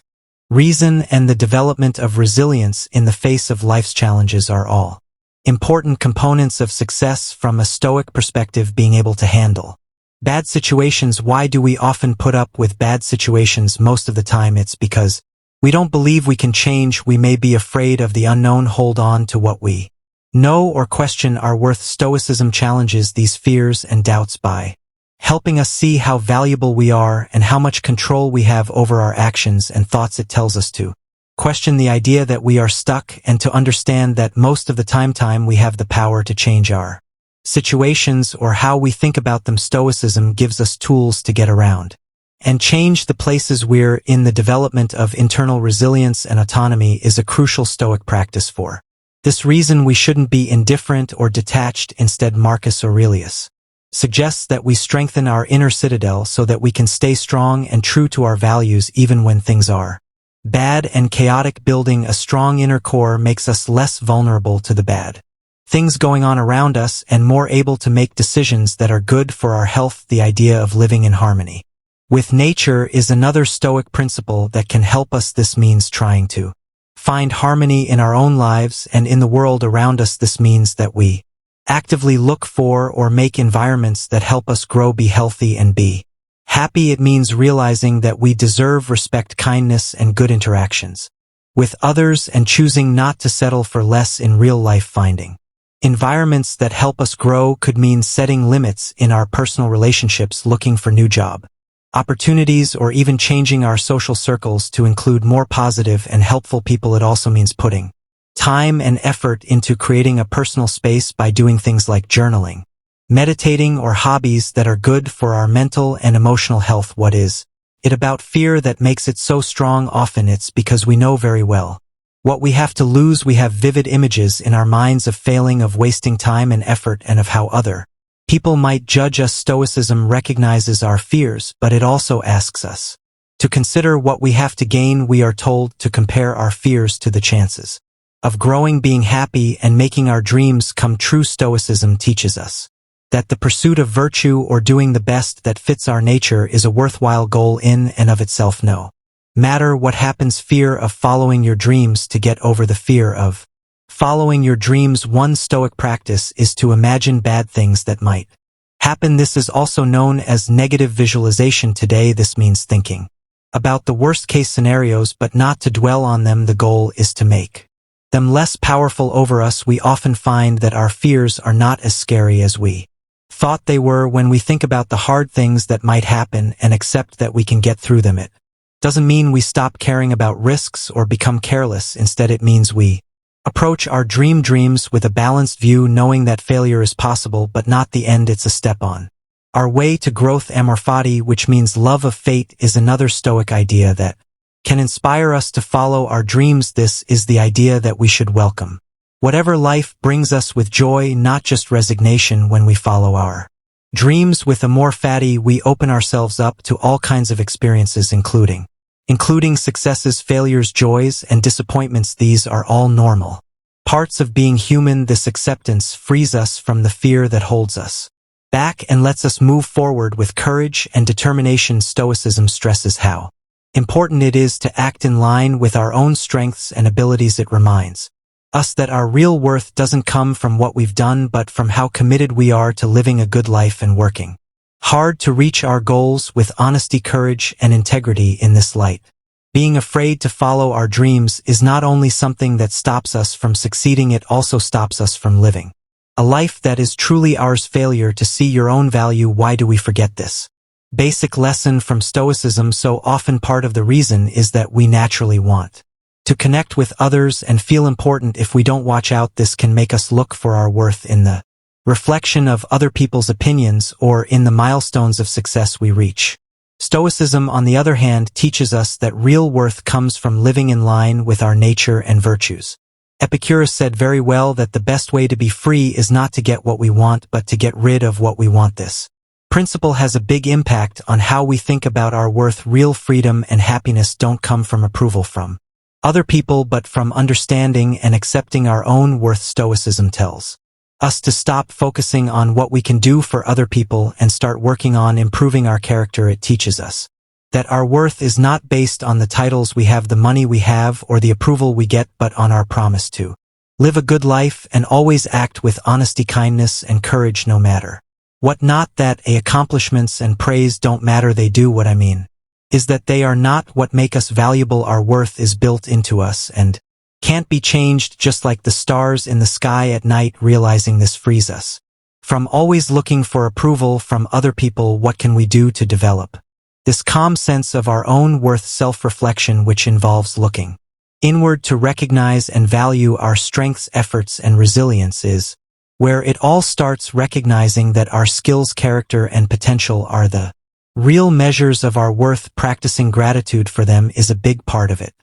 reason, and the development of resilience in the face of life's challenges are all important components of success from a Stoic perspective. Being able to handle bad situations. Why do we often put up with bad situations? Most of the time it's because we don't believe we can change. We may be afraid of the unknown, hold on to what we know, or question our worth. Stoicism challenges these fears and doubts by helping us see how valuable we are and how much control we have over our actions and thoughts. It tells us to question the idea that we are stuck and to understand that most of the time we have the power to change our situations or how we think about them. Stoicism gives us tools to get around and change the places we're in. The development of internal resilience and autonomy is a crucial Stoic practice. For this reason, we shouldn't be indifferent or detached. Instead, Marcus Aurelius suggests that we strengthen our inner citadel so that we can stay strong and true to our values even when things are bad and chaotic. Building a strong inner core makes us less vulnerable to the bad things going on around us and more able to make decisions that are good for our health. The idea of living in harmony with nature is another Stoic principle that can help us. This means trying to find harmony in our own lives and in the world around us. This means that we actively look for or make environments that help us grow, be healthy, and be happy. It means realizing that we deserve respect, kindness, and good interactions with others and choosing not to settle for less in real life. Finding Environments that help us grow could mean setting limits in our personal relationships, looking for new job opportunities, or even changing our social circles to include more positive and helpful people. It also means putting time and effort into creating a personal space by doing things like journaling, meditating, or hobbies that are good for our mental and emotional health. What is it about fear that makes it so strong? Often it's because we know very well what we have to lose. We have vivid images in our minds of failing, of wasting time and effort, and of how other people might judge us. Stoicism recognizes our fears, but it also asks us to consider what we have to gain. We are told to compare our fears to the chances of growing, being happy, and making our dreams come true. Stoicism teaches us that the pursuit of virtue, or doing the best that fits our nature, is a worthwhile goal in and of itself. No matter what happens, fear of following your dreams. To get over the fear of following your dreams, one Stoic practice is to imagine bad things that might happen. This is also known as negative visualization. Today, this means thinking about the worst-case scenarios, but not to dwell on them. The goal is to make them less powerful over us. We often find that our fears are not as scary as we thought they were when we think about the hard things that might happen and accept that we can get through them. It doesn't mean we stop caring about risks or become careless. Instead, it means we approach our dreams with a balanced view, knowing that failure is possible but not the end. It's a step on our way to growth. Amor fati, which means love of fate, is another Stoic idea that can inspire us to follow our dreams. This is the idea that we should welcome whatever life brings us with joy, not just resignation. When we follow our dreams with amor fati, we open ourselves up to all kinds of experiences, including successes, failures, joys, and disappointments. These are all normal parts of being human. This acceptance frees us from the fear that holds us back and lets us move forward with courage and determination. Stoicism stresses how important it is to act in line with our own strengths and abilities. It reminds us that our real worth doesn't come from what we've done, but from how committed we are to living a good life and working hard to reach our goals with honesty, courage, and integrity. In this light, being afraid to follow our dreams is not only something that stops us from succeeding, it also stops us from living a life that is truly ours. Failure to see your own value. Why do we forget this basic lesson from Stoicism so often? Part of the reason is that we naturally want to connect with others and feel important. If we don't watch out, this can make us look for our worth in the reflection of other people's opinions or in the milestones of success we reach. Stoicism, on the other hand, teaches us that real worth comes from living in line with our nature and virtues. Epictetus said very well that the best way to be free is not to get what we want, but to get rid of what we want. This principle has a big impact on how we think about our worth. Real freedom and happiness don't come from approval from other people, but from understanding and accepting our own worth. Stoicism tells us to stop focusing on what we can do for other people and start working on improving our character. It teaches us that our worth is not based on the titles we have, the money we have, or the approval we get, but on our promise to live a good life and always act with honesty, kindness, and courage no matter what. Not that accomplishments and praise don't matter, they do. What I mean is that they are not what make us valuable. Our worth is built into us and can't be changed, just like the stars in the sky at night. Realizing this frees us from always looking for approval from other people. What can we do to develop this calm sense of our own worth? Self-reflection, which involves looking inward to recognize and value our strengths, efforts, and resilience, is where it all starts. Recognizing that our skills, character, and potential are the real measures of our worth. Practicing gratitude for them is a big part of it.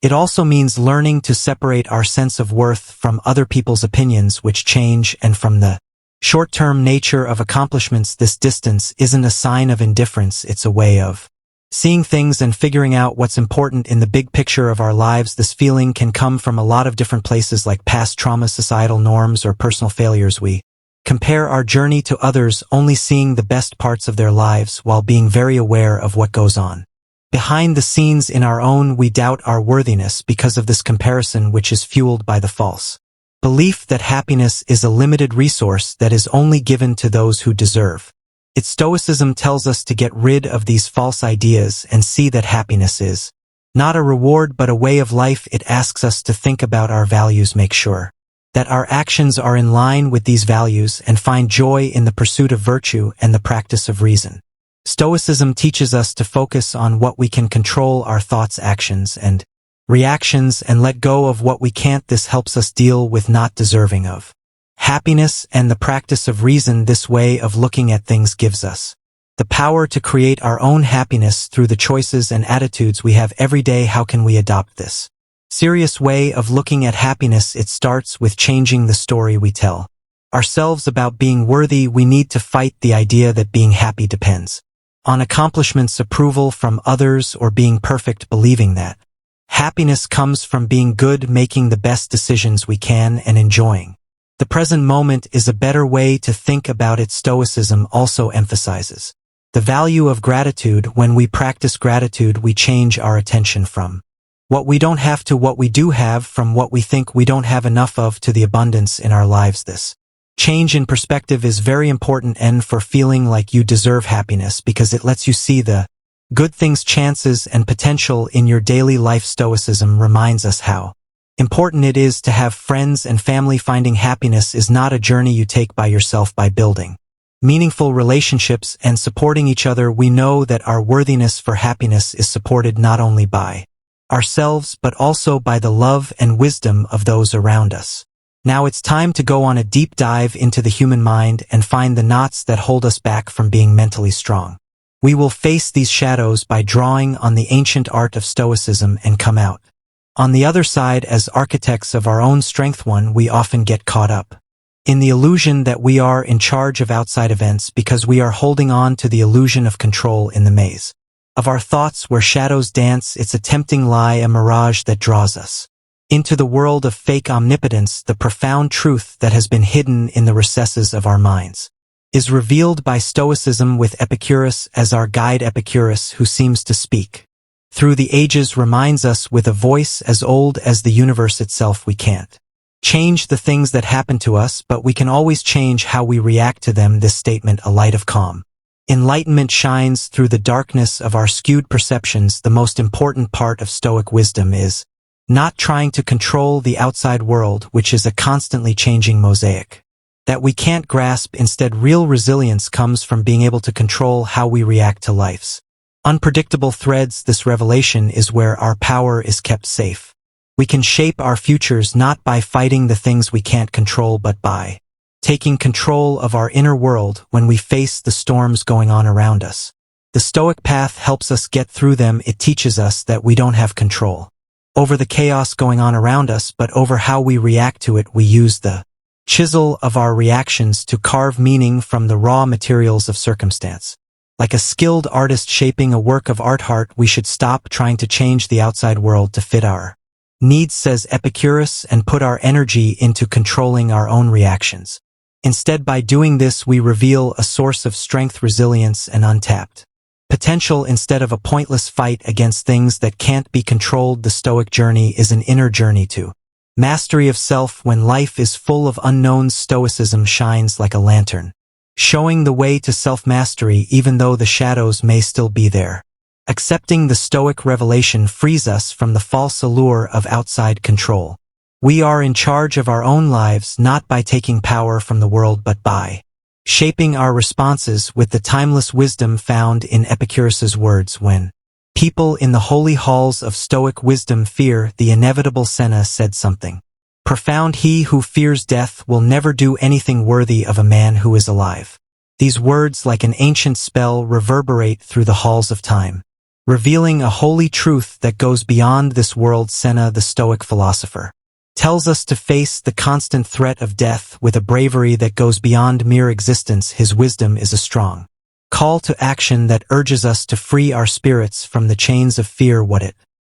It also means learning to separate our sense of worth from other people's opinions, which change, and from the short-term nature of accomplishments. This distance isn't a sign of indifference, it's a way of seeing things and figuring out what's important in the big picture of our lives. This feeling can come from a lot of different places, like past traumas, societal norms, or personal failures. We compare our journey to others, only seeing the best parts of their lives while being very aware of what goes on behind the scenes in our own. We doubt our worthiness because of this comparison, which is fueled by the false belief that happiness is a limited resource that is only given to those who deserve it. Stoicism tells us to get rid of these false ideas and see that happiness is not a reward but a way of life. It asks us to think about our values, make sure that our actions are in line with these values and find joy in the pursuit of virtue and the practice of reason. Stoicism teaches us to focus on what we can control, our thoughts, actions, and reactions, and let go of what we can't. This helps us deal with not deserving of happiness, and the practice of reason, this way of looking at things, gives us the power to create our own happiness through the choices and attitudes we have every day. How can we adopt this serious way of looking at happiness? It starts with changing the story we tell ourselves about being worthy. We need to fight the idea that being happy depends on accomplishments, approval from others, or being perfect, believing that happiness comes from being good, making the best decisions we can, and enjoying the present moment is a better way to think about it. Stoicism also emphasizes the value of gratitude. When we practice gratitude, we change our attention from what we don't have to what we do have, from what we think we don't have enough of to the abundance in our lives. This change in perspective is very important, and for feeling like you deserve happiness, because it lets you see the good things, chances, and potential in your daily life. Stoicism reminds us how important it is to have friends and family. Finding happiness is not a journey you take by yourself. By building meaningful relationships and supporting each other, we know that our worthiness for happiness is supported not only by ourselves but also by the love and wisdom of those around us. Now it's time to go on a deep dive into the human mind and find the knots that hold us back from being mentally strong. We will face these shadows by drawing on the ancient art of Stoicism and come out on the other side as architects of our own strength. We often get caught up in the illusion that we are in charge of outside events because we are holding on to the illusion of control in the maze of our thoughts where shadows dance. It's a tempting lie, a mirage that draws us into the world of fake omnipotence. The profound truth that has been hidden in the recesses of our minds is revealed by Stoicism, with Epicurus as our guide. Epicurus, who seems to speak through the ages, reminds us with a voice as old as the universe itself, we can't change the things that happen to us, but we can always change how we react to them. This statement, a light of calm enlightenment, shines through the darkness of our skewed perceptions. The most important part of Stoic wisdom is not trying to control the outside world, which is a constantly changing mosaic that we can't grasp. Instead, real resilience comes from being able to control how we react to life's unpredictable threads. This revelation is where our power is kept safe. We can shape our futures not by fighting the things we can't control, but by taking control of our inner world when we face the storms going on around us. The Stoic path helps us get through them. It teaches us that we don't have control over the chaos going on around us, but over how we react to it. We use the chisel of our reactions to carve meaning from the raw materials of circumstance. Like a skilled artist shaping a work of art, we should stop trying to change the outside world to fit our needs, says Epicurus, and put our energy into controlling our own reactions. Instead, by doing this, we reveal a source of strength, resilience, and untapped potential instead of a pointless fight against things that can't be controlled. The Stoic journey is an inner journey to mastery of self. When life is full of unknowns, Stoicism shines like a lantern, showing the way to self-mastery even though the shadows may still be there. Accepting the Stoic revelation frees us from the false allure of outside control. We are in charge of our own lives, not by taking power from the world, but by shaping our responses with the timeless wisdom found in Epicurus's words. When people in the holy halls of Stoic wisdom fear the inevitable, Seneca said something profound: he who fears death will never do anything worthy of a man who is alive. These words, like an ancient spell, reverberate through the halls of time, revealing a holy truth that goes beyond this world. Seneca, the Stoic philosopher, tells us to face the constant threat of death with a bravery that goes beyond mere existence. His wisdom is a strong call to action that urges us to free our spirits from the chains of fear. What it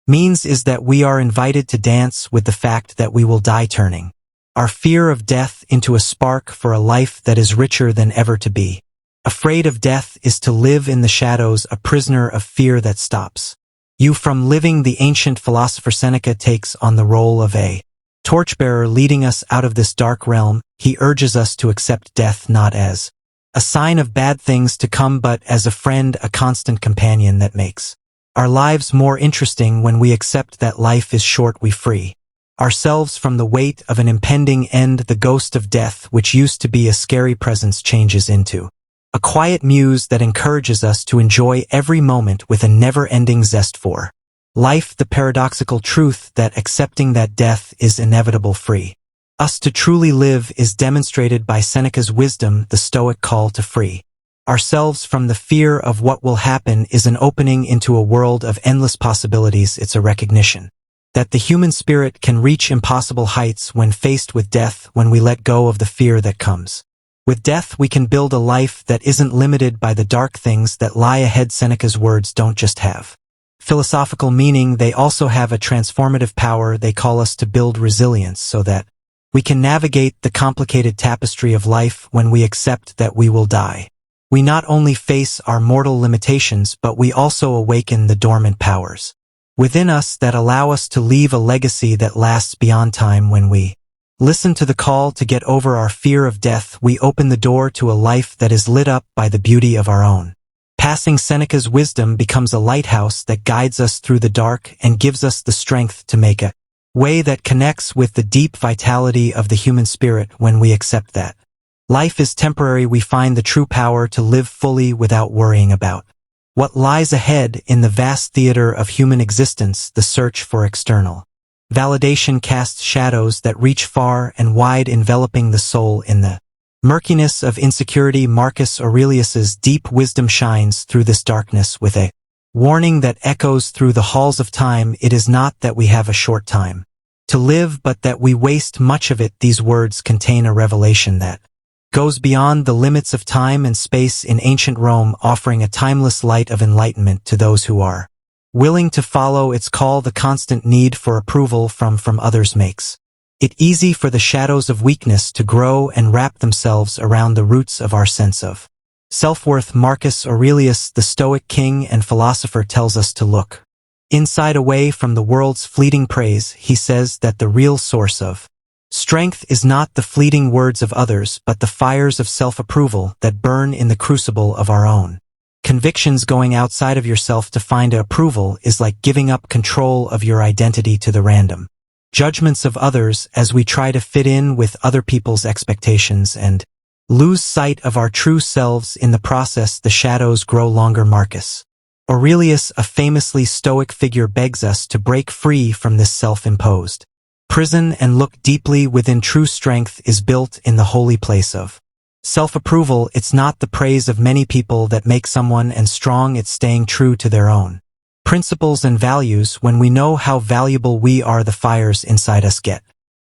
means is that we are invited to dance with the fact that we will die, turning our fear of death into a spark for a life that is richer than ever. To be afraid of death is to live in the shadows, a prisoner of fear that stops you from living. The ancient philosopher Seneca takes on the role of a torchbearer, leading us out of this dark realm. He urges us to accept death not as a sign of bad things to come, but as a friend, a constant companion that makes our lives more interesting. When we accept that life is short, we free ourselves from the weight of an impending end. The ghost of death, which used to be a scary presence, changes into a quiet muse that encourages us to enjoy every moment with a never-ending zest for life. The paradoxical truth that accepting that death is inevitable free us to truly live is demonstrated by Seneca's wisdom. The Stoic call to free ourselves from the fear of what will happen is an opening into a world of endless possibilities. It's a recognition that the human spirit can reach impossible heights when faced with death. When we let go of the fear that comes with death, we can build a life that isn't limited by the dark things that lie ahead. Seneca's words don't just have philosophical meaning, they also have a transformative power. They call us to build resilience so that we can navigate the complicated tapestry of life. When we accept that we will die, we not only face our mortal limitations, but we also awaken the dormant powers within us that allow us to leave a legacy that lasts beyond time. When we listen to the call to get over our fear of death, we open the door to a life that is lit up by the beauty of our own passing. Seneca's wisdom becomes a lighthouse that guides us through the dark and gives us the strength to make a way that connects with the deep vitality of the human spirit. When we accept that life is temporary, we find the true power to live fully without worrying about what lies ahead. In the vast theater of human existence, the search for external validation casts shadows that reach far and wide, enveloping the soul in the murkiness of insecurity. Marcus Aurelius's deep wisdom shines through this darkness with a warning that echoes through the halls of time. It is not that we have a short time to live, but that we waste much of it. These words contain a revelation that goes beyond the limits of time and space. In ancient Rome, offering a timeless light of enlightenment to those who are willing to follow its call. The constant need for approval from others makes it easy for the shadows of weakness to grow and wrap themselves around the roots of our sense of self-worth. Marcus Aurelius, the Stoic king and philosopher, tells us to look inside, away from the world's fleeting praise. He says that the real source of strength is not the fleeting words of others, but the fires of self-approval that burn in the crucible of our own convictions. Going outside of yourself to find approval is like giving up control of your identity to the random judgments of others. As we try to fit in with other people's expectations and lose sight of our true selves in the process, the shadows grow longer. Marcus Aurelius, a famously Stoic figure, begs us to break free from this self-imposed prison and look deeply within. True strength is built in the holy place of self-approval. It's not the praise of many people that makes someone and strong, it's staying true to their own principles and values. When we know how valuable we are, the fires inside us get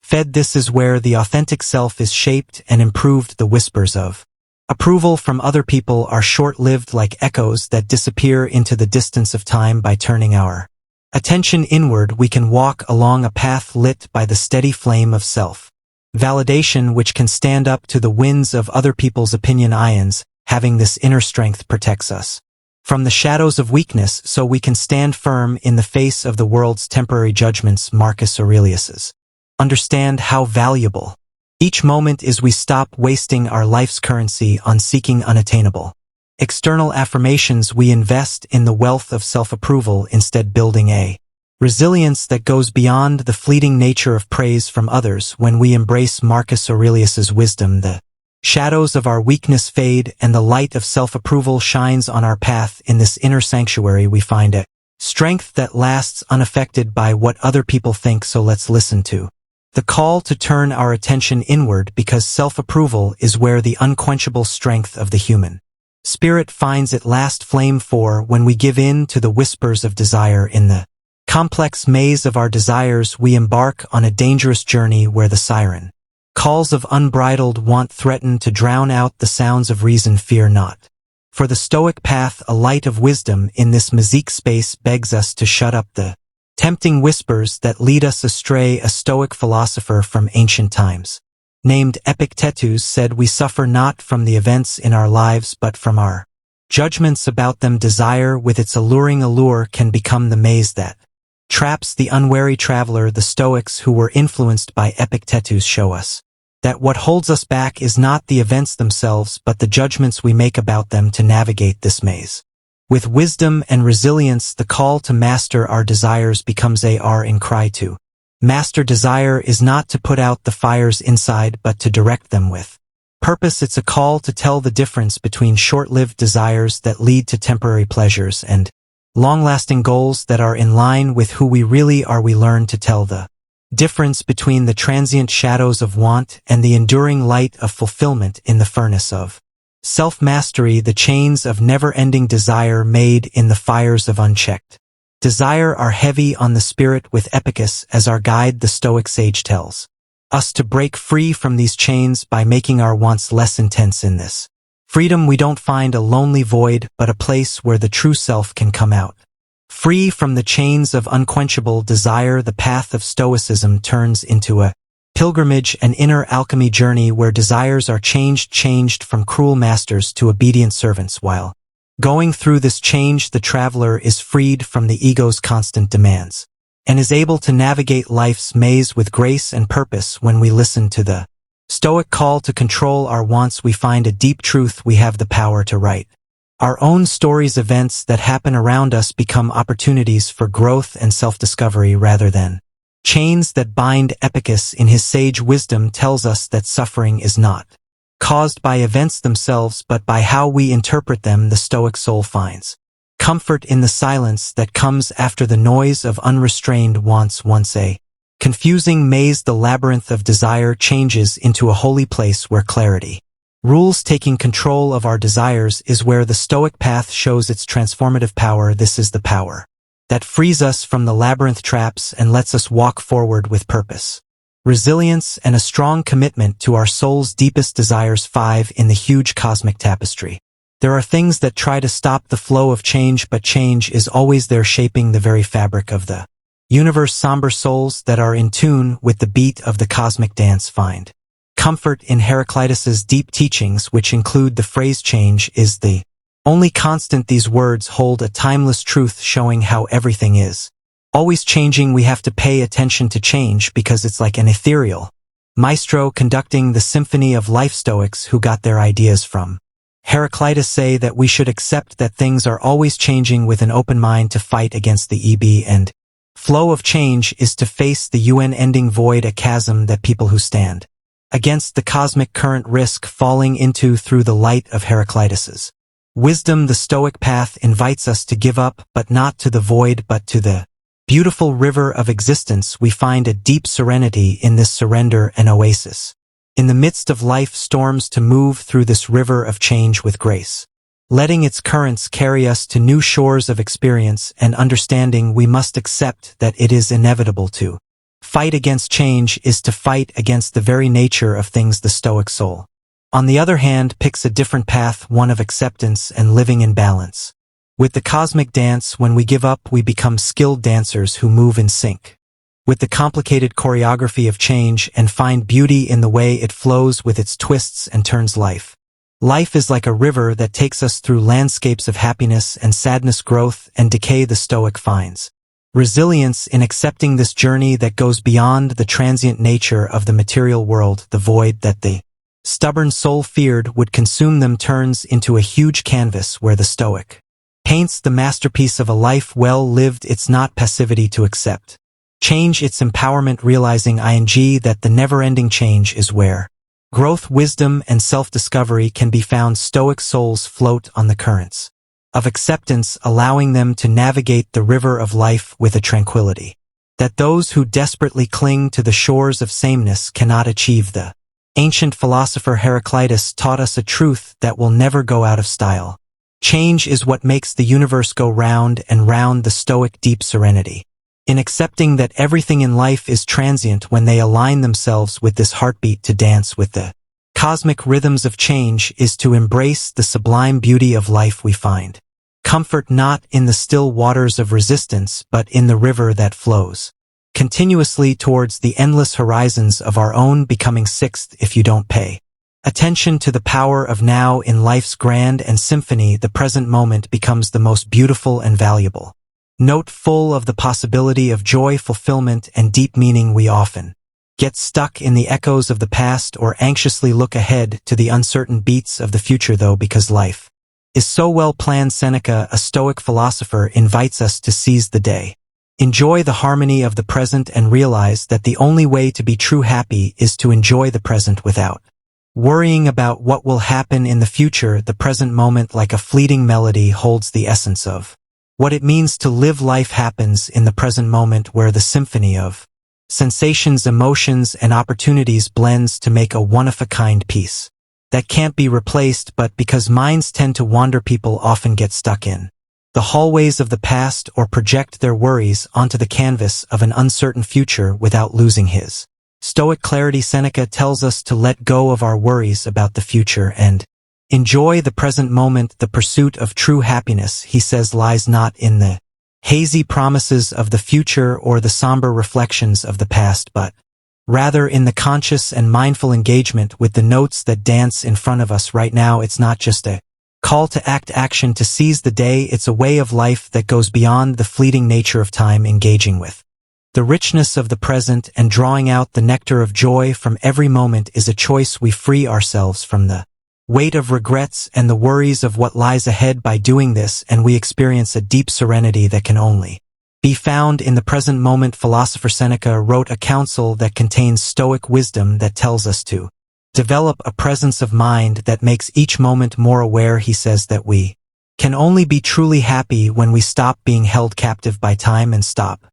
fed. This is where the authentic self is shaped and improved. The whispers of approval from other people are short-lived, like echoes that disappear into the distance of time. By turning our attention inward, we can walk along a path lit by the steady flame of self-validation, which can stand up to the winds of other people's opinion. Having this inner strength protects us from the shadows of weakness, so we can stand firm in the face of the world's temporary judgments. Marcus Aurelius's understand how valuable each moment is. We stop wasting our life's currency on seeking unattainable external affirmations. We invest in the wealth of self-approval, instead building a resilience that goes beyond the fleeting nature of praise from others. When we embrace Marcus Aurelius's wisdom, the shadows of our weakness fade and the light of self-approval shines on our path. In this inner sanctuary, we find a strength that lasts, unaffected by what other people think. So let's listen to the call to turn our attention inward, because self-approval is where the unquenchable strength of the human spirit finds its last flame. For when we give in to the whispers of desire in the complex maze of our desires, we embark on a dangerous journey where the siren calls of unbridled want threaten to drown out the sounds of reason. Fear not, for the Stoic path, a light of wisdom in this mesque space, begs us to shut up the tempting whispers that lead us astray. A Stoic philosopher from ancient times named Epictetus said, "We suffer not from the events in our lives, but from our judgments about them." Desire, with its alluring allure, can become the maze that traps the unwary traveler. The Stoics, who were influenced by Epictetus, show us that what holds us back is not the events themselves, but the judgments we make about them. To navigate this maze with wisdom and resilience, the call to master our desires becomes a cry to Master desire is not to put out the fires inside but to direct them with purpose. It's a call to tell the difference between short-lived desires that lead to temporary pleasures and long-lasting goals that are in line with who we really are. We learn to tell the difference between the transient shadows of want and the enduring light of fulfillment in the furnace of self-mastery, the chains of never-ending desire made in the fires of unchecked desire are heavy on the spirit. With Epictetus as our guide, the Stoic sage tells us to break free from these chains by making our wants less intense. In this freedom we don't find a lonely void, but a place where the true self can come out. Free from the chains of unquenchable desire, the path of Stoicism turns into a pilgrimage, an inner alchemy journey where desires are changed from cruel masters to obedient servants. While going through this change, the traveler is freed from the ego's constant demands and is able to navigate life's maze with grace and purpose. When we listen to the Stoic call to control our wants, we find a deep truth: we have the power to write our own stories. Events that happen around us become opportunities for growth and self-discovery rather than chains that bind. Epictetus in his sage wisdom tells us that suffering is not caused by events themselves but by how we interpret them. The Stoic soul finds comfort in the silence that comes after the noise of unrestrained wants. Once a confusing maze, the labyrinth of desire changes into a holy place where clarity rules. Taking control of our desires is where the Stoic path shows its transformative power. This is the power that frees us from the labyrinth traps and lets us walk forward with purpose, resilience, and a strong commitment to our soul's deepest desires. 5. In the huge cosmic tapestry, there are things that try to stop the flow of change, but change is always there, shaping the very fabric of the universe. Somber souls that are in tune with the beat of the cosmic dance find comfort in Heraclitus's deep teachings, which include the phrase "change is the only constant." These words hold a timeless truth, showing how everything is always changing. We have to pay attention to change because it's like an ethereal maestro conducting the symphony of life. Stoics who got their ideas from Heraclitus say that we should accept that things are always changing with an open mind. To fight against the ebb and flow of change is to face the unending void, a chasm that people who stand against the cosmic current risk falling into. Through the light of Heraclitus's wisdom, the Stoic path invites us to give up, but not to the void, but to the beautiful river of existence. We find a deep serenity in this surrender, an oasis in the midst of life storms, to move through this river of change with grace, letting its currents carry us to new shores of experience and understanding. We must accept that it is inevitable. To fight against change is to fight against the very nature of things. The Stoic soul, on the other hand, picks a different path, one of acceptance and living in balance with the cosmic dance. When we give up, we become skilled dancers who move in sync with the complicated choreography of change and find beauty in the way it flows with its twists and turns. Life is like a river that takes us through landscapes of happiness and sadness, growth and decay. The Stoic finds resilience in accepting this journey that goes beyond the transient nature of the material world. The void that the stubborn soul feared would consume them turns into a huge canvas where the Stoic paints the masterpiece of a life well lived. It's not passivity to accept change, it's empowerment, realizing that the never-ending change is where growth, wisdom, and self-discovery can be found. Stoic souls float on the currents of acceptance, allowing them to navigate the river of life with a tranquility that those who desperately cling to the shores of sameness cannot achieve. The ancient philosopher Heraclitus taught us a truth that will never go out of style. Change is what makes the universe go round and round. The Stoic deep serenity in accepting that everything in life is transient when they align themselves with this heartbeat to dance with the cosmic rhythms of change is to embrace the sublime beauty of life. We find comfort not in the still waters of resistance, but in the river that flows continuously towards the endless horizons of our own becoming. 6th, if you don't pay attention to the power of now in life's grand and symphony, the present moment becomes the most beautiful and valuable note, full of the possibility of joy, fulfillment, and deep meaning. We often get stuck in the echoes of the past or anxiously look ahead to the uncertain beats of the future, though, because life is so well planned. Seneca, a Stoic philosopher, invites us to seize the day Enjoy the harmony of the present and realize that the only way to be true happy is to enjoy the present without worrying about what will happen in the future. The present moment, like a fleeting melody, holds the essence of what it means to live life. Happens in the present moment, where the symphony of sensations, emotions, and opportunities blends to make a one-of-a-kind piece that can't be replaced. But because minds tend to wander, people often get stuck in the hallways of the past or project their worries onto the canvas of an uncertain future without losing his Stoic clarity. Seneca tells us to let go of our worries about the future and enjoy the present moment. The pursuit of true happiness, he says, lies not in the hazy promises of the future or the somber reflections of the past, but rather in the conscious and mindful engagement with the notes that dance in front of us right now. It's not just a call to action to seize the day. It's a way of life that goes beyond the fleeting nature of time, engaging with the richness of the present and drawing out the nectar of joy from every moment is a choice. We free ourselves from the weight of regrets and the worries of what lies ahead by doing this, and we experience a deep serenity that can only be found in the present moment. Philosopher Seneca wrote a counsel that contains Stoic wisdom that tells us to develop a presence of mind that makes each moment more aware. He says that we can only be truly happy when we stop being held captive by time and stop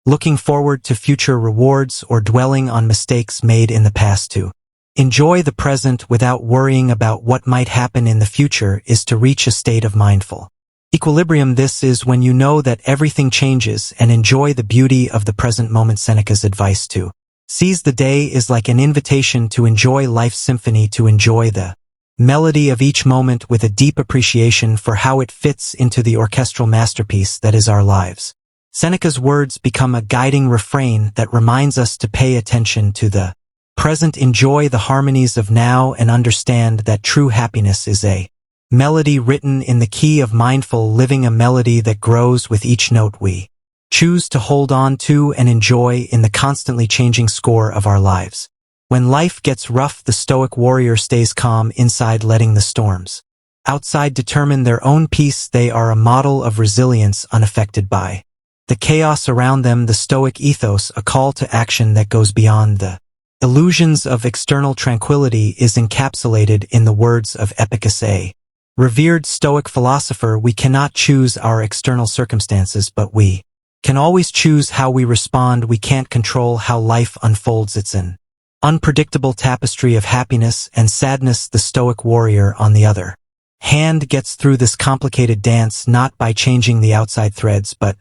looking forward to future rewards or dwelling on mistakes made in the past. To enjoy the present without worrying about what might happen in the future is to reach a state of mindful equilibrium. This is when you know that everything changes and enjoy the beauty of the present moment. Seneca's advice to seize the day is like an invitation to enjoy life's symphony, to enjoy the melody of each moment with a deep appreciation for how it fits into the orchestral masterpiece that is our lives. Seneca's words become a guiding refrain that reminds us to pay attention to the present, enjoy the harmonies of now, and understand that true happiness is a melody written in the key of mindful living, a melody that grows with each note we choose to hold on to and enjoy in the constantly changing score of our lives. When life gets rough, the Stoic warrior stays calm inside, letting the storms outside determine their own peace. They are a model of resilience, unaffected by the chaos around them. The Stoic ethos, a call to action that goes beyond the illusions of external tranquility, is encapsulated in the words of Epictetus, a revered Stoic philosopher. We cannot choose our external circumstances, but we can always choose how we respond. We can't control how life unfolds. It's an unpredictable tapestry of happiness and sadness. The Stoic warrior, on the other hand, gets through this complicated dance not by changing the outside threads, but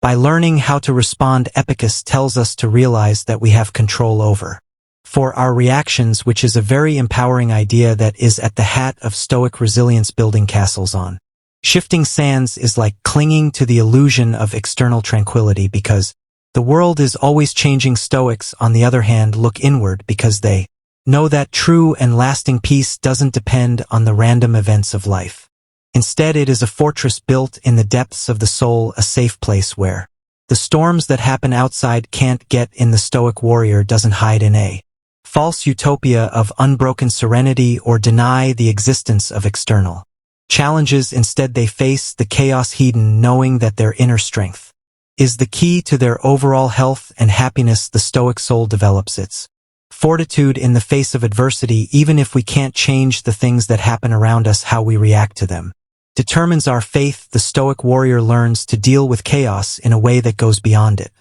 by learning how to respond. Epictetus tells us to realize that we have control over for our reactions, which is a very empowering idea that is at the heart of Stoic resilience. Building castles on shifting sands is like clinging to the illusion of external tranquility because the world is always changing. Stoics, on the other hand, look inward because they know that true and lasting peace doesn't depend on the random events of life. Instead, it is a fortress built in the depths of the soul, a safe place where the storms that happen outside can't get in. The Stoic warrior doesn't hide in a false utopia of unbroken serenity or deny the existence of external challenges. Instead, they face the chaos hidden, knowing that their inner strength is the key to their overall health and happiness. The Stoic soul develops its fortitude in the face of adversity. Even if we can't change the things that happen around us, how we react to them determines our faith. The Stoic warrior learns to deal with chaos in a way that goes beyond it.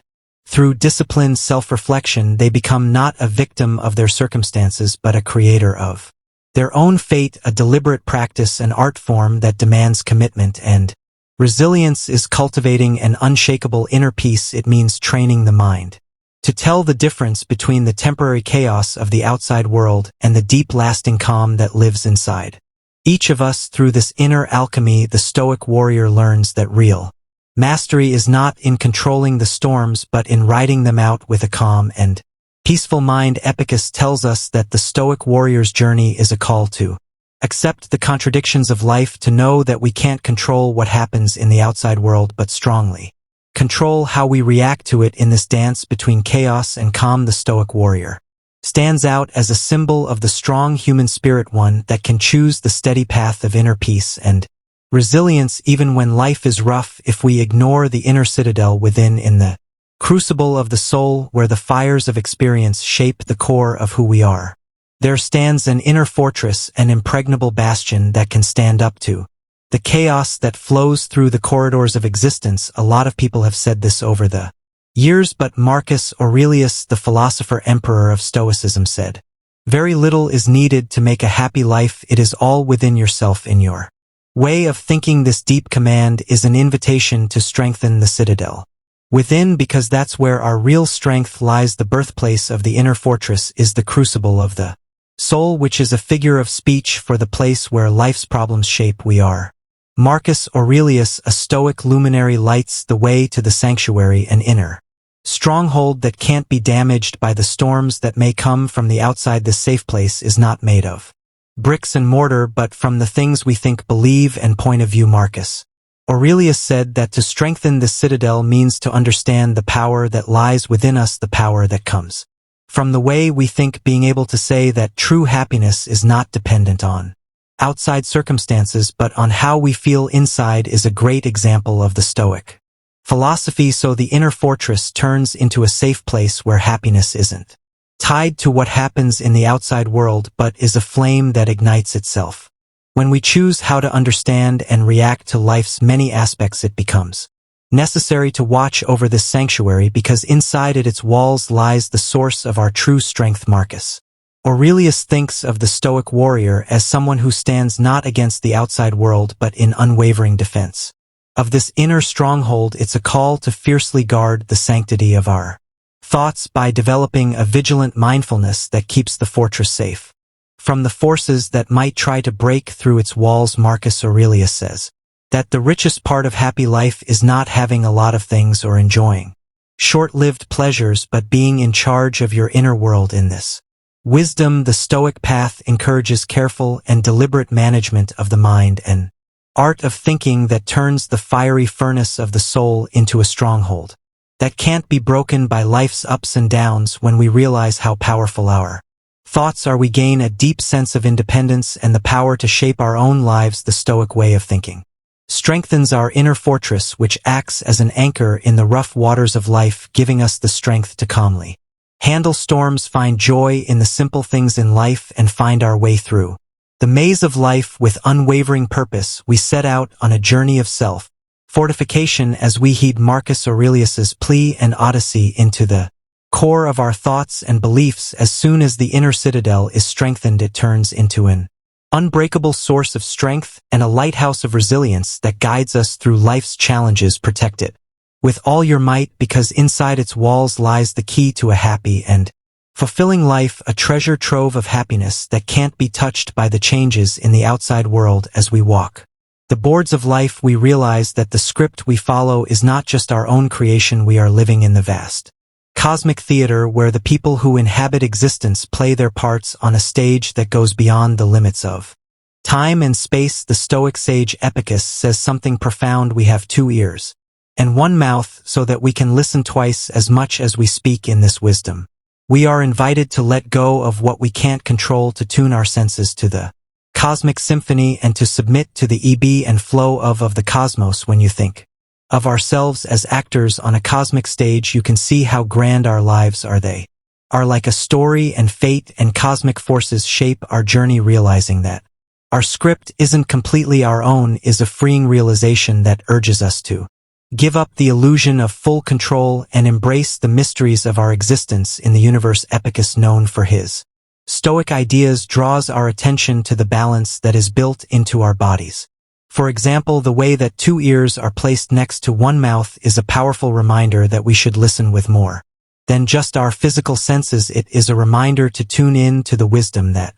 Through disciplined self-reflection, they become not a victim of their circumstances, but a creator of their own fate, a deliberate practice, an art form that demands commitment and resilience. Is cultivating an unshakable inner peace. It means training the mind to tell the difference between the temporary chaos of the outside world and the deep, lasting calm that lives inside each of us. Through this inner alchemy, the Stoic warrior learns that real mastery is not in controlling the storms, but in riding them out with a calm and peaceful mind. Epictetus tells us that the Stoic warrior's journey is a call to accept the contradictions of life, to know that we can't control what happens in the outside world, but strongly control how we react to it. In this dance between chaos and calm, the Stoic warrior stands out as a symbol of the strong human spirit, one that can choose the steady path of inner peace and resilience even when life is rough. If we ignore the inner citadel within, in the crucible of the soul where the fires of experience shape the core of who we are. There stands an inner fortress, an impregnable bastion that can stand up to the chaos that flows through the corridors of existence. A lot of people have said this over the years, but Marcus Aurelius, the philosopher emperor of Stoicism, said, "Very little is needed to make a happy life. It is all within yourself, in your way of thinking." This deep command is an invitation to strengthen the citadel within, because that's where our real strength lies. The birthplace of the inner fortress is the crucible of the soul, which is a figure of speech for the place where life's problems shape we are. Marcus Aurelius, a Stoic luminary, lights the way to the sanctuary, an inner stronghold that can't be damaged by the storms that may come from the outside. This safe place is not made of bricks and mortar, but from the things we think, believe, and point of view. Marcus Aurelius said that to strengthen the citadel means to understand the power that lies within us, the power that comes from the way we think, being able to say that true happiness is not dependent on outside circumstances, but on how we feel inside, is a great example of the Stoic philosophy. So the inner fortress turns into a safe place where happiness isn't tied to what happens in the outside world, but is a flame that ignites itself. When we choose how to understand and react to life's many aspects, it becomes necessary to watch over this sanctuary, because inside its walls lies the source of our true strength. Marcus Aurelius thinks of the Stoic warrior as someone who stands not against the outside world, but in unwavering defense of this inner stronghold. It's a call to fiercely guard the sanctity of our thoughts by developing a vigilant mindfulness that keeps the fortress safe from the forces that might try to break through its walls. Marcus Aurelius says that the richest part of happy life is not having a lot of things or enjoying short-lived pleasures, but being in charge of your inner world. In this wisdom, the Stoic path encourages careful and deliberate management of the mind, an art of thinking that turns the fiery furnace of the soul into a stronghold that can't be broken by life's ups and downs. When we realize how powerful our thoughts are, we gain a deep sense of independence and the power to shape our own lives. The Stoic way of thinking strengthens our inner fortress, which acts as an anchor in the rough waters of life, giving us the strength to calmly handle storms, find joy in the simple things in life, and find our way through the maze of life with unwavering purpose. We set out on a journey of self-fortification as we heed Marcus Aurelius's plea and odyssey into the core of our thoughts and beliefs. As soon as the inner citadel is strengthened, it turns into an unbreakable source of strength and a lighthouse of resilience that guides us through life's challenges. Protect it with all your might, because inside its walls lies the key to a happy and fulfilling life, a treasure trove of happiness that can't be touched by the changes in the outside world. As we walk the boards of life, we realize that the script we follow is not just our own creation. We are living in the vast cosmic theater where the people who inhabit existence play their parts on a stage that goes beyond the limits of time and space. The Stoic sage Epictetus says something profound: we have 2 ears and 1 mouth, so that we can listen twice as much as we speak. In this wisdom, we are invited to let go of what we can't control, to tune our senses to the cosmic symphony, and to submit to the ebb and flow of the cosmos. When you think of ourselves as actors on a cosmic stage, you can see how grand our lives are. They are like a story, and fate and cosmic forces shape our journey. Realizing that our script isn't completely our own is a freeing realization that urges us to give up the illusion of full control and embrace the mysteries of our existence in the universe. Epictetus, known for his Stoic ideas, draws our attention to the balance that is built into our bodies. For example, the way that 2 ears are placed next to 1 mouth is a powerful reminder that we should listen with more than just our physical senses. It is a reminder to tune in to the wisdom that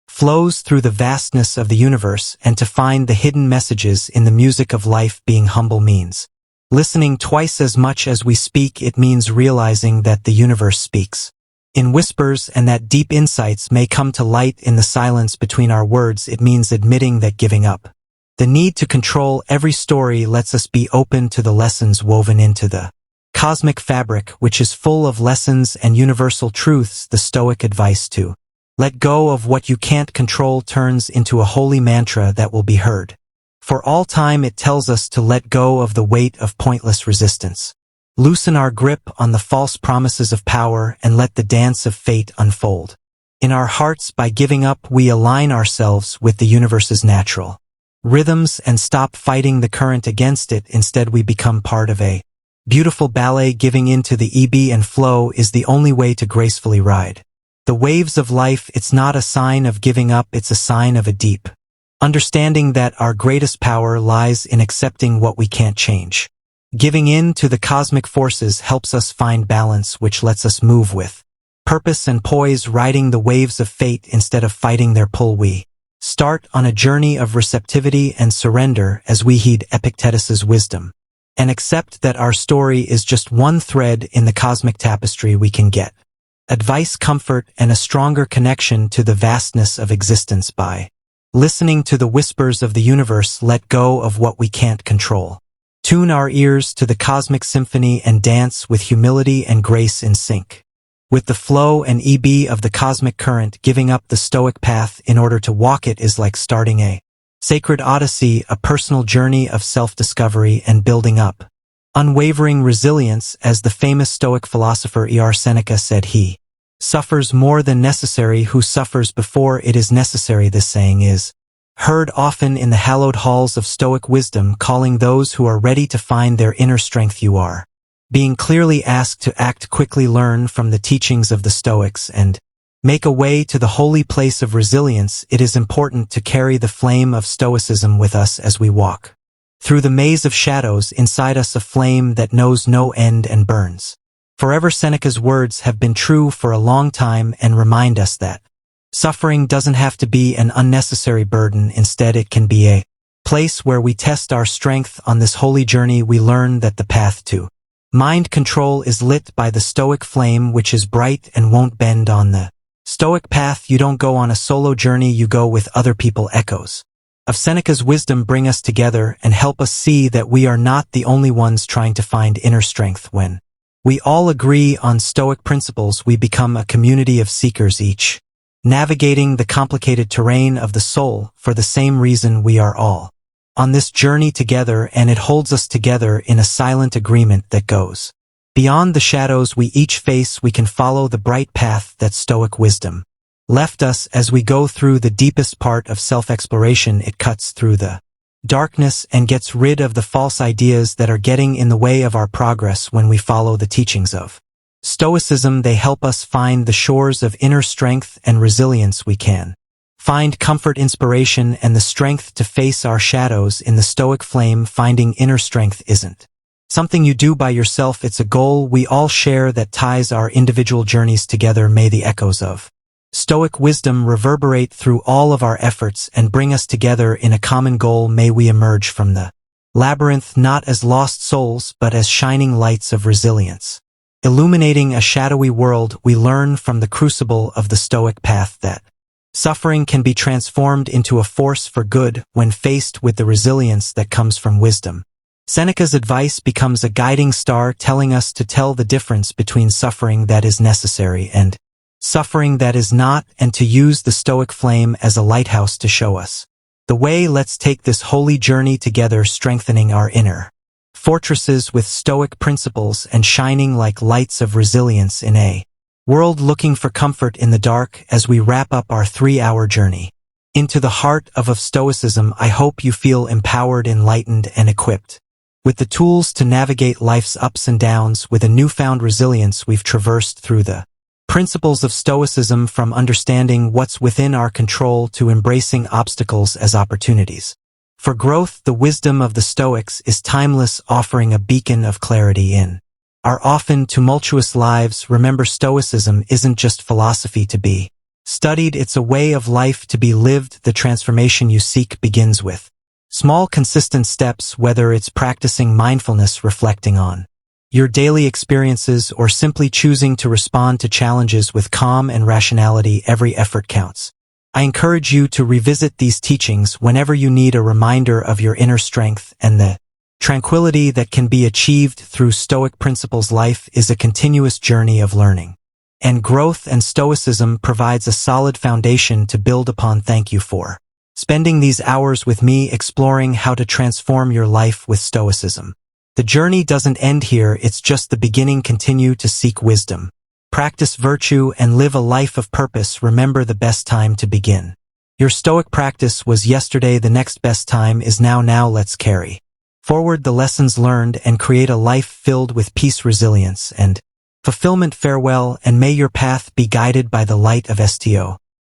flows through the vastness of the universe, and to find the hidden messages in the music of life. Being humble means listening twice as much as we speak. It means realizing that the universe speaks in whispers, and that deep insights may come to light in the silence between our words. It means admitting that giving up the need to control every story lets us be open to the lessons woven into the cosmic fabric, which is full of lessons and universal truths. The Stoic advice to let go of what you can't control turns into a holy mantra that will be heard for all time. It tells us to let go of the weight of pointless resistance, Loosen our grip on the false promises of power and let the dance of fate unfold. In our hearts, by giving up, we align ourselves with the universe's natural rhythms and stop fighting the current against it. Instead, we become part of a beautiful ballet. Giving in to the ebb and flow is the only way to gracefully ride the waves of life. It's not a sign of giving up, it's a sign of a deep understanding that our greatest power lies in accepting what we can't change. Giving in to the cosmic forces helps us find balance, which lets us move with purpose and poise, riding the waves of fate instead of fighting their pull. We start on a journey of receptivity and surrender as we heed Epictetus's wisdom and accept that our story is just one thread in the cosmic tapestry. We can get advice, comfort, and a stronger connection to the vastness of existence by listening to the whispers of the universe. Let go of what we can't control. Tune our ears to the cosmic symphony and dance with humility and grace in sync with the flow and ebb of the cosmic current. Giving up the Stoic path in order to walk it is like starting a sacred odyssey, a personal journey of self-discovery and building up unwavering resilience. As the famous Stoic philosopher Seneca said, he suffers more than necessary who suffers before it is necessary. This saying is heard often in the hallowed halls of Stoic wisdom, calling those who are ready to find their inner strength. You are being clearly asked to act quickly, learn from the teachings of the Stoics, and make a way to the holy place of resilience. It is important to carry the flame of Stoicism with us as we walk through the maze of shadows. Inside us, a flame that knows no end and burns forever. Seneca's words have been true for a long time and remind us that suffering doesn't have to be an unnecessary burden. Instead, it can be a place where we test our strength. On this holy journey, we learn that the path to mind control is lit by the Stoic flame, which is bright and won't bend. On the Stoic path, you don't go on a solo journey, you go with other people. Echoes of Seneca's wisdom bring us together and help us see that we are not the only ones trying to find inner strength. When we all agree on Stoic principles, we become a community of seekers, each navigating the complicated terrain of the soul for the same reason. We are all on this journey together, and it holds us together in a silent agreement that goes beyond the shadows we each face. We can follow the bright path that Stoic wisdom left us as we go through the deepest part of self-exploration. It cuts through the darkness and gets rid of the false ideas that are getting in the way of our progress. When we follow the teachings of Stoicism, they help us find the shores of inner strength and resilience. We can find comfort, inspiration, and the strength to face our shadows in the Stoic flame. Finding inner strength isn't something you do by yourself, it's a goal we all share that ties our individual journeys together. May the echoes of Stoic wisdom reverberate through all of our efforts and bring us together in a common goal. May we emerge from the labyrinth not as lost souls, but as shining lights of resilience, illuminating a shadowy world. We learn from the crucible of the Stoic path that suffering can be transformed into a force for good when faced with the resilience that comes from wisdom. Seneca's advice becomes a guiding star, telling us to tell the difference between suffering that is necessary and suffering that is not, and to use the Stoic flame as a lighthouse to show us the way. Let's take this holy journey together, strengthening our inner fortresses with Stoic principles and shining like lights of resilience in a world looking for comfort in the dark. As we wrap up our 3-hour journey into the heart of Stoicism, I hope you feel empowered, enlightened, and equipped with the tools to navigate life's ups and downs with a newfound resilience. We've traversed through the principles of Stoicism, from understanding what's within our control to embracing obstacles as opportunities for growth. The wisdom of the Stoics is timeless, offering a beacon of clarity in our often tumultuous lives. Remember, Stoicism isn't just philosophy to be studied, it's a way of life to be lived. The transformation you seek begins with small, consistent steps, whether it's practicing mindfulness, reflecting on your daily experiences, or simply choosing to respond to challenges with calm and rationality. Every effort counts. I encourage you to revisit these teachings whenever you need a reminder of your inner strength and the tranquility that can be achieved through Stoic principles. Life is a continuous journey of learning and growth, and Stoicism provides a solid foundation to build upon. Thank you for spending these hours with me, exploring how to transform your life with Stoicism. The journey doesn't end here, it's just the beginning. Continue to seek wisdom. Practice virtue and live a life of purpose. Remember, the best time to begin. Your Stoic practice was yesterday, the next best time is now. Now let's carry forward the lessons learned and create a life filled with peace, resilience, and fulfillment. Farewell, and may your path be guided by the light of Sto.